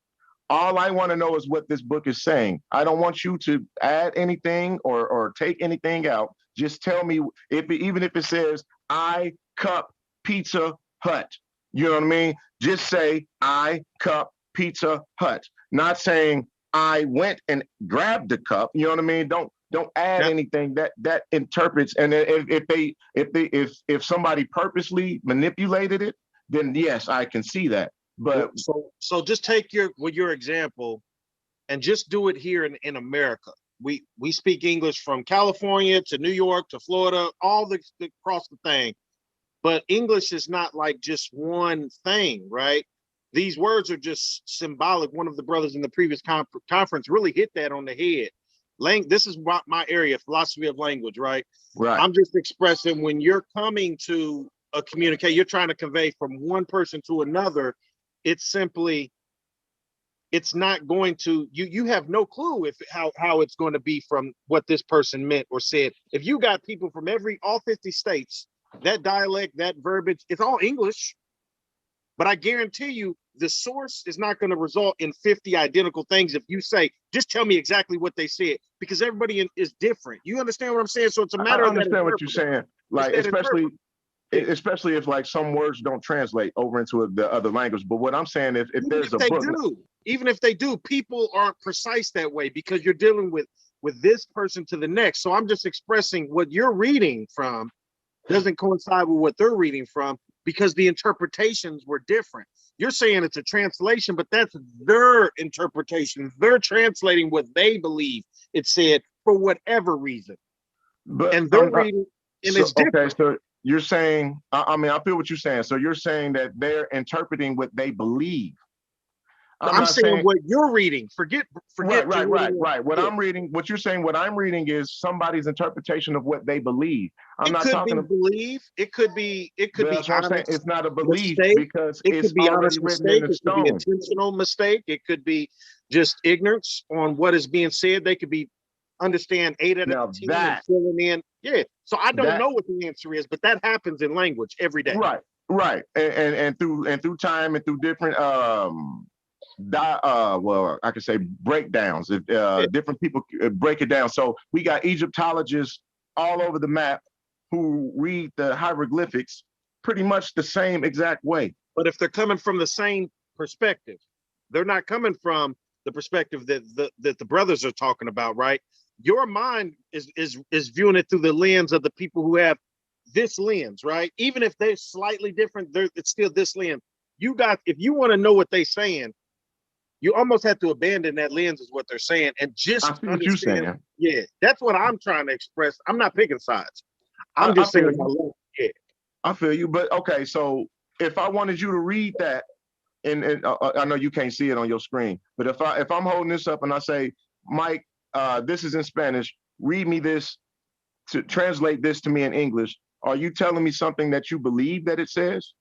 All I want to know is what this book is saying. I don't want you to add anything or take anything out. Just tell me, even if it says I cup Pizza Hut. You know what I mean? Just say I cup Pizza Hut. Not saying I went and grabbed the cup. You know what I mean? Don't add anything that interprets. And if somebody purposely manipulated it, then yes, I can see that. But so just take your example and just do it here in America. We speak English from California to New York to Florida, all across the thing. But English is not like just one thing, right? These words are just symbolic. One of the brothers in the previous conference really hit that on the head. This is my area, philosophy of language, right? Right. I'm just expressing when you're coming to a communicate, you're trying to convey from one person to another. It's not going to, you have no clue how it's going to be from what this person meant or said. If you got people from all 50 states, that dialect, that verbiage, it's all English. But I guarantee you, the source is not going to result in 50 identical things if you say, just tell me exactly what they said, because everybody is different. You understand what I'm saying? So it's a matter of understand what you're saying. Like, especially if like some words don't translate over into the other language. But what I'm saying is, if there's a book, even if they do, people aren't precise that way because you're dealing with this person to the next. So I'm just expressing what you're reading from doesn't coincide with what they're reading from because the interpretations were different. You're saying it's a translation, but that's their interpretation. They're translating what they believe it said for whatever reason. And they're reading, and it's different. Okay, so you're saying, I mean, I feel what you're saying. So you're saying that they're interpreting what they believe. I'm saying what you're reading. Forget. Right. What you're saying, what I'm reading is somebody's interpretation of what they believe. I'm not talking about belief. It could be. It's not a belief because it's already written in the stone. It could be intentional mistake. It could be just ignorance on what is being said. They could be understand 8 out of 10 and filling in. Yeah. So I don't know what the answer is, but that happens in language every day. Right. And through time and through different I could say breakdowns. Different people break it down. So we got Egyptologists all over the map who read the hieroglyphics pretty much the same exact way. But if they're coming from the same perspective, they're not coming from the perspective that the brothers are talking about, right? Your mind is viewing it through the lens of the people who have this lens, right? Even if they're slightly different, it's still this lens. If you want to know what they're saying, you almost have to abandon that lens is what they're saying and just understand. What you're saying. Yeah, that's what I'm trying to express. I'm not picking sides. I'm just saying. I feel you, but okay. So if I wanted you to read that, and I know you can't see it on your screen, but if I'm holding this up and I say, Mike, this is in Spanish. Read me this to translate this to me in English. Are you telling me something that you believe that it says?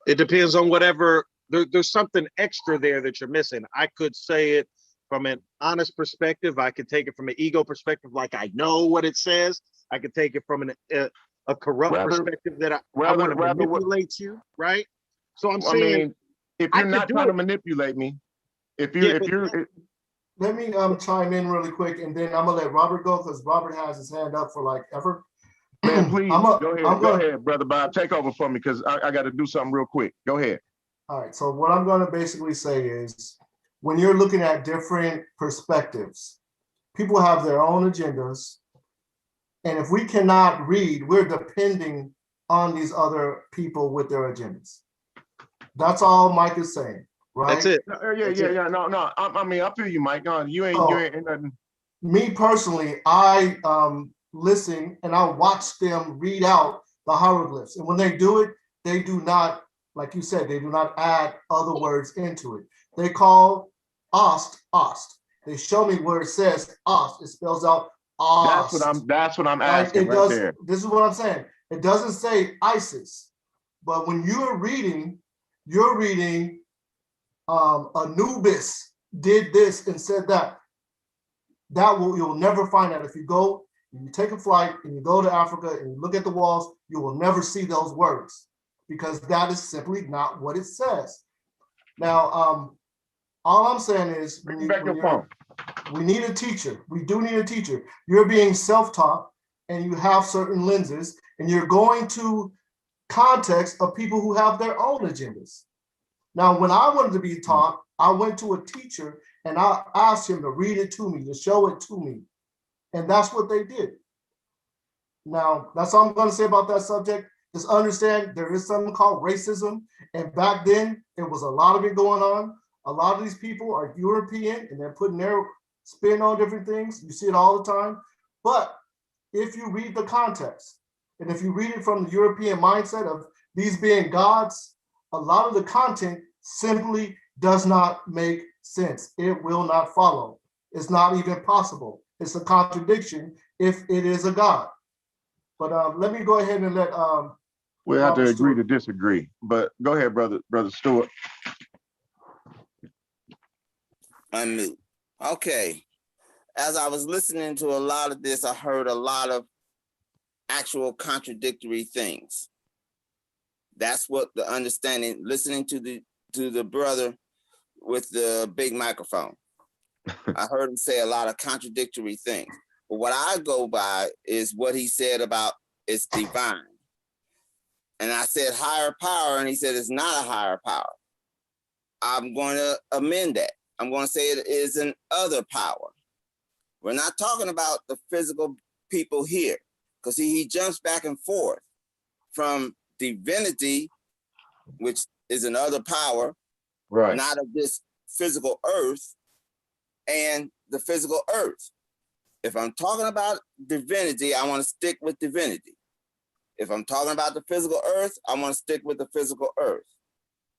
It depends on whatever. There's something extra there that you're missing. I could say it from an honest perspective. I could take it from an ego perspective, like I know what it says. I could take it from a corrupt perspective that I want to manipulate you, right? So I'm saying, if you're not trying to manipulate me, if you're let me chime in really quick, and then I'm gonna let Robert go because Robert has his hand up for like ever. Man, please go ahead, brother Bob. Take over for me because I got to do something real quick. Go ahead. All right, so what I'm going to basically say is when you're looking at different perspectives, people have their own agendas. And if we cannot read, we're depending on these other people with their agendas. That's all Mike is saying. right? That's it. Yeah. No. I mean, I feel you, Mike. No, you ain't nothing. Me personally, I listen and I watch them read out the hieroglyphs. And when they do it, they do not, like you said, they do not add other words into it. They call ost. They show me where it says ost. It spells out ost. That's what I'm right? asking It does. there. This is what I'm saying. It doesn't say Isis, but when you're reading Anubis did this and said that. You'll never find that. If you go, you take a flight and you go to Africa and you look at the walls, you will never see those words because that is simply not what it says. Now, all I'm saying is we need a teacher. We do need a teacher. You're being self-taught and you have certain lenses and you're going to context of people who have their own agendas. Now, when I wanted to be taught, I went to a teacher and I asked him to read it to me, to show it to me. And that's what they did. Now, that's all I'm going to say about that subject. Just understand there is something called racism. And back then, there was a lot of it going on. A lot of these people are European and they're putting their spin on different things. You see it all the time. But if you read the context, and if you read it from the European mindset of these being gods, a lot of the content simply does not make sense. It will not follow. It's not even possible. It's a contradiction if it is a God. But let me go ahead and let we'll have to agree to disagree. But go ahead, brother Stewart. Unmute. Okay. As I was listening to a lot of this, I heard a lot of actual contradictory things. That's what the understanding, listening to the brother with the big microphone. I heard him say a lot of contradictory things. But what I go by is what he said about it's divine. And I said higher power, and he said it's not a higher power. I'm going to amend that. I'm going to say it is an other power. We're not talking about the physical people here, because he jumps back and forth from divinity, which is another power, right? Not of this physical earth, and the physical earth. If I'm talking about divinity, I want to stick with divinity. If I'm talking about the physical earth, I want to stick with the physical earth.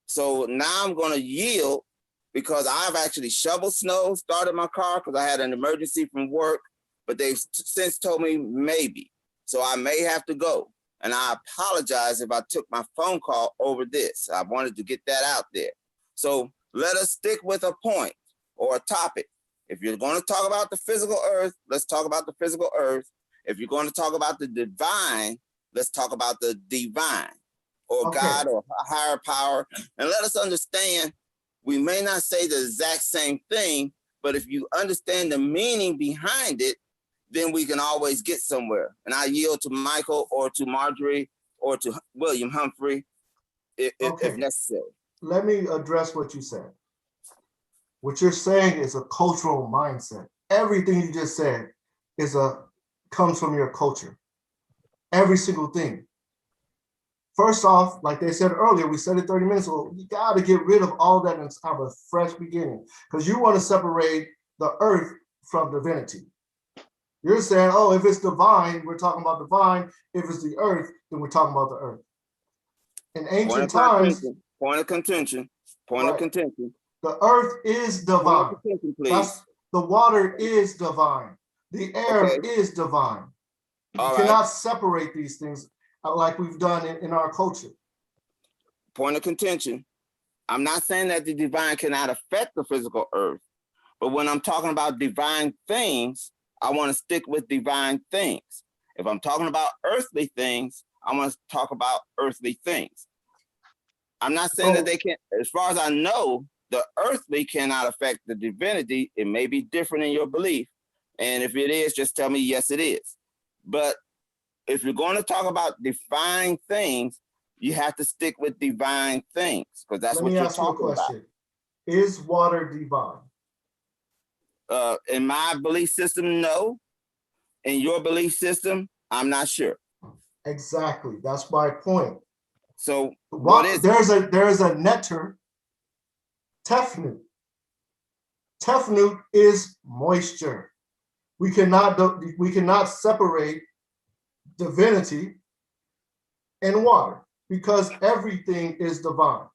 So now I'm going to yield because I've actually shoveled snow, started my car because I had an emergency from work, but they've since told me maybe. So I may have to go. And I apologize if I took my phone call over this. I wanted to get that out there. So let us stick with a point or a topic. If you're going to talk about the physical earth, let's talk about the physical earth. If you're going to talk about the divine, let's talk about the divine or Okay. God or higher power. And let us understand, we may not say the exact same thing, but if you understand the meaning behind it, then we can always get somewhere. And I yield to Michael or to Marjorie or to William Humphrey if necessary. Let me address what you said. What you're saying is a cultural mindset. Everything you just said comes from your culture. Every single thing. First off, like they said earlier, we said it 30 minutes ago, you got to get rid of all that and have a fresh beginning because you want to separate the earth from divinity. You're saying, oh, if it's divine, we're talking about divine. If it's the earth, then we're talking about the earth. In ancient times, point of contention. The earth is divine. The water is divine. The air is divine. You cannot separate these things like we've done in our culture. Point of contention. I'm not saying that the divine cannot affect the physical earth, but when I'm talking about divine things, I want to stick with divine things. If I'm talking about earthly things, I want to talk about earthly things. I'm not saying that they can't, as far as I know, the earthly cannot affect the divinity. It may be different in your belief. And if it is, just tell me, yes, it is. But if you're going to talk about divine things, you have to stick with divine things because that's what you're talking about. Is water divine? In my belief system, no. In your belief system, I'm not sure. Exactly. That's my point. So what is there is a nectar Tefnut. Tefnut is moisture. We cannot separate divinity and water because everything is divine.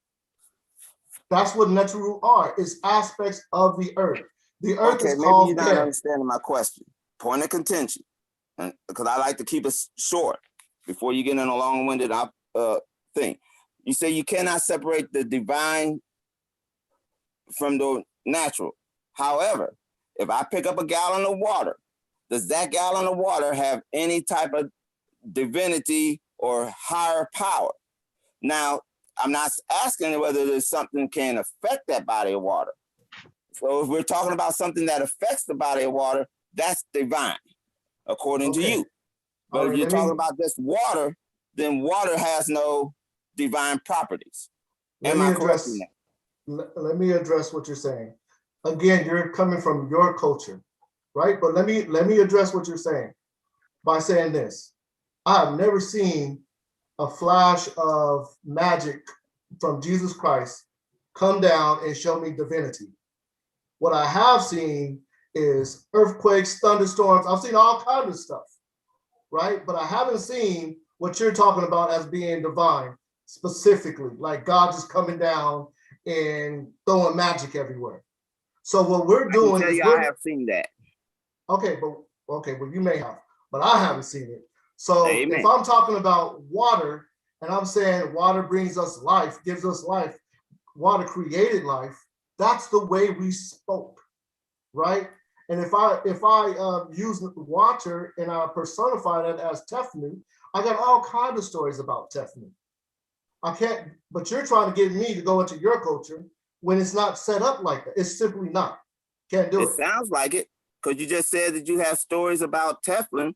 That's what Neteru are, is aspects of the earth. The earth is maybe called you're not Gem. understanding my question. Point of contention, because I like to keep it short before you get in a long-winded thing. You say you cannot separate the divine from the natural. However, if I pick up a gallon of water, does that gallon of water have any type of divinity or higher power? Now, I'm not asking whether there's something can affect that body of water. So if we're talking about something that affects the body of water, that's divine, according to you. But if you're talking about just water, then water has no divine properties. Let me address what you're saying. Again, you're coming from your culture, right? But let me address what you're saying by saying this. I have never seen a flash of magic from Jesus Christ come down and show me divinity. What I have seen is earthquakes, thunderstorms. I've seen all kinds of stuff, right? But I haven't seen what you're talking about as being divine, specifically, like God just coming down and throwing magic everywhere. So what we're doing is I have seen that. Okay, well, you may have, but I haven't seen it. So Amen. If I'm talking about water and I'm saying water brings us life, gives us life, water created life, that's the way we spoke, right? And if I use water and I personify that as Tefnut, I got all kinds of stories about Tefnut. I can't, but you're trying to get me to go into your culture when it's not set up like that. It's simply not. Can't do it. It sounds like it, because you just said that you have stories about Teflon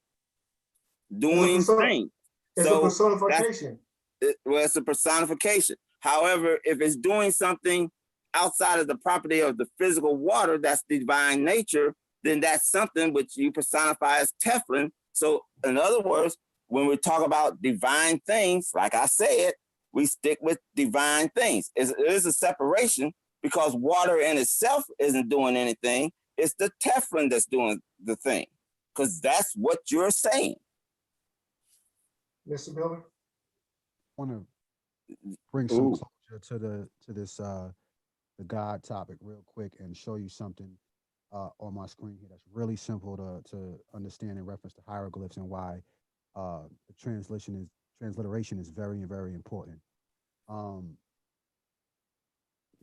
doing things. It's a personification. It's a personification. However, if it's doing something outside of the property of the physical water, that's divine nature, then that's something which you personify as Teflon. So in other words, when we talk about divine things, like I said, we stick with divine things. It is a separation because water in itself isn't doing anything. It's the Teflon that's doing the thing, because that's what you're saying. Mr. Miller? I want to bring some closure to this the God topic real quick and show you something on my screen here that's really simple to understand in reference to hieroglyphs and why the transliteration is very, very important. Give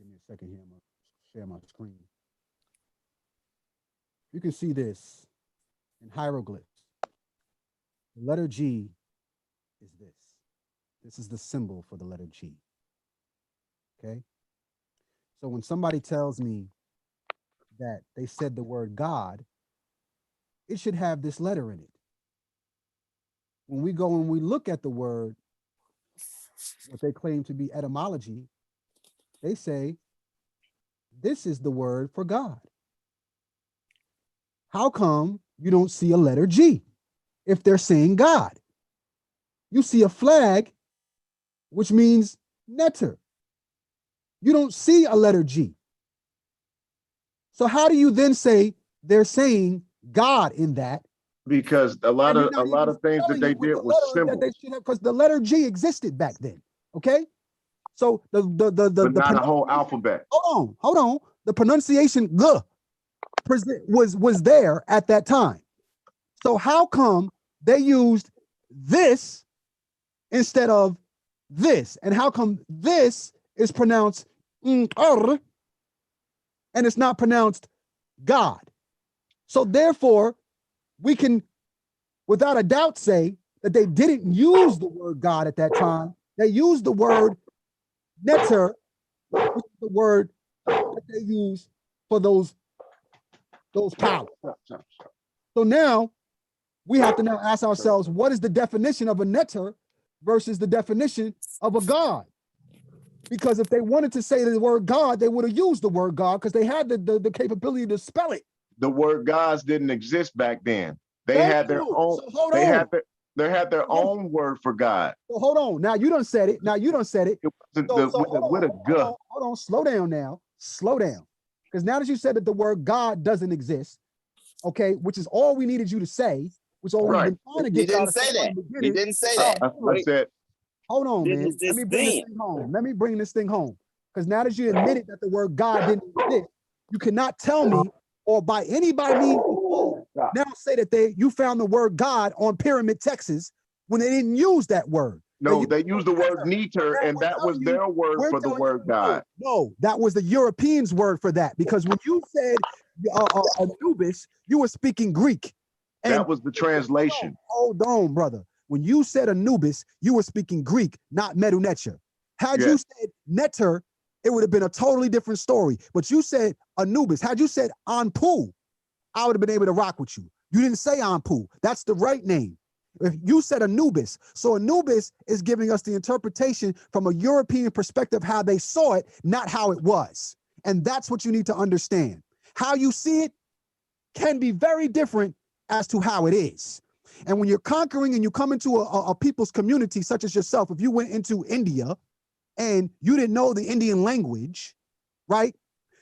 me a second here. I'm going to share my screen. You can see this in hieroglyphs. The letter G is this. This is the symbol for the letter G. Okay? So when somebody tells me that they said the word God, it should have this letter in it. When we go and we look at the word, what they claim to be etymology, they say, this is the word for God. How come you don't see a letter G if they're saying God? You see a flag, which means neter. You don't see a letter G. So how do you then say they're saying God in that? Because a lot of things that they did was symbols. Because the letter G existed back then. Okay, so but not a whole alphabet. Hold on. The pronunciation was there at that time. So how come they used this instead of this? And how come this is pronounced and it's not pronounced God? So therefore, we can, without a doubt, say that they didn't use the word God at that time. They used the word neter, which is the word that they use for those powers. So now we have to now ask ourselves, what is the definition of a neter versus the definition of a God? Because if they wanted to say the word God, they would have used the word God because they had the capability to spell it. The word gods didn't exist back then. They had their own. So they had their own word for God. So hold on. Now you done said it. It wasn't with a G. Hold on. Slow down now. slow down. Because now that you said that the word God doesn't exist, okay, which is all we needed you to say, which all we've been trying to You get y'all didn't to say say that. from the You beginning. didn't say that. I said, Hold on, This man. is Let me bring this thing. thing home. Let me bring this thing home. Because now that you admitted that the word God didn't exist, you cannot tell me, or by anybody means now say that you found the word God on pyramid texts when they didn't use that word. no, they used the word neter, and that was their word for the word God. No, that was the Europeans' word for that. Because when you said Anubis, you were speaking Greek. And That was the translation. Hold on, brother. When you said Anubis, you were speaking Greek, not Medunetia. Had you said Neter, it would have been a totally different story. But you said Anubis. Had you said Anpu, I would have been able to rock with you. You didn't say Anpu. That's the right name. If you said Anubis, so Anubis is giving us the interpretation from a European perspective, how they saw it, not how it was. And that's what you need to understand. How you see it can be very different as to how it is. And when you're conquering and you come into a people's community, such as yourself, if you went into India and you didn't know the Indian language, right?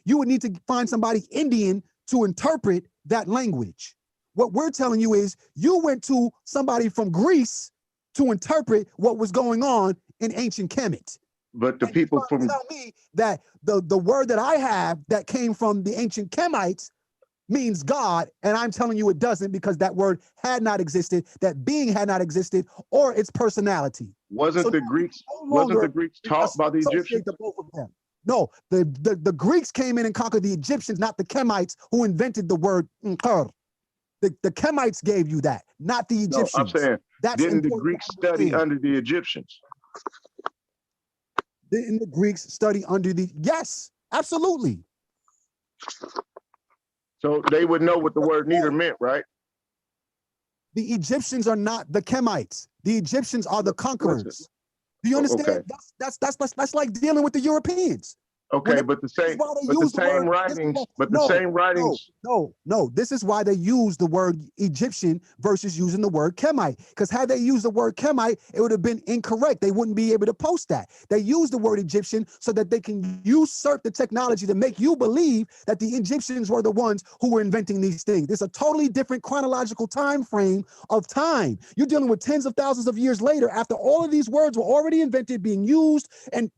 You would need to find somebody Indian to interpret that language. What we're telling you is you went to somebody from Greece to interpret what was going on in ancient Kemet. But the And people you're trying to from tell me that the word that I have that came from the ancient Kemites means God, and I'm telling you it doesn't, because that word had not existed, that being had not existed, or its personality. wasn't the Greeks taught by the Egyptians? The both of them. No, the Greeks came in and conquered the Egyptians, not the Kemites, who invented the word nkar. The Kemites gave you that, not the Egyptians. No, I'm saying, that's didn't the important to Greeks study understand. under the Egyptians? Didn't the Greeks study under the? Yes, absolutely. So they would know what the word neither meant, right? The Egyptians are not the Kemites. The Egyptians are the conquerors. Do you understand? Okay. That's like dealing with the Europeans. Okay, but the same writings. No. This is why they use the word Egyptian versus using the word Kemite. Because had they used the word Kemite, it would have been incorrect. They wouldn't be able to post that. They use the word Egyptian so that they can usurp the technology to make you believe that the Egyptians were the ones who were inventing these things. It's a totally different chronological time frame of time. You're dealing with tens of thousands of years later, after all of these words were already invented, being used and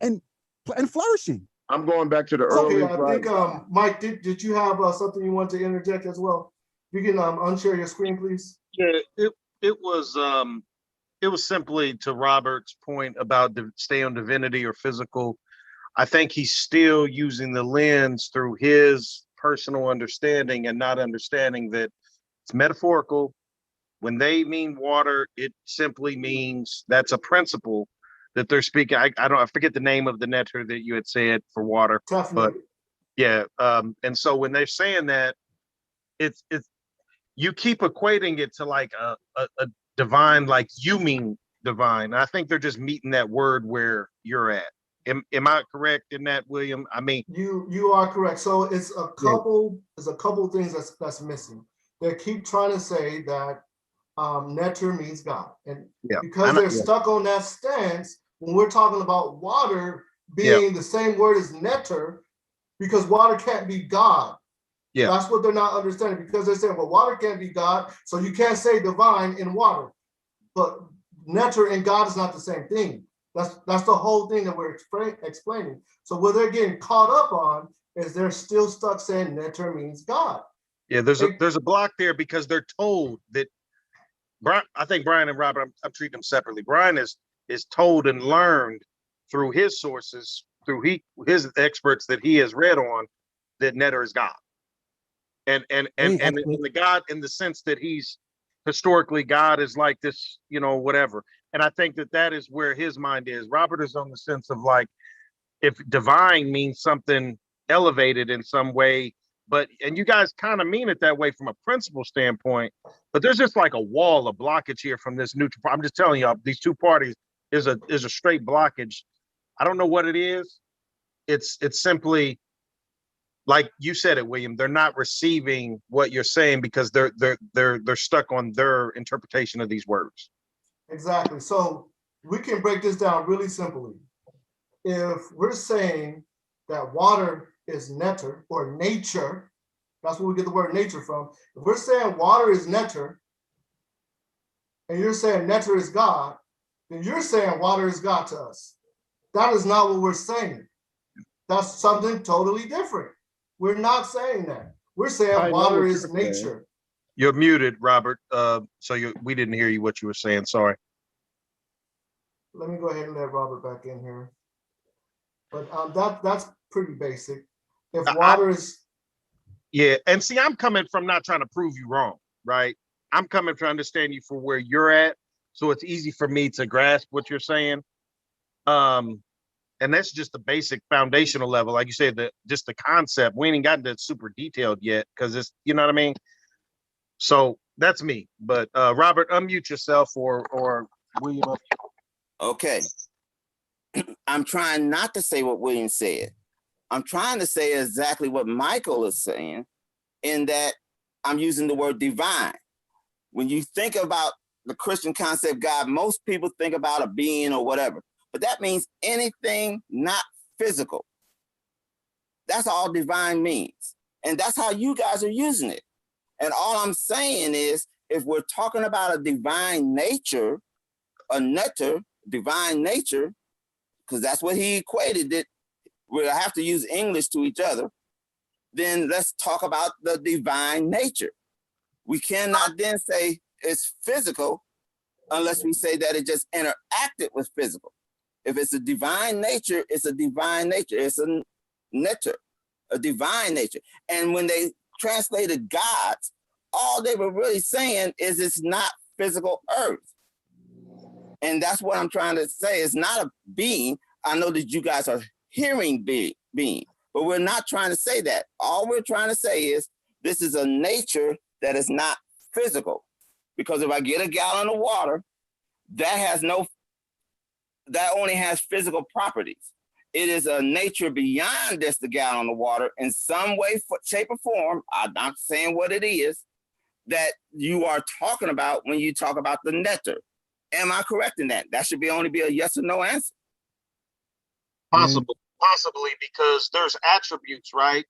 flourishing. I'm going back to the Okay, earliest. I think Mike, did you have something you want to interject as well? You can unshare your screen, please. Yeah, it was simply to Robert's point about stay on divinity or physical. I think he's still using the lens through his personal understanding and not understanding that it's metaphorical. When they mean water, it simply means that's a principle that they're speaking. I forget the name of the netter that you had said for water, Definitely. but yeah. And so when they're saying that, it's you keep equating it to like a divine, like you mean divine. I think they're just meeting that word where you're at. Am I correct in that, William? I mean, you are correct. So it's a couple things that's missing. They keep trying to say that neter means God, and because they're stuck on that stance, when we're talking about water being the same word as neter, because water can't be God. Yeah, that's what they're not understanding, because they're saying, well, water can't be God, so you can't say divine in water. But neter and God is not the same thing. That's the whole thing that we're explaining. So what they're getting caught up on is they're still stuck saying neter means God. Yeah, there's a block there because they're told that. Brian, I think Brian and Robert, I'm treating them separately. Brian is told and learned through his sources, through his experts that he has read on, that neter is God. And the God in the sense that he's historically God is like this, whatever. And I think that is where his mind is. Robert is on the sense of like, if divine means something elevated in some way, and you guys kind of mean it that way from a principle standpoint, but there's just like a wall of blockage here from this neutral. I'm just telling you, these two parties is a straight blockage. I don't know what it is. It's simply like you said it, William. They're not receiving what you're saying because they're stuck on their interpretation of these words. Exactly. So we can break this down really simply. If we're saying that water is netter or nature, that's where we get the word nature from. If we're saying water is netter, and you're saying netter is God, then you're saying water is God to us. That is not what we're saying. That's something totally different. We're not saying that. We're saying water is nature. You're muted, Robert. We didn't hear you what you were saying. Sorry. Let me go ahead and let Robert back in here. But that's pretty basic. If water is... Yeah, and see, I'm coming from not trying to prove you wrong, right? I'm coming to understand you for where you're at, so it's easy for me to grasp what you're saying. And that's just the basic foundational level, like you said, just the concept. We ain't gotten to super detailed yet because it's, you know what I mean. So that's me. But Robert, unmute yourself, or William. Okay. I'm trying not to say what William said. I'm trying to say exactly what Michael is saying, in that I'm using the word divine. When you think about the Christian concept God, most people think about a being or whatever, but that means anything not physical. That's all divine means. And that's how you guys are using it. And all I'm saying is, if we're talking about a divine nature, a netter, divine nature, because that's what he equated it, we'll have to use English to each other, then let's talk about the divine nature. We cannot then say it's physical unless we say that it just interacted with physical. If it's a divine nature, it's a divine nature. It's a netter, a divine nature. And when they translated gods, all they were really saying is it's not physical earth. And that's what I'm trying to say. It's not a being. I know that you guys are hearing being, but we're not trying to say that. All we're trying to say is this is a nature that is not physical. Because if I get a gallon of water, that only has physical properties. It is a nature beyond just the gallon of water in some way, shape, or form. I'm not saying what it is that you are talking about when you talk about the netter. Am I correct in that? That should only be a yes or no answer. Possibly, because there's attributes, right,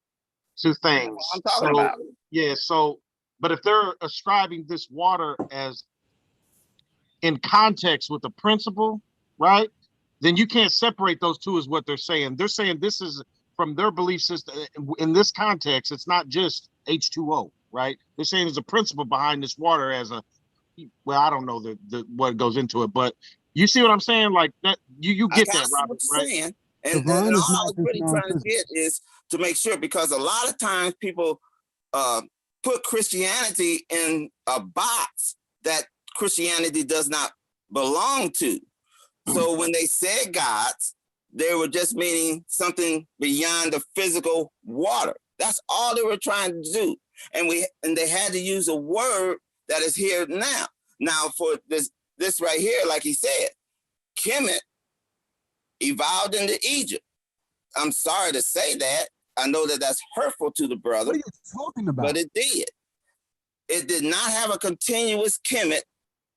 to things. I'm talking about. Yeah. So, but if they're ascribing this water as in context with the principle, right, then you can't separate those two as what they're saying. They're saying this is from their belief system. In this context, it's not just H2O, right? They're saying there's a principle behind this water as a, well, I don't know the what goes into it, but you see what I'm saying? Like that, you get that, Robert, right? Saying. And all I was really trying to get is to make sure, because a lot of times people put Christianity in a box that Christianity does not belong to. So when they said gods, they were just meaning something beyond the physical water. That's all they were trying to do. And they had to use a word that is here now. Now for this right here, like he said, kemet evolved into Egypt. I'm sorry to say that. I know that that's hurtful to the brother. What are you talking about? But it did. It did not have a continuous kemet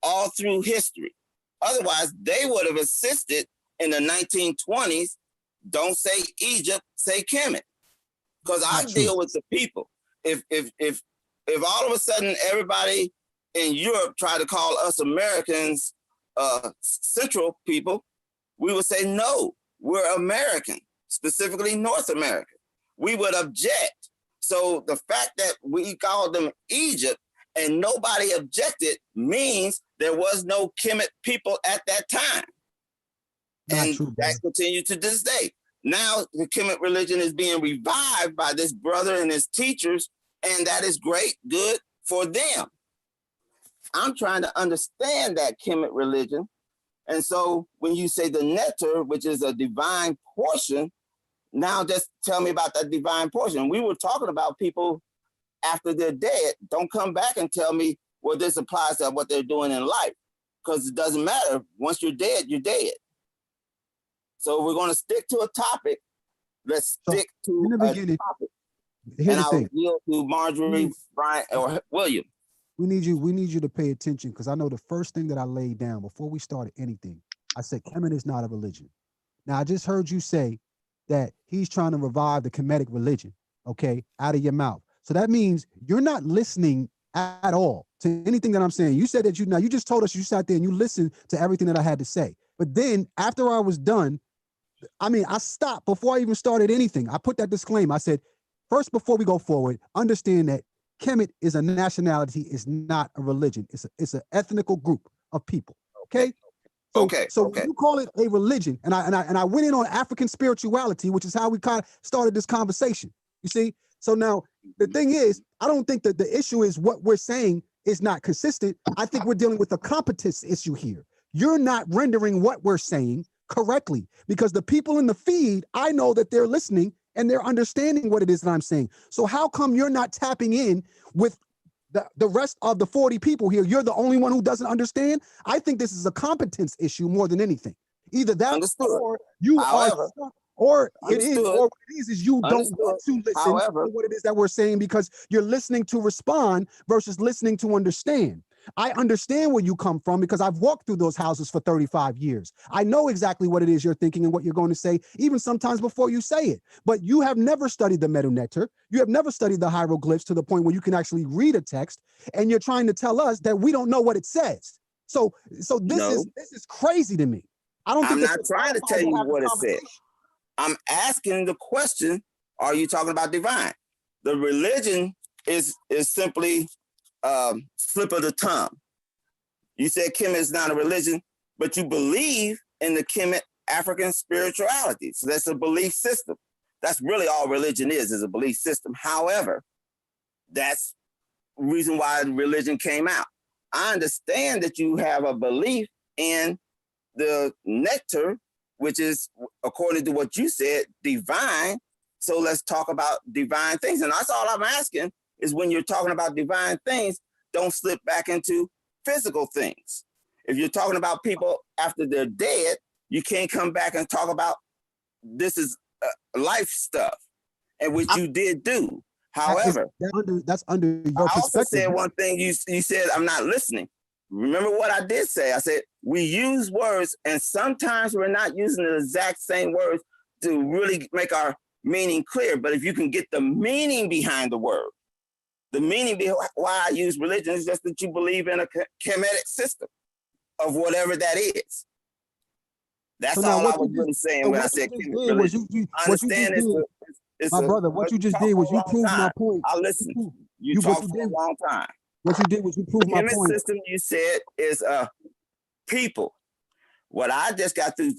all through history. Otherwise, they would have insisted in the 1920s, don't say Egypt, say kemet. Because I deal with the people. If all of a sudden everybody in Europe tried to call us Americans Central people, we would say, no, we're American, specifically North America. We would object. So the fact that we called them Egypt and nobody objected means there was no Kemet people at that time. And that continued to this day. Now the Kemet religion is being revived by this brother and his teachers, and that is great, good for them. I'm trying to understand that Kemet religion. And so when you say the netter, which is a divine portion, now just tell me about that divine portion. We were talking about people after they're dead. Don't come back and tell me, well, this applies to what they're doing in life, because it doesn't matter. Once you're dead, you're dead. So we're going to stick to a topic. Let's stick to a topic. And I'll yield to Marjorie, Brian, or William. We need you to pay attention, because I know the first thing that I laid down before we started anything, I said Kemet is not a religion. Now I just heard you say that he's trying to revive the Kemetic religion, okay, out of your mouth. So that means you're not listening at all to anything that I'm saying. You said that you just told us you sat there and you listened to everything that I had to say. But then after I was done, I mean, I stopped before I even started anything. I put that disclaimer. I said, first, before we go forward, understand that Kemet is a nationality, is not a religion. It's an ethnical group of people. Okay. So when you call it a religion, and I went in on African spirituality, which is how we kind of started this conversation. You see? So now the thing is, I don't think that the issue is what we're saying is not consistent. I think we're dealing with a competence issue here. You're not rendering what we're saying correctly, because the people in the feed, I know that they're listening and they're understanding what it is that I'm saying. So how come you're not tapping in with the rest of the 40 people here? You're the only one who doesn't understand. I think this is a competence issue more than anything. Either that or you However, are, or it is, understood. or what it is you don't want to listen However, to what it is that we're saying, because you're listening to respond versus listening to understand. I understand where you come from because I've walked through those houses for 35 years. I know exactly what it is you're thinking and what you're going to say, even sometimes before you say it. But you have never studied the Medu Nectar. You have never studied the hieroglyphs to the point where you can actually read a text, and you're trying to tell us that we don't know what it says. So this is crazy to me. I'm not trying to tell you what it says. I'm asking the question, are you talking about divine? The religion is simply slip of the tongue. You said Kemet is not a religion, but you believe in the Kemet African spirituality. So that's a belief system. That's really all religion is a belief system. However, that's the reason why religion came out. I understand that you have a belief in the nectar, which is, according to what you said, divine. So let's talk about divine things. And that's all I'm asking is, when you're talking about divine things, don't slip back into physical things. If you're talking about people after they're dead, you can't come back and talk about this is life stuff, and which you did do. However, that's under your perspective. I also said one thing. You said I'm not listening. Remember what I did say? I said we use words, and sometimes we're not using the exact same words to really make our meaning clear. But if you can get the meaning behind the word, the meaning behind why I use religion is just that you believe in a kemetic system of whatever that is. That's all I was really saying when I said kemetic religion. I understand it's my brother, what you just did was you proved my point. I listen. You talked for a long time. What you did was you proved my point. Kemet system, you said, is people. What I just got through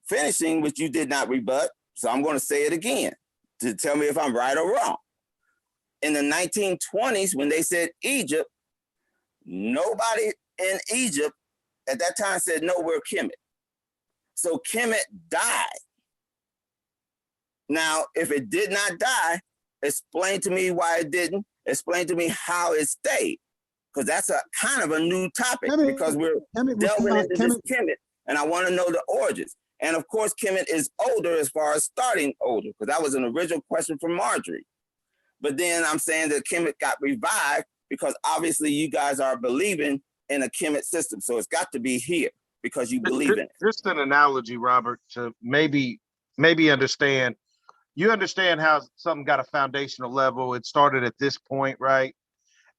finishing, which you did not rebut, so I'm going to say it again to tell me if I'm right or wrong. In the 1920s, when they said Egypt, nobody in Egypt at that time said, no, we're Kemet. So Kemet died. Now, if it did not die, explain to me why it didn't. Explain to me how it stayed. Because that's a kind of a new topic, because we're delving into this Kemet, and I want to know the origins. And of course, Kemet is older as far as starting older, because that was an original question from Marjorie. But then I'm saying that Kemet got revived because obviously you guys are believing in a Kemet system. So it's got to be here because you believe in it. Just an analogy, Robert, to maybe understand. You understand how something got a foundational level. It started at this point, right?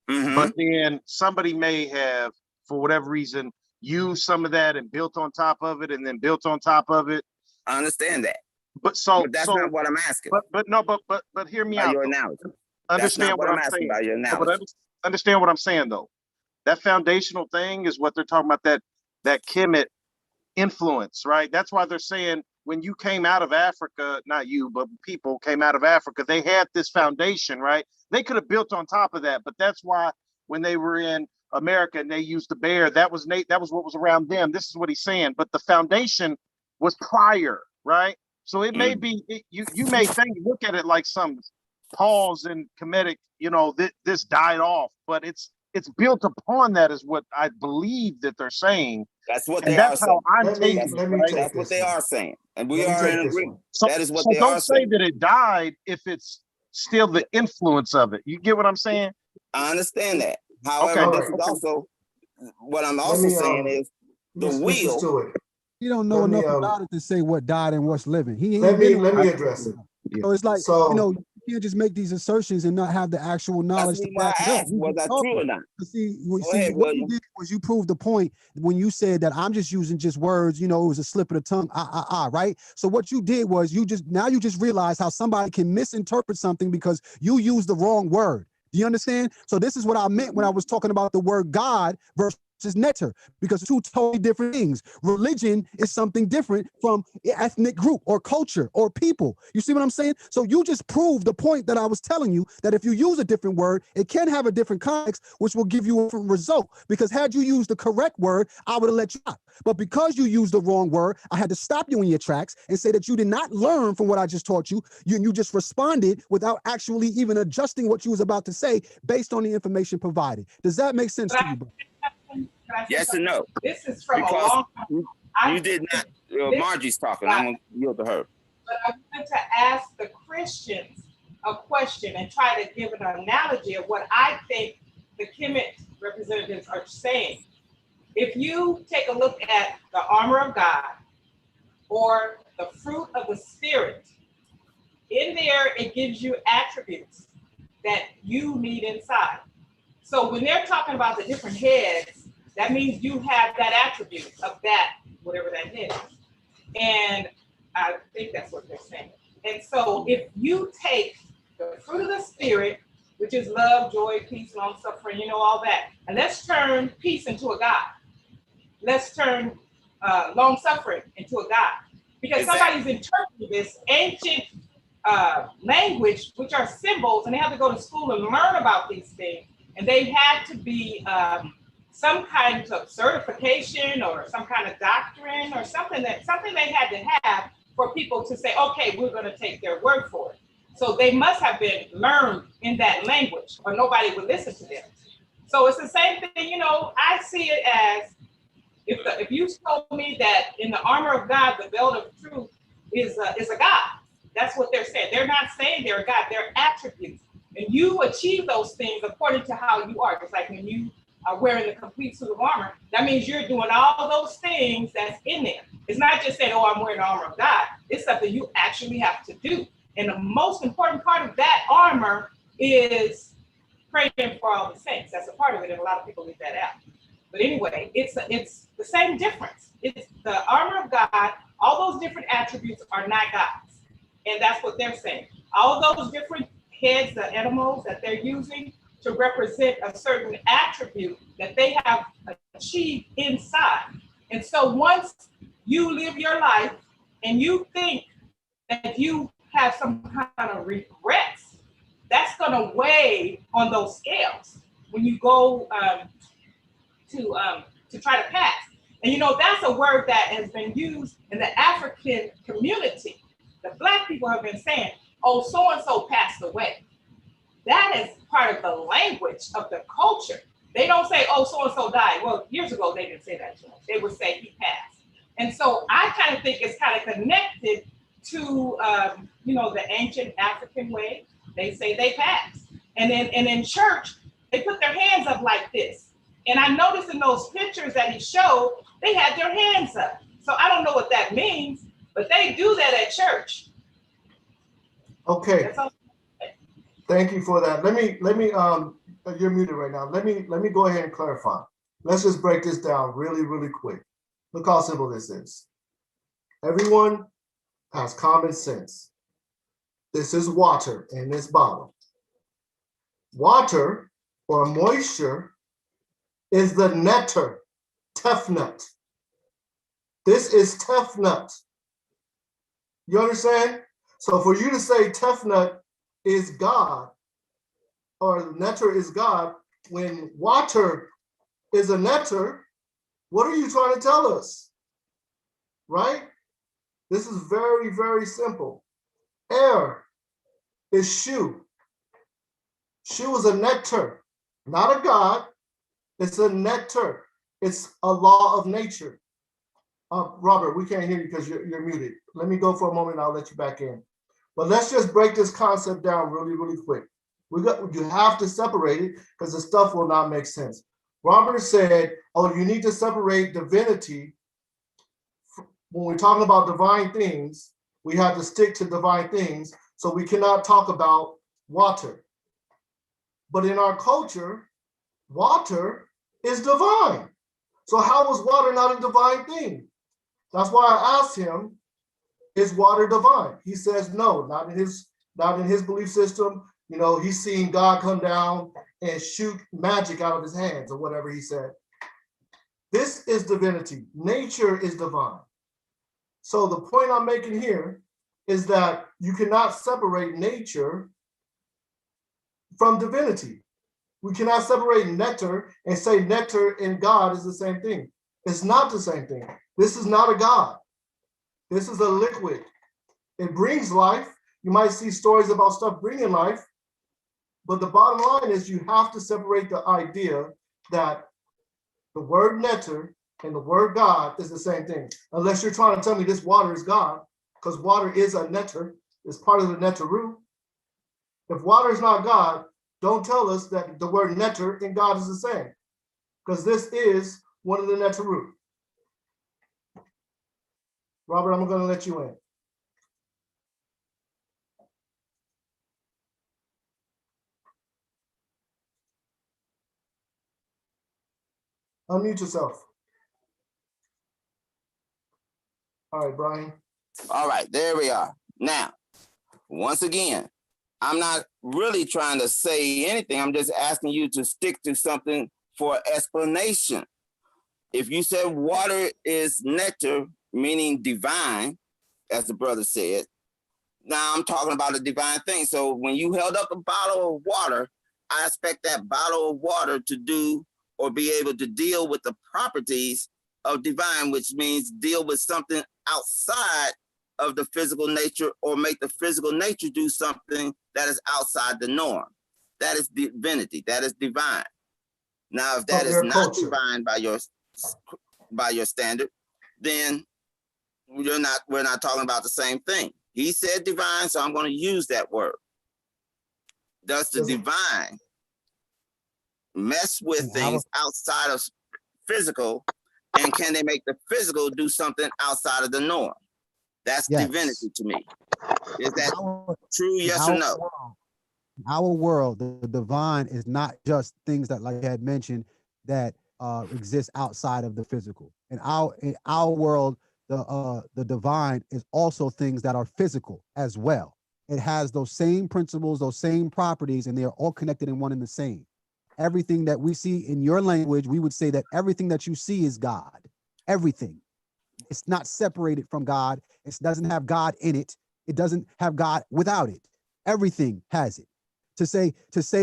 Mm-hmm. But then somebody may have, for whatever reason, used some of that and built on top of it, and then built on top of it. I understand that. But that's not what I'm asking. But hear me out. Your analogy. Understand what I'm saying. By your analogy. But understand what I'm saying though. That foundational thing is what they're talking about. That Kemet influence, right? That's why they're saying when you came out of Africa, not you, but people came out of Africa, they had this foundation, right? They could have built on top of that, but that's why when they were in America and they used the bear, that was what was around them. This is what he's saying. But the foundation was prior, right? So it may be, you may look at it like some pause in Kemetic, this died off, but it's built upon that is what I believe that they're saying. That's what they are saying. That's what they are saying. And we are in agreement. That is what they are saying. So don't say that it died if it's still the influence of it. You get what I'm saying? I understand that. However, this is also, what I'm also saying is the wheel He don't know Let me, enough about it to say what died and what's living. He let ain't me been address it. So it's like, So you can't just make these assertions and not have the actual knowledge That's to why back it I up. asked, You was just that true talking. or not? See, Go ahead, what you William. did was you proved the point when you said that I'm just using just words, it was a slip of the tongue, right? So what you did was you just realized how somebody can misinterpret something because you used the wrong word. Do you understand? So this is what I meant when I was talking about the word God versus netter, because two totally different things. Religion is something different from ethnic group or culture or people. You see what I'm saying? So you just proved the point that I was telling you, that if you use a different word, it can have a different context, which will give you a different result. Because had you used the correct word, I would have let you out. But because you used the wrong word, I had to stop you in your tracks and say that you did not learn from what I just taught you. You just responded without actually even adjusting what you was about to say based on the information provided. Does that make sense to you, bro? Yes and no. This is from Because a long time. you did not. Margie's talking. I'm gonna yield to her. But I wanted to ask the Christians a question and try to give an analogy of what I think the kemet representatives are saying. If you take a look at the armor of God or the fruit of the Spirit, in there it gives you attributes that you need inside. So when they're talking about the different heads, that means you have that attribute of that, whatever that head is. And I think that's what they're saying. And so if you take the fruit of the Spirit, which is love, joy, peace, long suffering, all that, and let's turn peace into a God. Let's turn long suffering into a God. Because somebody's interpreting this ancient language, which are symbols, and they have to go to school and learn about these things. And they had to be some kind of certification or some kind of doctrine or something they had to have for people to say, okay, we're going to take their word for it. So they must have been learned in that language or nobody would listen to them. So it's the same thing, I see it as if you told me that in the armor of God, the belt of truth is a God. That's what they're saying. They're not saying they're a God, they're attributes. And you achieve those things according to how you are. Just like when you are wearing the complete suit of armor, that means you're doing all those things that's in there. It's not just saying, oh, I'm wearing the armor of God. It's something you actually have to do. And the most important part of that armor is praying for all the saints. That's a part of it, and a lot of people leave that out. But anyway, it's the same difference. It's the armor of God. All those different attributes are not God's. And that's what they're saying. All those different heads, the animals that they're using to represent a certain attribute that they have achieved inside. And so once you live your life and you think that you have some kind of regrets, that's going to weigh on those scales when you go to try to pass. And that's a word that has been used in the African community. The Black people have been saying, oh, so-and-so passed away. That is part of the language of the culture. They don't say, oh, so-and-so died. Well, years ago, they didn't say that to us. They would say he passed. And so I kind of think it's kind of connected to, the ancient African way. They say they passed. And in church, they put their hands up like this. And I noticed in those pictures that he showed, they had their hands up. So I don't know what that means, but they do that at church. Okay. Thank you for that. Let me, you're muted right now. Let me go ahead and clarify. Let's just break this down really, really quick. Look how simple this is. Everyone has common sense. This is water in this bottle. Water or moisture is the netter, tefnut. This is tefnut. You understand? So for you to say tefnut is God, or netter is God, when water is a netter, what are you trying to tell us? Right? This is very, very simple. Air is shu. Shu is a netter, not a God. It's a netter. It's a law of nature. Robert, we can't hear you because you're muted. Let me go for a moment and I'll let you back in. But let's just break this concept down really, really quick. You have to separate it because the stuff will not make sense. Robert said, oh, you need to separate divinity when we're talking about divine things, we have to stick to divine things. So we cannot talk about water. But in our culture, water is divine. So how is water not a divine thing? That's why I asked him, is water divine? He says no, not in his belief system. You know, he's seeing God come down and shoot magic out of his hands or whatever he said. This is divinity. Nature is divine. So the point I'm making here is that you cannot separate nature from divinity. We cannot separate nectar and say nectar and God is the same thing. It's not the same thing. This is not a God. This is a liquid. It brings life. You might see stories about stuff bringing life, but the bottom line is you have to separate the idea that the word nectar and the word God is the same thing. Unless you're trying to tell me this water is God, because water is a nectar, it's part of the nectar root. If water is not God, don't tell us that the word nectar and God is the same, because this is one of the nectar root. Robert, I'm going to let you in. Unmute yourself. All right, Brian. All right, there we are. Now, once again, I'm not really trying to say anything. I'm just asking you to stick to something for explanation. If you said water is nectar, meaning divine, as the brother said, now I'm talking about a divine thing. So when you held up a bottle of water, I expect that bottle of water to do or be able to deal with the properties of divine, which means deal with something outside of the physical nature or make the physical nature do something that is outside the norm. That is divinity. That is divine. Now, if that is not divine by your standard, then we're not talking about the same thing. He said divine, so I'm going to use that word. Does the divine mess with things outside of physical, and can they make the physical do something outside of the norm? That's divinity to me. Is that true? Yes or no? In our world, the divine is not just things that, like I had mentioned, that exist outside of the physical. In our world, the divine is also things that are physical as well. It has those same principles, those same properties, and they are all connected in one and the same. Everything that we see in your language, we would say that everything that you see is God. Everything. It's not separated from God. It doesn't have God in it. It doesn't have God without it. Everything has it. To say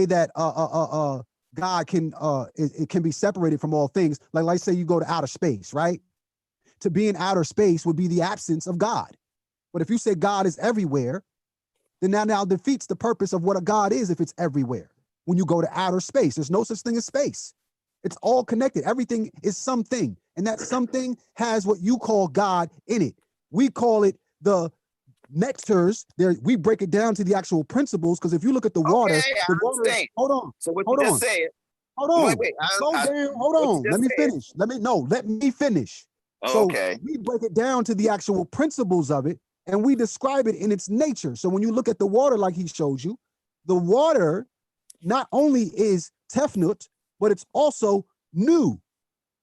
that God can it can be separated from all things. Like say you go to outer space, right? To be in outer space would be the absence of God. But if you say God is everywhere, then that now defeats the purpose of what a God is if it's everywhere. When you go to outer space, there's no such thing as space. It's all connected. Everything is something. And that something has what you call God in it. We call it the nectars. There, we break it down to the actual principles, because if you look at the water, the water, hold on. So what you just said. Hold on. Wait, Slow down. Hold on. Let me finish. Let me finish. So we break it down to the actual principles of it, and we describe it in its nature. So when you look at the water, like he showed you, the water not only is tefnut, but it's also nu.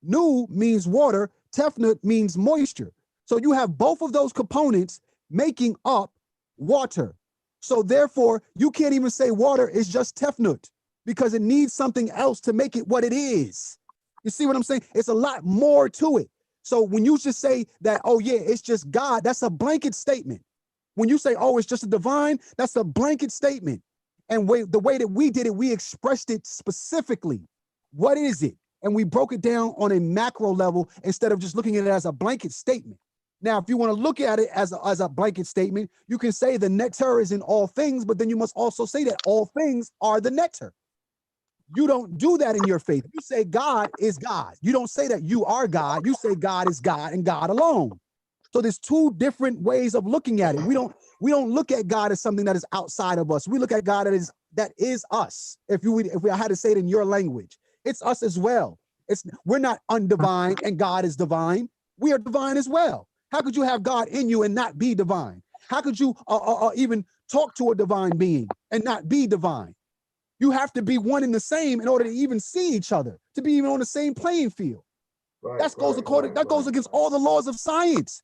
Nu means water. Tefnut means moisture. So you have both of those components making up water. So therefore, you can't even say water is just tefnut, because it needs something else to make it what it is. You see what I'm saying? It's a lot more to it. So when you just say that, oh yeah, it's just God, that's a blanket statement. When you say, oh, it's just a divine, that's a blanket statement. And the way that we did it, we expressed it specifically. What is it? And we broke it down on a macro level instead of just looking at it as a blanket statement. Now, if you want to look at it as a blanket statement, you can say the nectar is in all things, but then you must also say that all things are the nectar. You don't do that in your faith. You say God is God. You don't say that you are God. You say God is God and God alone. So there's two different ways of looking at it. We don't look at God as something that is outside of us. We look at God that is us. If I had to say it in your language, it's us as well. We're not undivine and God is divine. We are divine as well. How could you have God in you and not be divine? How could you even talk to a divine being and not be divine? You have to be one and the same in order to even see each other, to be even on the same playing field. Right, That goes right, that goes against all the laws of science.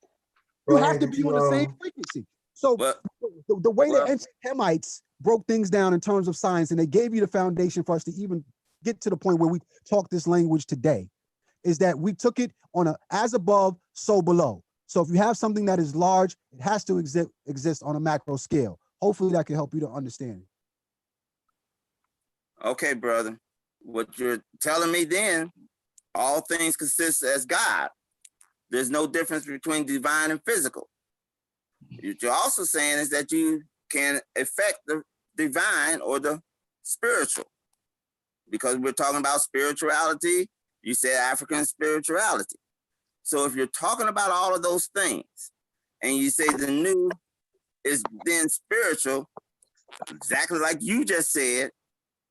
You have to be on the same frequency. So the way the ancient Hamites broke things down in terms of science, and they gave you the foundation for us to even get to the point where we talk this language today, is that we took it on a as above, so below. So if you have something that is large, it has to exist on a macro scale. Hopefully that can help you to understand it. Okay, brother. What you're telling me then, all things consist as God. There's no difference between divine and physical. What you're also saying is that you can affect the divine or the spiritual, because we're talking about spirituality. You said African spirituality. So if you're talking about all of those things and you say the new is then spiritual, exactly like you just said,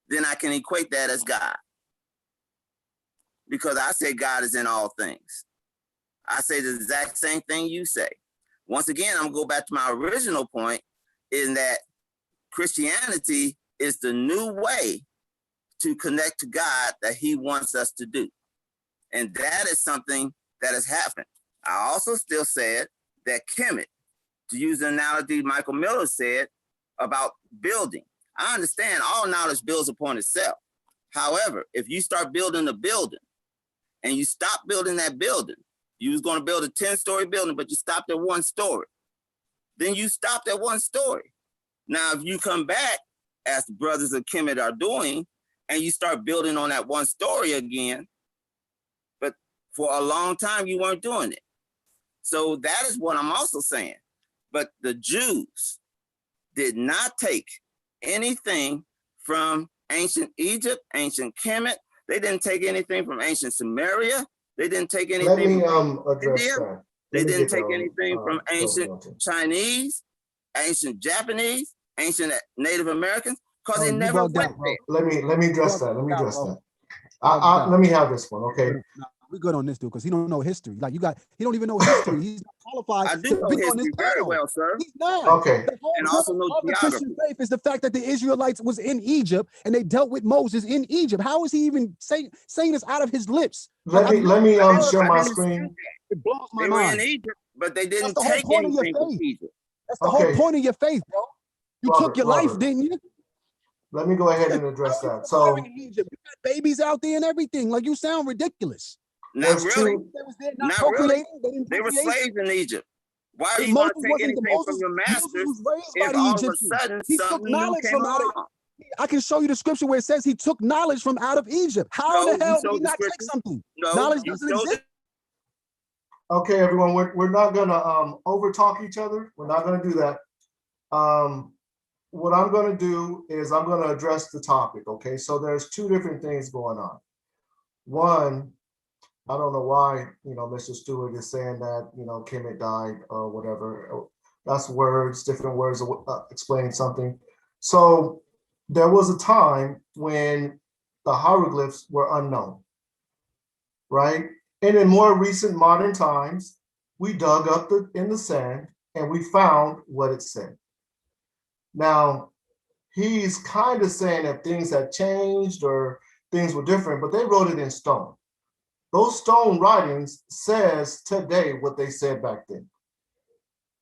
then I can equate that as God. Because I say God is in all things. I say the exact same thing you say. Once again, I'm gonna go back to my original point, in that Christianity is the new way to connect to God that he wants us to do. And that is something that has happened. I also still said that kemet, to use the analogy Michael Miller said about building. I understand all knowledge builds upon itself. However, if you start building a building and you stop building that building, you was going to build a 10-story building, but you stopped at 1 story. Then you stopped at 1 story. Now, if you come back, as the brothers of Kemet are doing, and you start building on that 1 story again, but for a long time, you weren't doing it. So that is what I'm also saying. But the Jews did not take anything from ancient Egypt, ancient Kemet. They didn't take anything from ancient Samaria. They didn't take anything from address India. that. They didn't take anything from ancient Chinese, ancient Japanese, ancient Native Americans, because they never went there. Let me address that. Let me address that. Let me have this one, okay? We're good on this dude because he don't know history. Like he don't even know history. He's not qualified I do know to be on history this very panel. well, sir. He's not. Okay. And also know the Christian geography. faith is the fact that the Israelites was in Egypt and they dealt with Moses in Egypt. How is he even saying this out of his lips? Let me share my screen. It blows my They were mind. in Egypt, but they didn't That's the whole take point of your anything from faith. Egypt. That's the whole point of your faith, bro. You took your life, Robert, didn't you? let me go ahead and address How are you that. So in Egypt? You got babies out there and everything. Like, you sound ridiculous. Not really. Not really. They were slaves in Egypt. Why are you going to take anything from your masters if all of a sudden something new came along? I can show you the scripture where it says he took knowledge from out of Egypt. How in the hell did he not take something? Knowledge doesn't exist. Okay, everyone, we're not gonna over talk each other. We're not gonna do that. What I'm gonna do is I'm gonna address the topic. Okay, so there's 2 different things going on. One, I don't know why, Mr. Stewart is saying that, Kemet died or whatever. That's words, different words explaining something. So there was a time when the hieroglyphs were unknown, right? And in more recent modern times, we dug up in the sand and we found what it said. Now, he's kind of saying that things had changed or things were different, but they wrote it in stone. Those stone writings says today what they said back then.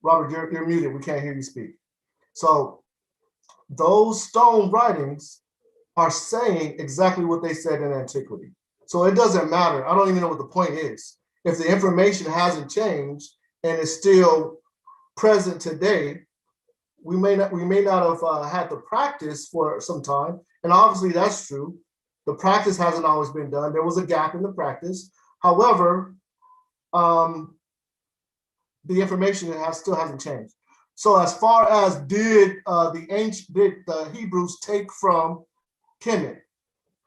Robert, you're muted. We can't hear you speak. So those stone writings are saying exactly what they said in antiquity. So it doesn't matter. I don't even know what the point is. If the information hasn't changed and is still present today, we may not have had the practice for some time. And obviously that's true. The practice hasn't always been done. There was a gap in the practice. However, the information still hasn't changed. So as far as did the Hebrews take from Kemet,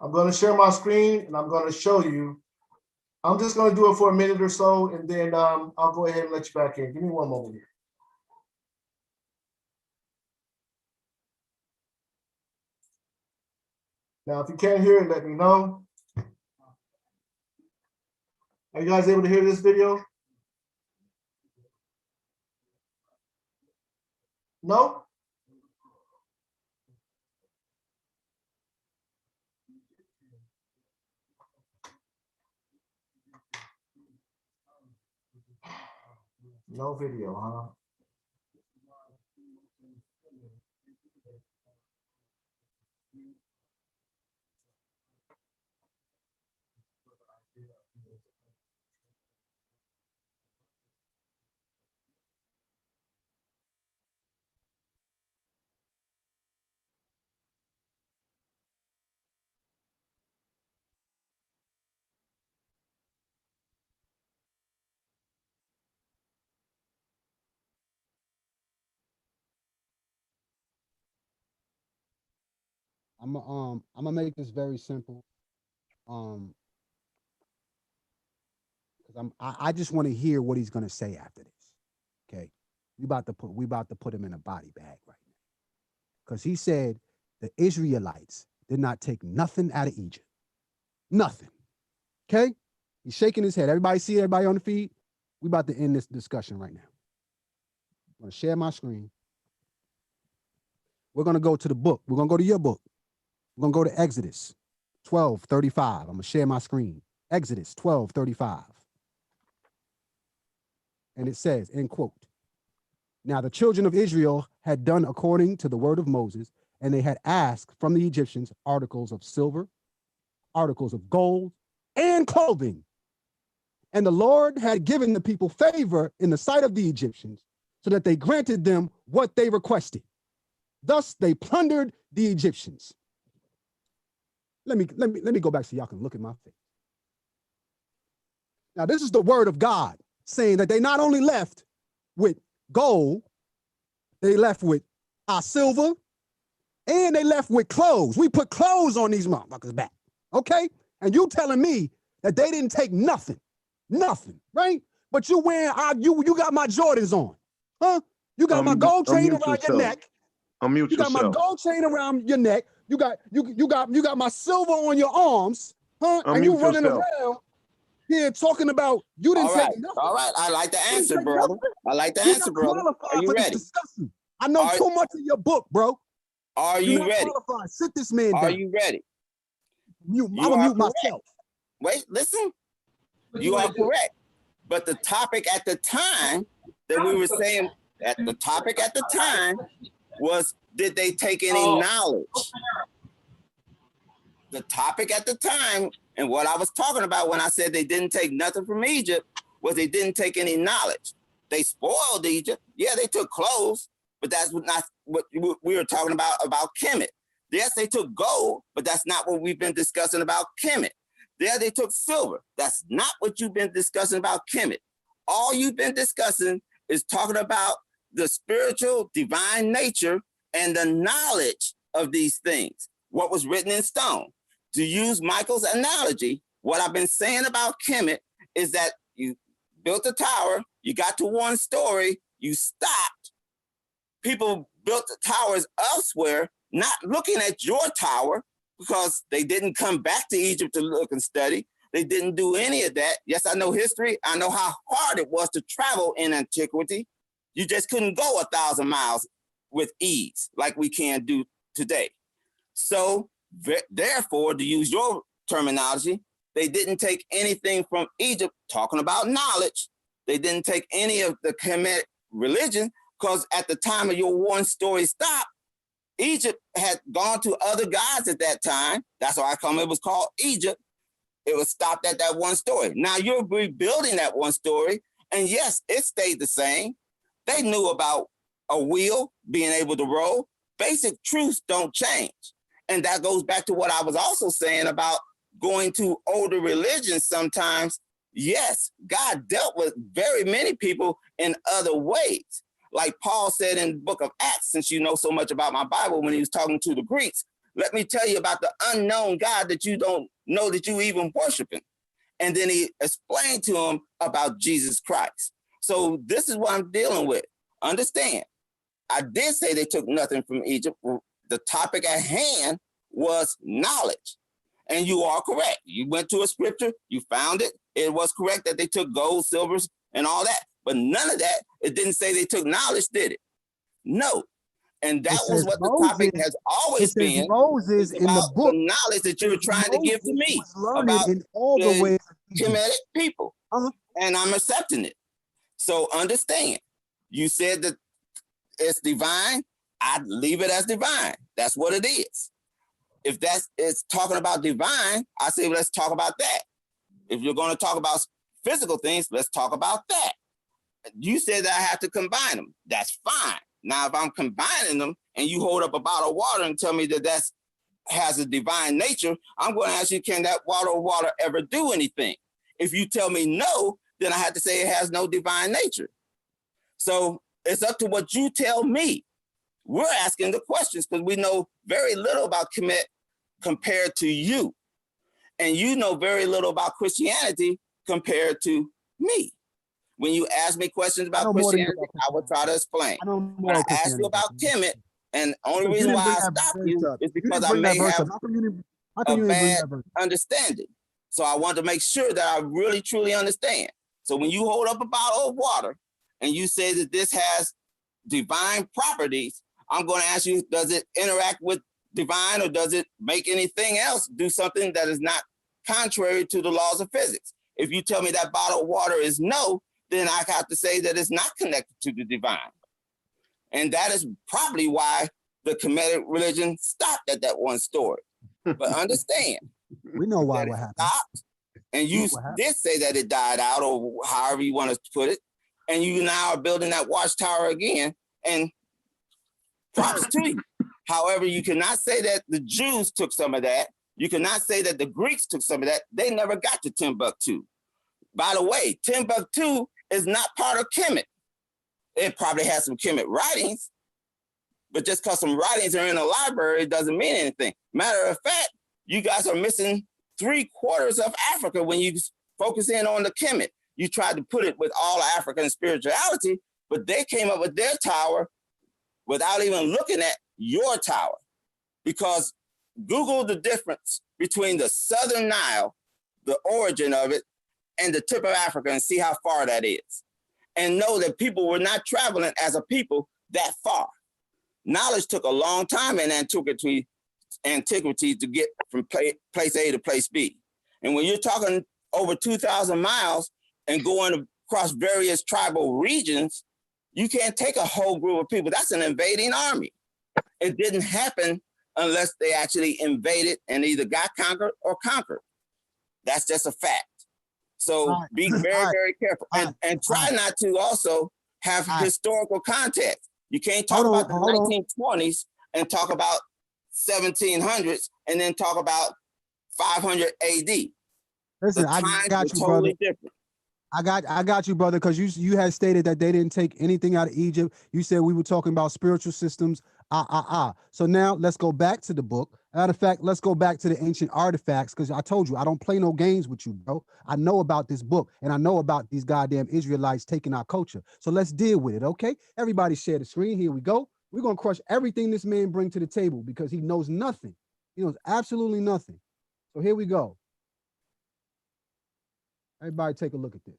I'm going to share my screen and I'm going to show you. I'm just going to do it for a minute or so, and then I'll go ahead and let you back in. Give me one moment here. Now, if you can't hear it, let me know. Are you guys able to hear this video? No? No video, huh? I'm gonna make this very simple. Because I just want to hear what he's gonna say after this. Okay. We about to put him in a body bag right now. Because he said the Israelites did not take nothing out of Egypt. Nothing. Okay? He's shaking his head. Everybody see everybody on the feed? We about to end this discussion right now. I'm gonna share my screen. We're gonna go to the book. We're gonna go to your book. We're gonna go to Exodus 12:35. I'm gonna share my screen. Exodus 12:35. And it says, end quote, now the children of Israel had done according to the word of Moses, and they had asked from the Egyptians articles of silver, articles of gold, and clothing. And the Lord had given the people favor in the sight of the Egyptians, so that they granted them what they requested. Thus they plundered the Egyptians. Let me go back so y'all can look at my face. Now, this is the word of God saying that they not only left with gold, they left with our silver, and they left with clothes. We put clothes on these motherfuckers back, okay? And you telling me that they didn't take nothing, right? But you wearing you got my Jordans on, huh? You got my gold chain around your neck. Unmute You got my gold chain around your neck. You got my silver on your arms, huh? And you running around here talking about you didn't take nothing. All right, I like the answer, brother. I like the answer, brother. Are you ready? I know too much of your book, bro. Are you ready? Sit this man down. Are you ready? I'm gonna mute myself. Wait, listen. You are correct. But the topic at the time that we were saying, was, did they take any knowledge? The topic at the time, and what I was talking about when I said they didn't take nothing from Egypt, was they didn't take any knowledge. They spoiled Egypt. Yeah, they took clothes, but that's not what we were talking about kemet. Yes, they took gold, but that's not what we've been discussing about kemet. There they took silver. That's not what you've been discussing about kemet. All you've been discussing is talking about the spiritual divine nature and the knowledge of these things, what was written in stone. To use Michael's analogy, what I've been saying about kemet is that you built a tower, you got to one story, you stopped. People built the towers elsewhere, not looking at your tower, because they didn't come back to Egypt to look and study. They didn't do any of that. Yes, I know history. I know how hard it was to travel in antiquity. You just couldn't go 1,000 miles with ease like we can do today. So therefore, to use your terminology, they didn't take anything from Egypt, talking about knowledge. They didn't take any of the kemetic religion, because at the time of your one story stop, Egypt had gone to other gods at that time. That's why it was called Egypt. It was stopped at that one story. Now you're rebuilding that one story, and yes, it stayed the same. They knew about a wheel being able to roll. Basic truths don't change. And that goes back to what I was also saying about going to older religions sometimes. Yes, God dealt with very many people in other ways. Like Paul said in the book of Acts, since you know so much about my Bible, when he was talking to the Greeks, let me tell you about the unknown God that you don't know that you even worshiping. And then he explained to him about Jesus Christ. So this is what I'm dealing with. Understand, I did say they took nothing from Egypt. The topic at hand was knowledge. And you are correct. You went to a scripture, you found it. It was correct that they took gold, silvers, and all that. But none of that, it didn't say they took knowledge, did it? No, And that It was says what the topic Moses- has always It says been. Moses It's in the about book. the knowledge that you were trying to give to Moses me was learned about in all the the ways. kemetic people. Uh-huh. And I'm accepting it. So understand, you said that it's divine. I'd leave it as divine. That's what it is. If it's talking about divine, I say, well, let's talk about that. If you're going to talk about physical things, let's talk about that. You said that I have to combine them. That's fine. Now, if I'm combining them and you hold up a bottle of water and tell me that has a divine nature, I'm going to ask you, can that bottle of water ever do anything? If you tell me no, then I have to say it has no divine nature. So it's up to what you tell me. We're asking the questions because we know very little about kemet compared to you. And you know very little about Christianity compared to me. When you ask me questions about Christianity, I will try to explain. When I ask you about kemet, and the only reason why I stop you is because I may have a bad understanding. So I want to make sure that I really, truly understand. So when you hold up a bottle of water and you say that this has divine properties, I'm going to ask you, does it interact with divine, or does it make anything else do something that is not contrary to the laws of physics? If you tell me that bottle of water is no, then I have to say that it's not connected to the divine. And that is probably why the kemetic religion stopped at that one story. But understand, we know why what happened. Stopped, and you did say that it died out, or however you want to put it, and you now are building that watchtower again, and props to you. However, you cannot say that the Jews took some of that. You cannot say that the Greeks took some of that. They never got to Timbuktu. By the way, Timbuktu is not part of kemet. It probably has some kemet writings, but just because some writings are in a library, it doesn't mean anything. Matter of fact, you guys are missing 3/4 of Africa when you focus in on the kemet. You tried to put it with all African spirituality, but they came up with their tower without even looking at your tower. Because Google the difference between the Southern Nile, the origin of it, and the tip of Africa, and see how far that is. And know that people were not traveling as a people that far. Knowledge took a long time in antiquity to get from place A to place B. And when you're talking over 2,000 miles and going across various tribal regions, you can't take a whole group of people. That's an invading army. It didn't happen unless they actually invaded and either got conquered or conquered. That's just a fact. So be very, very careful. And try not to also have historical context. You can't talk about the 1920s and talk about 1700s and then talk about 500 AD. Listen, I got you, brother. Different. I got you, brother, because you had stated that they didn't take anything out of Egypt. You said we were talking about spiritual systems. So now let's go back to the book. Matter of fact, let's go back to the ancient artifacts, because I told you I don't play no games with you, bro. I know about this book, and I know about these goddamn Israelites taking our culture. So let's deal with it, okay? Everybody share the screen. Here we go. We're gonna crush everything this man brings to the table because he knows nothing. He knows absolutely nothing. So here we go. Everybody take a look at this.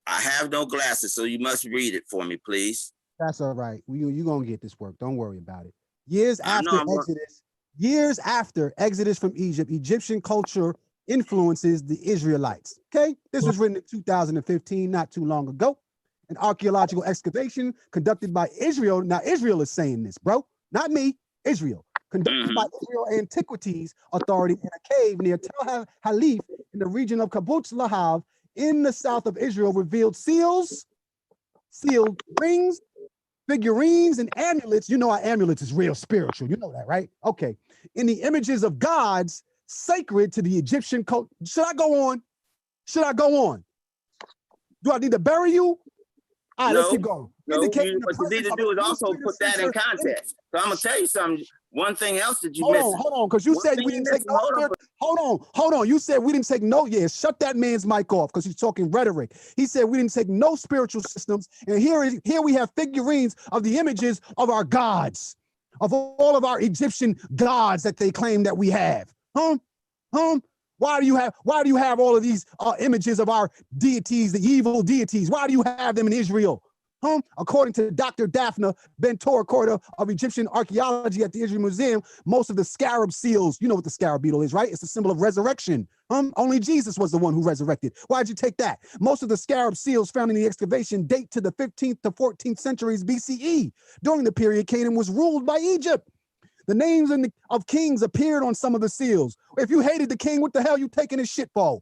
I have no glasses, so you must read it for me, please. That's all right. You're going to get this work. Don't worry about it. Years after Exodus from Egypt, Egyptian culture influences the Israelites. Okay? This was written in 2015, not too long ago. An archaeological excavation conducted by Israel. Now, Israel is saying this, bro. Not me. Israel. Conducted by Israel Antiquities Authority in a cave near Tel Halif in the region of Kibbutz Lahav in the south of Israel revealed sealed rings, figurines, and amulets. You know our amulets is real spiritual. You know that, right? Okay. In the images of gods sacred to the Egyptian cult. Should I go on? Should I go on? Do I need to bury you? All right, let's keep going. No, what you need to do is also put that in context. So I'm going to tell you something. One thing else that you missed. Hold on, because you said we didn't take no. Hold on. You said we didn't take no. Yeah, shut that man's mic off because he's talking rhetoric. He said we didn't take no spiritual systems, and here we have figurines of the images of our gods, of all of our Egyptian gods that they claim that we have. Why do you have all of these images of our deities, the evil deities? Why do you have them in Israel? According to Dr. Daphna Ben-Torah of Egyptian archaeology at the Israel Museum, most of the scarab seals, you know what the scarab beetle is, right? It's a symbol of resurrection. Only Jesus was the one who resurrected. Why'd you take that? Most of the scarab seals found in the excavation date to the 15th to 14th centuries BCE. During the period, Canaan was ruled by Egypt. The names of kings appeared on some of the seals. If you hated the king, what the hell you taking his shit for?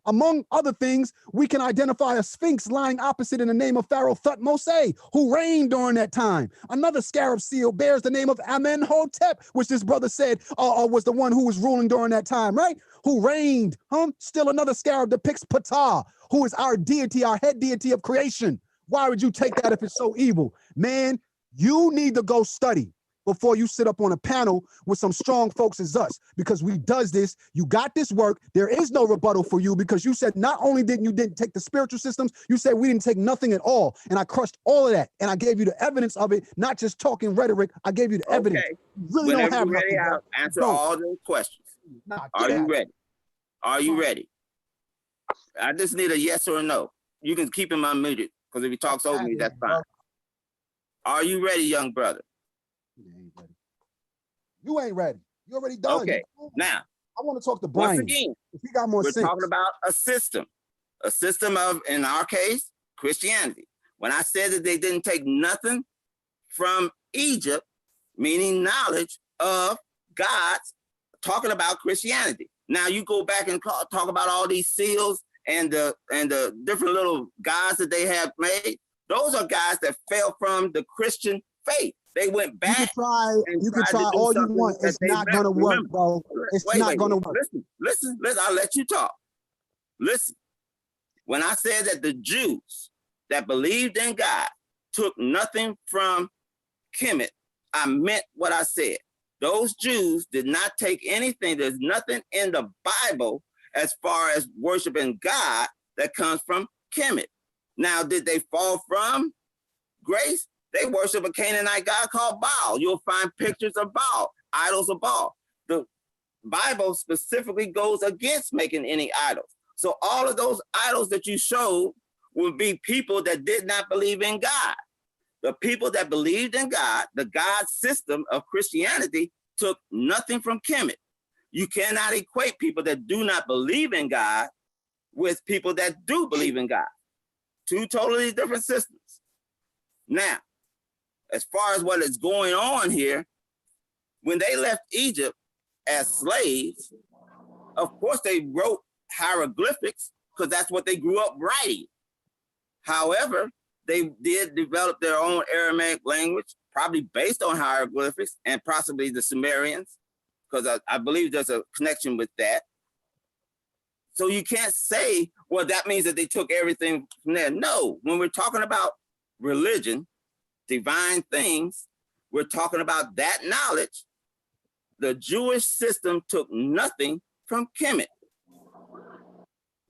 Among other things, we can identify a sphinx lying opposite in the name of Pharaoh Thutmose, who reigned during that time. Another scarab seal bears the name of Amenhotep, which this brother said was the one who was ruling during that time, right? Who reigned. Still another scarab depicts Ptah, who is our deity, our head deity of creation. Why would you take that if it's so evil? Man, you need to go study before you sit up on a panel with some strong folks as us, because we does this. You got this work. There is no rebuttal for you, because you said not only didn't take the spiritual systems, you said we didn't take nothing at all. And I crushed all of that. And I gave you the evidence of it, not just talking rhetoric. I gave you the evidence. Okay. You really Whenever don't have you're ready, nothing, I'll bro. answer Don't. all those questions. Nah, Are get you out. ready? Are you ready? I just need a yes or a no. You can keep him unmuted, because if he talks over me, that's fine. Are you ready, young brother? You ain't ready. You already done. Okay. Now, I want to talk to once Brian. again, If he got more we're sense. talking about a system of, in our case, Christianity. When I said that they didn't take nothing from Egypt, meaning knowledge of God's, talking about Christianity. Now you go back and talk about all these seals and the different little gods that they have made. Those are guys that fell from the Christian faith. They went back. You can try all you want. It's not gonna work, bro. It's not gonna work. Listen. I'll let you talk. Listen. When I said that the Jews that believed in God took nothing from Kemet, I meant what I said. Those Jews did not take anything. There's nothing in the Bible as far as worshiping God that comes from Kemet. Now, did they fall from grace? They worship a Canaanite god called Baal. You'll find pictures of Baal, idols of Baal. The Bible specifically goes against making any idols. So all of those idols that you showed would be people that did not believe in God. The people that believed in God, the God system of Christianity, took nothing from Kemet. You cannot equate people that do not believe in God with people that do believe in God. Two totally different systems. Now, as far as what is going on here, when they left Egypt as slaves, of course they wrote hieroglyphics because that's what they grew up writing. However, they did develop their own Aramaic language, probably based on hieroglyphics and possibly the Sumerians, because I believe there's a connection with that. So you can't say, well, that means that they took everything from there. No, when we're talking about religion, divine things, we're talking about that knowledge. The Jewish system took nothing from Kemet.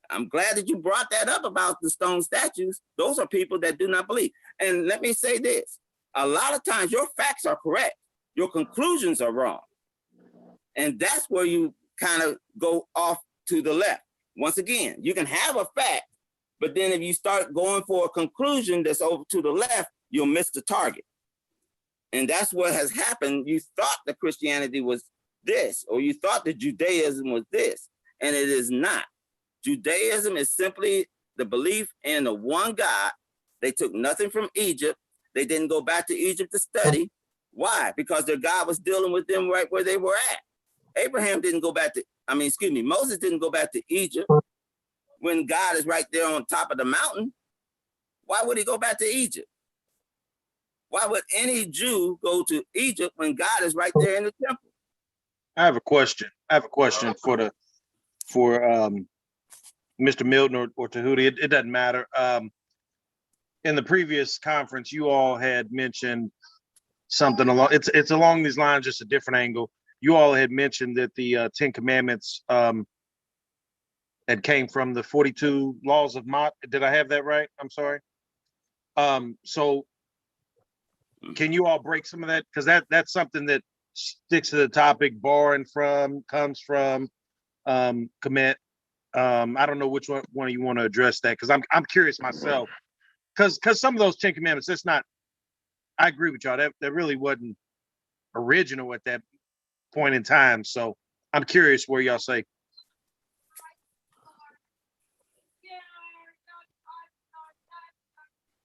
I'm glad that you brought that up about the stone statues. Those are people that do not believe. And let me say this, a lot of times your facts are correct, your conclusions are wrong. And that's where you kind of go off to the left. Once again, you can have a fact, but then if you start going for a conclusion that's over to the left, you'll miss the target. And that's what has happened. You thought that Christianity was this, or you thought that Judaism was this, and it is not. Judaism is simply the belief in the one God. They took nothing from Egypt. They didn't go back to Egypt to study. Why? Because their God was dealing with them right where they were at. Abraham didn't go back to, Moses didn't go back to Egypt when God is right there on top of the mountain. Why would he go back to Egypt? Why would any Jew go to Egypt when God is right there in the temple? I have a question. For Mr. Milton or Tehuti. It doesn't matter. In the previous conference, you all had mentioned something along. It's along these lines, just a different angle. You all had mentioned that the 10 Commandments had came from the 42 laws of Mott. Did I have that right? I'm sorry. So can you all break some of that? Because that's something that sticks to the topic, comes from kemet. I don't know which one of you want to address that, because I'm curious myself because some of those 10 Commandments, that's not, I agree with y'all, that really wasn't original at that point in time. So I'm curious where y'all say.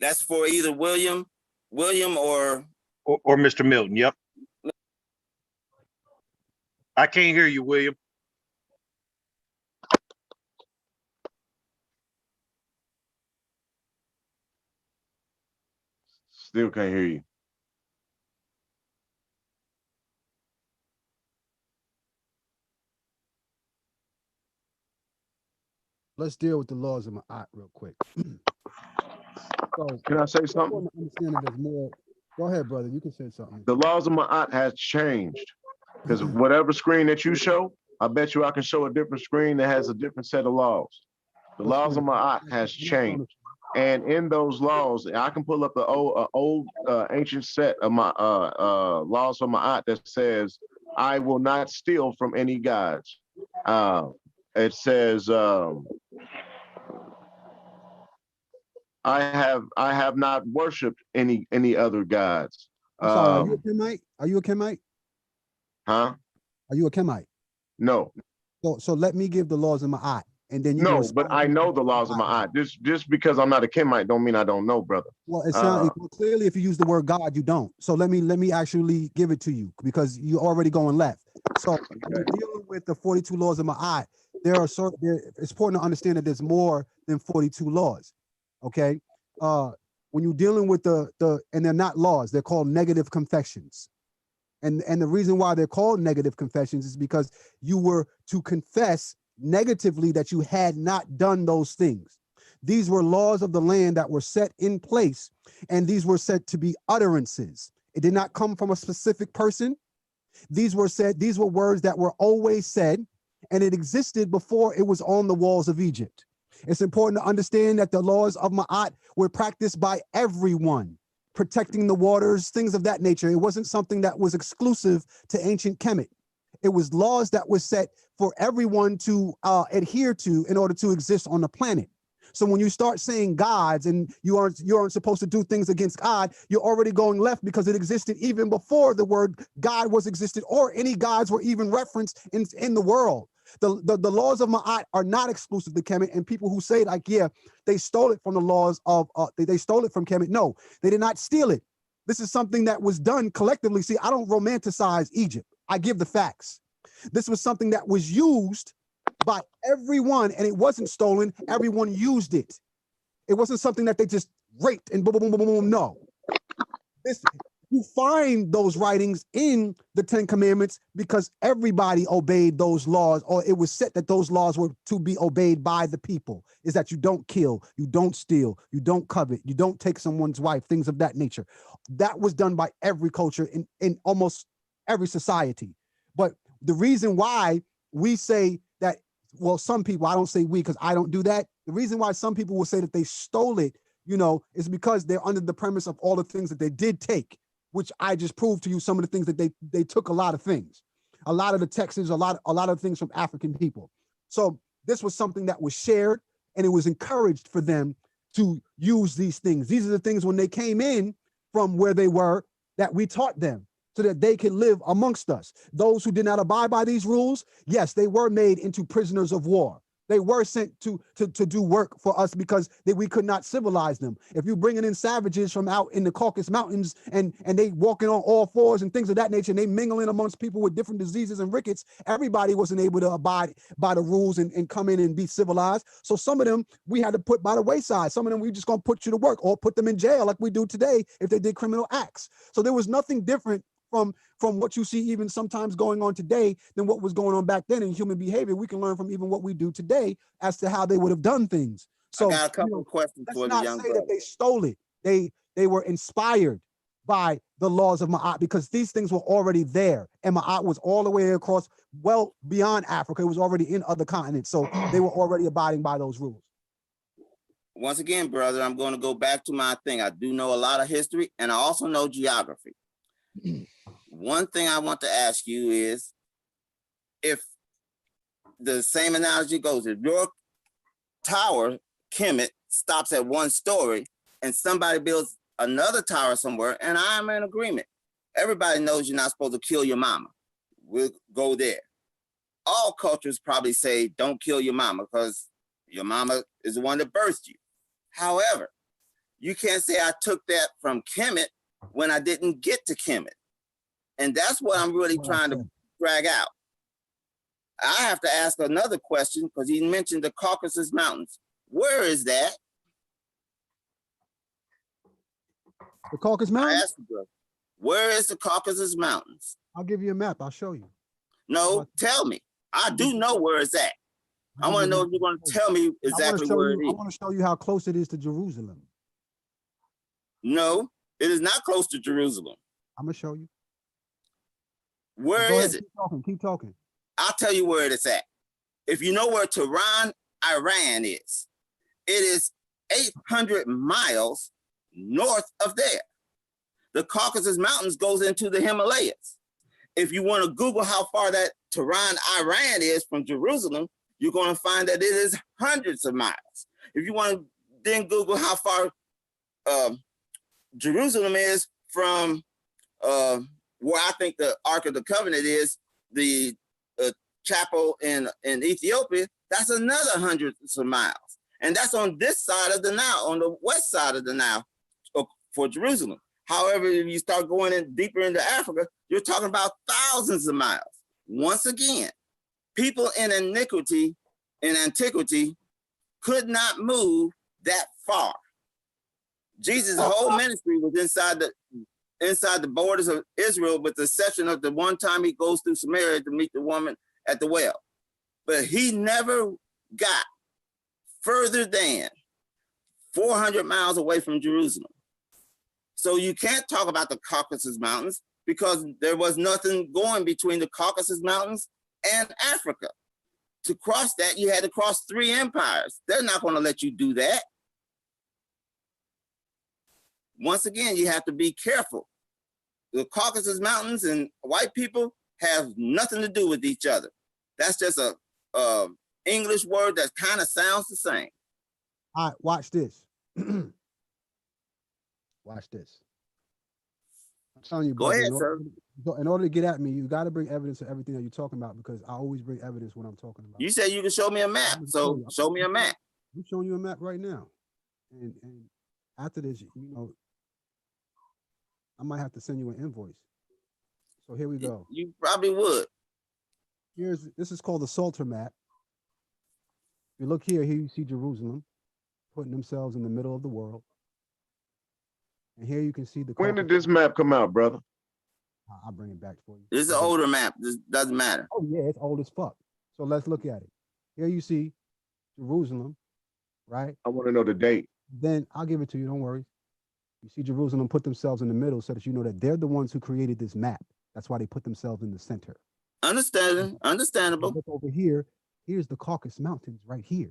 That's for either William or Mr. Milton. Yep. I can't hear you, William. Still can't hear you. Let's deal with the laws of Ma'at real quick. So, Can I say something? understand that there's more. Go ahead, brother. You can say something. The laws of Ma'at has changed because whatever screen that you show, I bet you I can show a different screen that has a different set of laws. The laws of Ma'at has changed. And in those laws, I can pull up the old ancient set of my laws of Ma'at that says, I will not steal from any gods. It says, I have not worshipped any other gods. I'm sorry, are you a Kemite? Are you a Kemite? Huh? Are you a Kemite? No. So let me give the laws of Ma'at, and then you No, but I know the laws of Ma'at. Just because I'm not a Kemite don't mean I don't know, brother. Well, it sounds clearly if you use the word God, you don't. So let me actually give it to you because you're already going left. So when you're dealing with the 42 laws of Ma'at, it's important to understand that there's more than 42 laws. Okay. When you're dealing with and they're not laws, they're called negative confessions. And the reason why they're called negative confessions is because you were to confess negatively that you had not done those things. These were laws of the land that were set in place, and these were said to be utterances. It did not come from a specific person. These were words that were always said, and it existed before it was on the walls of Egypt. It's important to understand that the laws of Ma'at were practiced by everyone, protecting the waters, things of that nature. It wasn't something that was exclusive to ancient Kemet. It was laws that were set for everyone to adhere to in order to exist on the planet. So when you start saying gods and you aren't supposed to do things against God, you're already going left because it existed even before the word God was existed or any gods were even referenced in the world. The laws of Ma'at are not exclusive to Kemet, and people who say like, yeah, they stole it from the laws of, they stole it from Kemet. No, they did not steal it. This is something that was done collectively. See, I don't romanticize Egypt. I give the facts. This was something that was used by everyone, and it wasn't stolen. Everyone used it. It wasn't something that they just raped and boom, boom, boom, boom, boom. No. You find those writings in the 10 Commandments because everybody obeyed those laws, or it was set that those laws were to be obeyed by the people, is that you don't kill, you don't steal, you don't covet, you don't take someone's wife, things of that nature. That was done by every culture in almost every society. But the reason why we say that, well, some people, I don't say we because I don't do that. The reason why some people will say that they stole it, is because they're under the premise of all the things that they did take, which I just proved to you some of the things that they took a lot of things, a lot of the texts, a lot of things from African people. So this was something that was shared, and it was encouraged for them to use these things. These are the things when they came in from where they were that we taught them so that they could live amongst us. Those who did not abide by these rules, yes, they were made into prisoners of war. They were sent to do work for us because we could not civilize them. If you're bringing in savages from out in the Caucasus Mountains and they walking on all fours and things of that nature, and they mingling amongst people with different diseases and rickets, everybody wasn't able to abide by the rules and come in and be civilized. So some of them we had to put by the wayside. Some of them we just gonna put you to work or put them in jail like we do today if they did criminal acts. So there was nothing different from what you see even sometimes going on today than what was going on back then in human behavior. We can learn from even what we do today as to how they would have done things. So I got a couple of questions for the young brother. That they stole it. They were inspired by the laws of Ma'at because these things were already there. And Ma'at was all the way across, well beyond Africa. It was already in other continents. So they were already abiding by those rules. Once again, brother, I'm going to go back to my thing. I do know a lot of history and I also know geography. One thing I want to ask you is, if the same analogy goes, if your tower, Kemet, stops at one story, and somebody builds another tower somewhere, and I'm in agreement. Everybody knows you're not supposed to kill your mama. We'll go there. All cultures probably say, don't kill your mama because your mama is the one that birthed you. However, you can't say I took that from kemet when I didn't get to kemet. And that's what I'm really trying to drag out. I have to ask another question because he mentioned the Caucasus Mountains. Where is that? The Caucasus I Mountains? asked you, brother, where is the Caucasus Mountains? I'll give you a map. I'll show you. No, tell me. I do know where it's at. I want to know if you're going to tell me exactly where it is. I want to show you how close it is to Jerusalem. No, it is not close to Jerusalem. I'm going to show you. Where is it? Keep talking. I'll tell you where it is at. If you know where Tehran, Iran is, it is 800 miles north of there. The Caucasus Mountains goes into the Himalayas. If you want to Google how far that Tehran, Iran is from Jerusalem, you're going to find that it is hundreds of miles. If you want to then Google how far Jerusalem is from where I think the Ark of the Covenant is, the chapel in Ethiopia, that's another hundreds of miles. And that's on this side of the Nile, on the west side of the Nile for Jerusalem. However, if you start going in deeper into Africa, you're talking about thousands of miles. Once again, people in antiquity could not move that far. Jesus' whole ministry was inside the borders of Israel, with the exception of the one time he goes through Samaria to meet the woman at the well. But he never got further than 400 miles away from Jerusalem. So you can't talk about the Caucasus Mountains because there was nothing going between the Caucasus Mountains and Africa. To cross that, you had to cross 3 empires. They're not going to let you do that. Once again, you have to be careful. The Caucasus Mountains and white people have nothing to do with each other. That's just a English word that kind of sounds the same. All right, watch this. Watch this. I'm telling you, Go ahead, sir. In order to get at me, you got to bring evidence of everything that you're talking about, because I always bring evidence when I'm talking about. You said you can show me a map, so show me a map. I'm showing you a map right now. And after this, I might have to send you an invoice. So here we go. You probably would. This is called the Psalter map. If you look here you see Jerusalem putting themselves in the middle of the world. And here you can see the. When did this map come out, brother? I'll bring it back for you. This is an older map. This doesn't matter. Oh yeah, it's old as fuck. So let's look at it. Here you see Jerusalem, right? I want to know the date. Then I'll give it to you, don't worry. You see Jerusalem put themselves in the middle so that you know that they're the ones who created this map. That's why they put themselves in the center. Understandable. Look over here. Here's the Caucasus Mountains right here.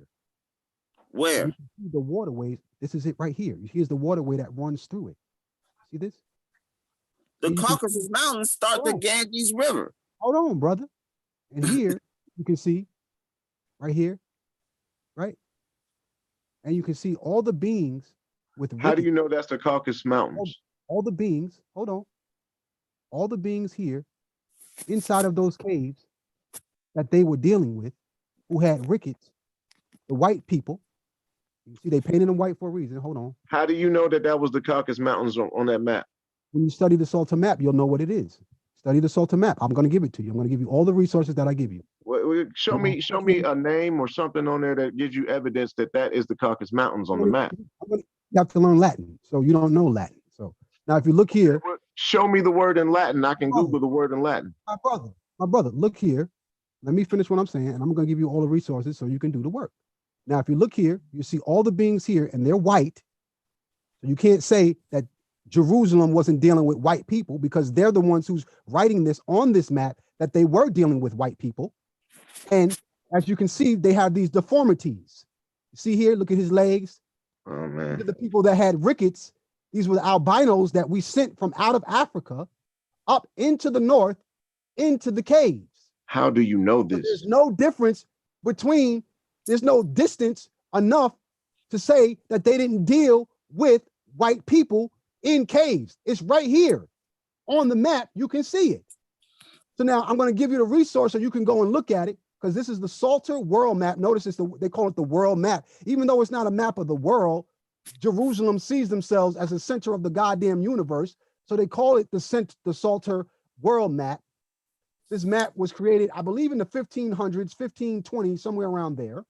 Where? You can see the waterways. This is it right here. Here's the waterway that runs through it. See this? The Caucasus Mountains start the Ganges River. Hold on, brother. And here you can see right here, right? And you can see all the beings with. How do you know that's the Caucasus Mountains? All the beings, hold on. All the beings here inside of those caves that they were dealing with, who had rickets, the white people. You see, they painted them white for a reason. Hold on. How do you know that was the Caucasus Mountains on that map? When you study the Psalter map, you'll know what it is. Study the Psalter map. I'm going to give it to you. I'm going to give you all the resources that I give you. Well, show me a name or something on there that gives you evidence that is the Caucasus Mountains on the map. You have to learn Latin, so you don't know Latin. So now, if you look here, show me the word in Latin. I can Google the word in Latin. My brother, look here. Let me finish what I'm saying, and I'm going to give you all the resources so you can do the work. Now, if you look here, you see all the beings here, and they're white. So you can't say that Jerusalem wasn't dealing with white people, because they're the ones who's writing this on this map that they were dealing with white people. And as you can see, they have these deformities. You see here, look at his legs. Oh man. These are the people that had rickets. These were the albinos that we sent from out of Africa up into the north, into the caves. How do you know this? There's no difference there's no distance enough to say that they didn't deal with white people in caves. It's right here on the map. You can see it. So now I'm going to give you the resource so you can go and look at it, because this is the Psalter world map. Notice they call it the world map. Even though it's not a map of the world, Jerusalem sees themselves as the center of the goddamn universe. So they call it the Psalter world map. This map was created, I believe, in the 1500s, 1520, somewhere around there.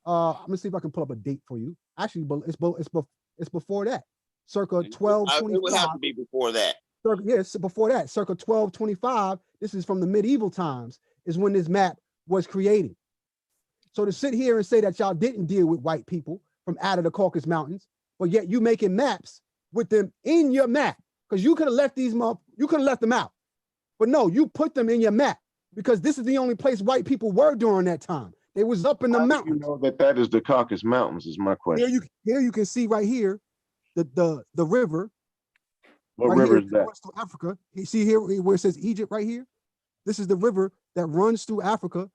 I'm gonna see if I can pull up a date for you. Actually, it's before that, circa 1225. It would have to be before that. Yes, before that, circa 1225. This is from the medieval times, is when this map was created. So to sit here and say that y'all didn't deal with white people from out of the Caucasus Mountains, but yet you making maps with them in your map, because you could have left you could have left them out. But no, you put them in your map because this is the only place white people were during that time. They was up in the mountains. You know that is the Caucasus Mountains is my question. Here you can see right here the river. What right river here, is that? runs through Africa. You see here where it says Egypt right here? This is the river that runs through Africa.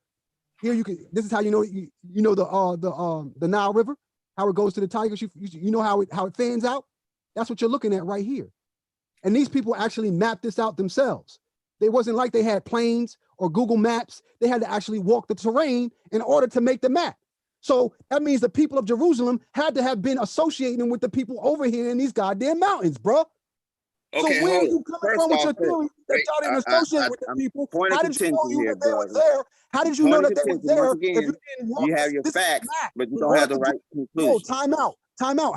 Here you can. This is how you know the Nile River, how it goes to the Tigris. You know how it fans out. That's what you're looking at right here. And these people actually mapped this out themselves. They wasn't like they had planes or Google Maps. They had to actually walk the terrain in order to make the map. So that means the people of Jerusalem had to have been associating with the people over here in these goddamn mountains, bro. Okay, so where are you coming from with your theory that y'all didn't associate with the people? How did you know here, they were there? How did you know that they were there if you didn't walk? You have your facts, but you don't have the right conclusion. No, time out.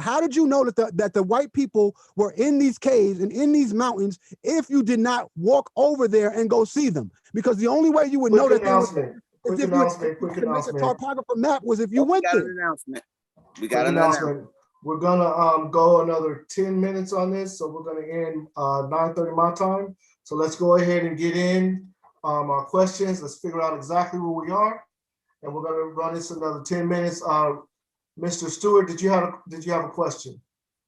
How did you know that the white people were in these caves and in these mountains if you did not walk over there and go see them? Because the only way you would know that they were Quick announcement. Topographical map was if you went there. We got an announcement. We're gonna go another 10 minutes on this, so we're gonna end 9:30 my time. So let's go ahead and get in our questions. Let's figure out exactly where we are, and we're gonna run this another 10 minutes. Mr. Stewart, did you have a question?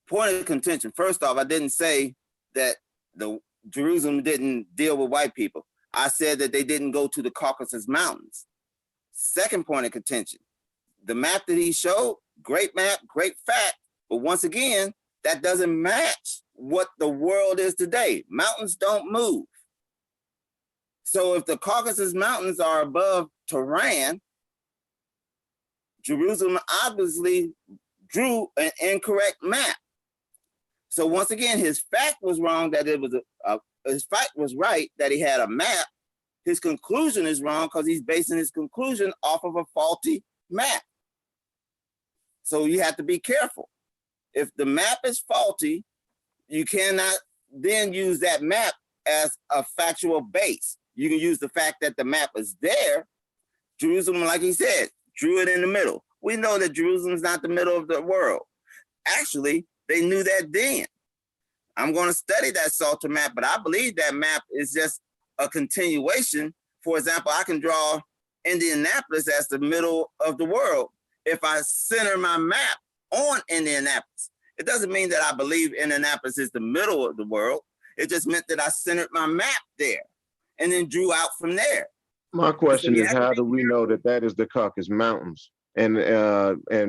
Point of contention. First off, I didn't say that the Jerusalem didn't deal with white people. I said that they didn't go to the Caucasus Mountains. Second point of contention. The map that he showed, great map, great fact. But once again, that doesn't match what the world is today. Mountains don't move. So if the Caucasus Mountains are above Tehran, Jerusalem obviously drew an incorrect map. So once again, his fact was wrong that it was his fact was right that he had a map. His conclusion is wrong because he's basing his conclusion off of a faulty map. So you have to be careful. If the map is faulty, you cannot then use that map as a factual base. You can use the fact that the map is there. Jerusalem, like he said, drew it in the middle. We know that Jerusalem is not the middle of the world. Actually, they knew that then. I'm going to study that Psalter map, but I believe that map is just a continuation. For example, I can draw Indianapolis as the middle of the world if I center my map on Indianapolis. It doesn't mean that I believe Indianapolis is the middle of the world. It just meant that I centered my map there and then drew out from there. My question is, how do we know that is the Caucasus Mountains? And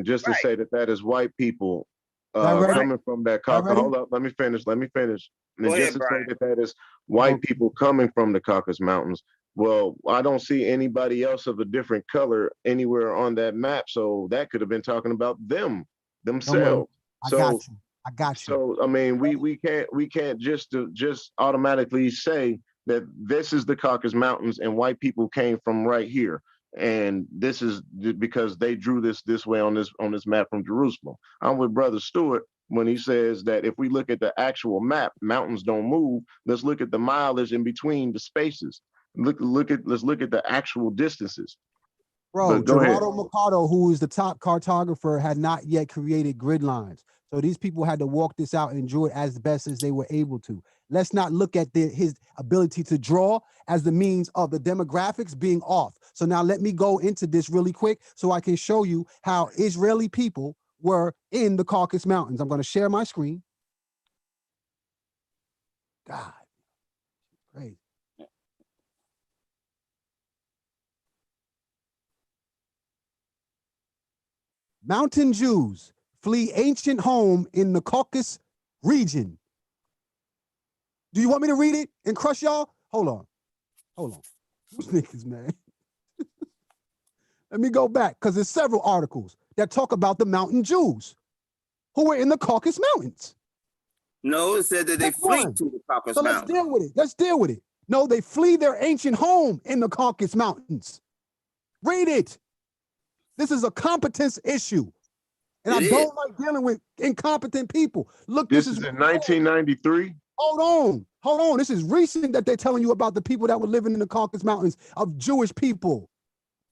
just to say that is white people coming from that Caucasus. Hold up, let me finish. And just to say that is white people coming from the Caucasus Mountains. Well, I don't see anybody else of a different color anywhere on that map. So that could have been talking about themselves. I got you. So I mean, we can't just automatically say that this is the Caucasus Mountains and white people came from right here. And this is because they drew this way on this map from Jerusalem. I'm with Brother Stewart when he says that if we look at the actual map, mountains don't move. Let's look at the mileage in between the spaces. Let's look at the actual distances. Bro, Gerardo Mercado, who is the top cartographer, had not yet created grid lines. So these people had to walk this out and draw it as best as they were able to. Let's not look at his ability to draw as the means of the demographics being off. So now let me go into this really quick so I can show you how Israeli people were in the Caucasus Mountains. I'm going to share my screen. God, crazy. Mountain Jews flee ancient home in the Caucasus region. Do you want me to read it and crush y'all? Hold on. These niggas, man. Let me go back, because there's several articles that talk about the mountain Jews who were in the Caucasus Mountains. No, it said that they flee to the Caucasus So Mountains. let's deal with it. No, they flee their ancient home in the Caucasus Mountains. Read it. This is a competence issue. And I don't like dealing with incompetent people. Look, this is in 1993. Hold on. This is recent that they're telling you about the people that were living in the Caucasus Mountains of Jewish people.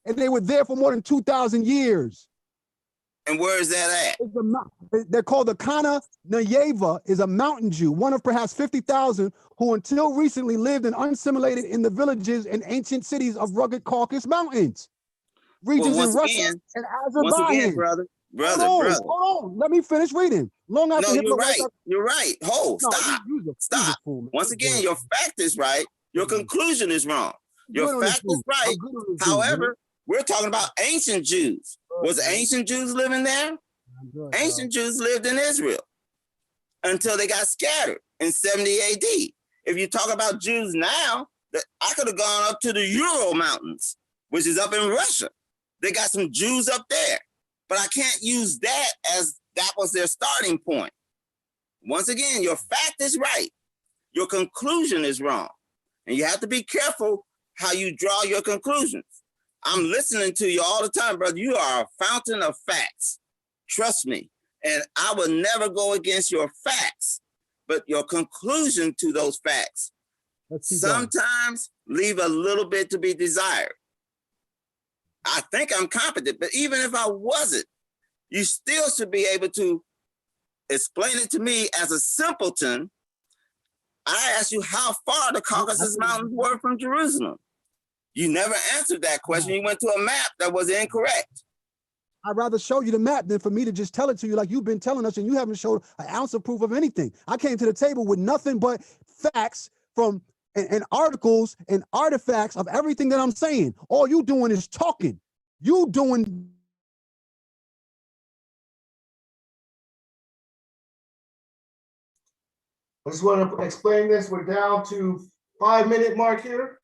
And they were there for more than 2,000 years. And where is that at? They're called the Kana Nayeva, is a mountain Jew, one of perhaps 50,000 who until recently lived and unsimilated in the villages and ancient cities of rugged Caucasus Mountains. Regions in Russia and Azerbaijan. Once again, brother. Hold on. Let me finish reading. Long after you're right. You're right. Stop. Stop. Once again, your fact is right. Your conclusion is wrong. Your fact is right. However, we're talking about ancient Jews. Was ancient Jews living there? Ancient Jews lived in Israel until they got scattered in 70 AD. If you talk about Jews now, I could have gone up to the Ural Mountains, which is up in Russia. They got some Jews up there, but I can't use that as that was their starting point. Once again, your fact is right. Your conclusion is wrong. And you have to be careful how you draw your conclusions. I'm listening to you all the time, brother. You are a fountain of facts. Trust me. And I will never go against your facts, but your conclusion to those facts sometimes leave a little bit to be desired. I think I'm competent, but even if I wasn't, you still should be able to explain it to me as a simpleton. I asked you how far the Caucasus Mountains were from Jerusalem. You never answered that question. You went to a map that was incorrect. I'd rather show you the map than for me to just tell it to you like you've been telling us and you haven't showed an ounce of proof of anything. I came to the table with nothing but facts from and articles and artifacts of everything that I'm saying. All you doing is talking. You doing. I just want to explain this. We're down to 5-minute mark here,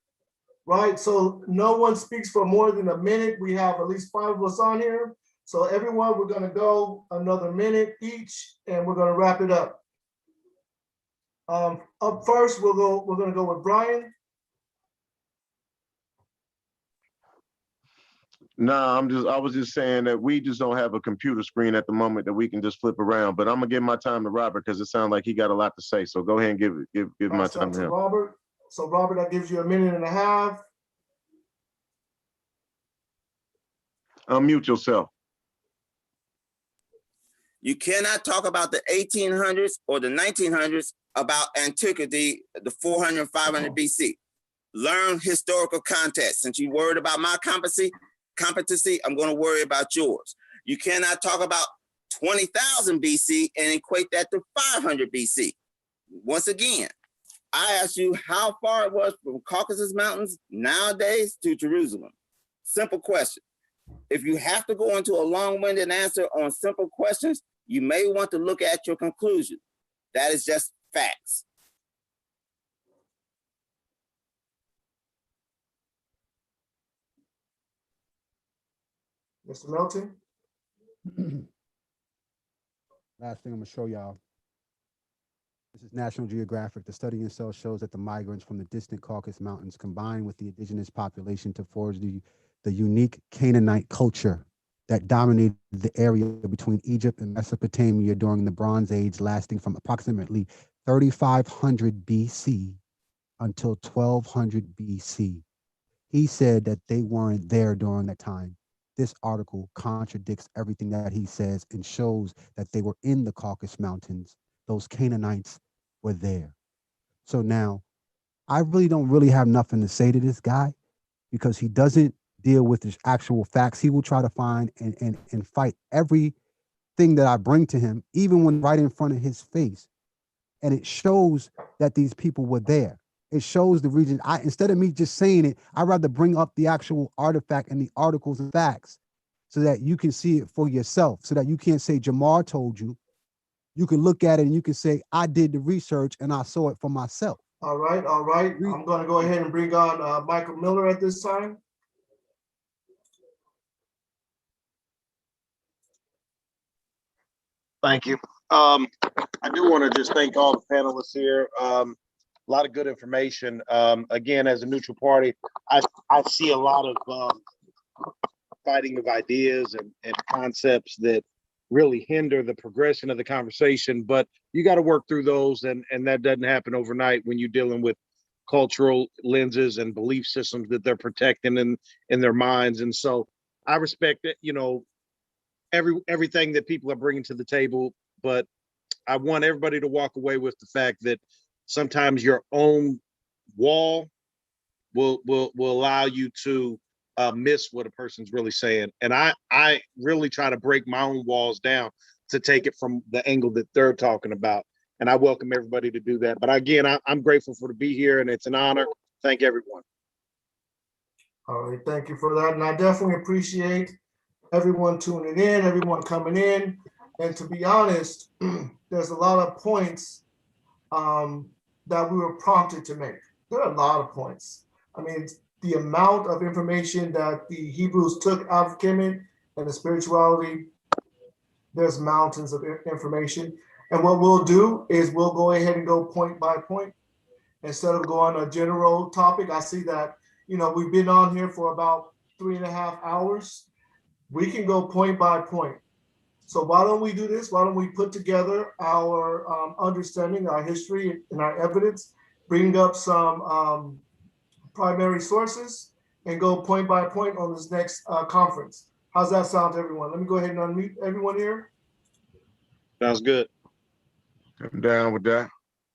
right? So no one speaks for more than a minute. We have at least 5 of us on here. So everyone, we're going to go another minute each, and we're going to wrap it up. Up first, we're going to go with Brian. No, I was just saying that we just don't have a computer screen at the moment that we can just flip around. But I'm gonna give my time to Robert because it sounds like he got a lot to say. So go ahead and give my time to him. Robert. So Robert, that gives you a minute and a half. Unmute yourself. You cannot talk about the 1800s or the 1900s about antiquity, the 400, 500 BC. Learn historical context. Since you worried about my competency, I'm going to worry about yours. You cannot talk about 20,000 BC and equate that to 500 BC. Once again, I asked you how far it was from Caucasus Mountains nowadays to Jerusalem. Simple question. If you have to go into a long-winded answer on simple questions, you may want to look at your conclusion. That is just facts. Mr. Melton. Last thing I'm gonna show y'all. This is National Geographic. The study in cells shows that the migrants from the distant Caucasus Mountains combined with the indigenous population to forge the unique Canaanite culture that dominated the area between Egypt and Mesopotamia during the Bronze Age, lasting from approximately 3,500 BC until 1200 BC. He said that they weren't there during that time. This article contradicts everything that he says and shows that they were in the Caucasus Mountains. Those Canaanites were there. So now, I really don't have nothing to say to this guy because he doesn't deal with his actual facts. He will try to find and fight everything that I bring to him, even when right in front of his face. And it shows that these people were there. It shows the region. Instead of me just saying it, I'd rather bring up the actual artifact and the articles and facts. so that you can see it for yourself, so that you can't say Jamar told you. You can look at it and you can say, I did the research and I saw it for myself. All right, all right. I'm going to go ahead and bring on Michael Miller at this time. Thank you. I do want to just thank all the panelists here. A lot of good information. Again, as a neutral party, I see a lot of fighting of ideas and concepts that really hinder the progression of the conversation, but you got to work through those, and that doesn't happen overnight when you're dealing with cultural lenses and belief systems that they're protecting in their minds. And so I respect it, you know, everything that people are bringing to the table, but I want everybody to walk away with the fact that sometimes your own wall will allow you to miss what a person's really saying. And I really try to break my own walls down to take it from the angle that they're talking about. And I welcome everybody to do that. But again, I'm grateful to be here, and it's an honor. Thank everyone. All right, thank you for that. And I definitely appreciate everyone tuning in, everyone coming in. And to be honest, there's a lot of points that we were prompted to make. There are a lot of points. I mean, the amount of information that the Hebrews took out of kemet and the spirituality, there's mountains of information. And what we'll do is we'll go ahead and go point by point instead of going a general topic. I see that, you know, we've been on here for about 3.5 hours. We can go point by point. So why don't we do this? Why don't we put together our understanding, our history, and our evidence, bring up some primary sources, and go point by point on this next conference. How's that sound to everyone? Let me go ahead and unmute everyone here. Sounds good. I'm down with that.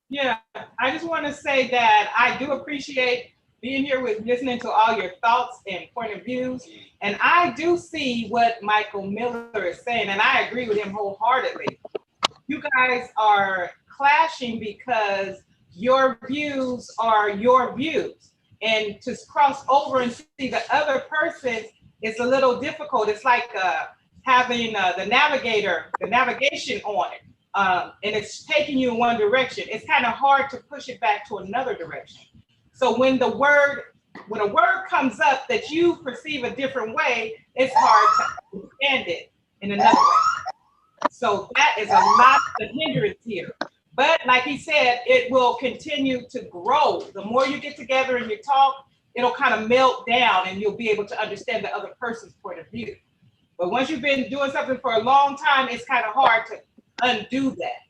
Yeah, I just want to say that I do appreciate being here with listening to all your thoughts and point of views. And I do see what Michael Miller is saying, and I agree with him wholeheartedly. You guys are clashing because your views are your views. And to cross over and see the other person is a little difficult. It's like having the navigation on it. And it's taking you in one direction. It's kind of hard to push it back to another direction. So when a word comes up that you perceive a different way, it's hard to understand it in another way. So that is a lot of the hindrance here. But like he said, it will continue to grow. The more you get together and you talk, it'll kind of melt down and you'll be able to understand the other person's point of view. But once you've been doing something for a long time, it's kind of hard to undo that.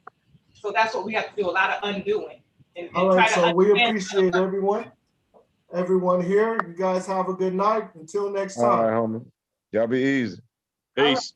So that's what we have to do, a lot of undoing. And all right, so we appreciate everyone here. You guys have a good night. Until next time. All right, homie. Y'all be easy. Peace.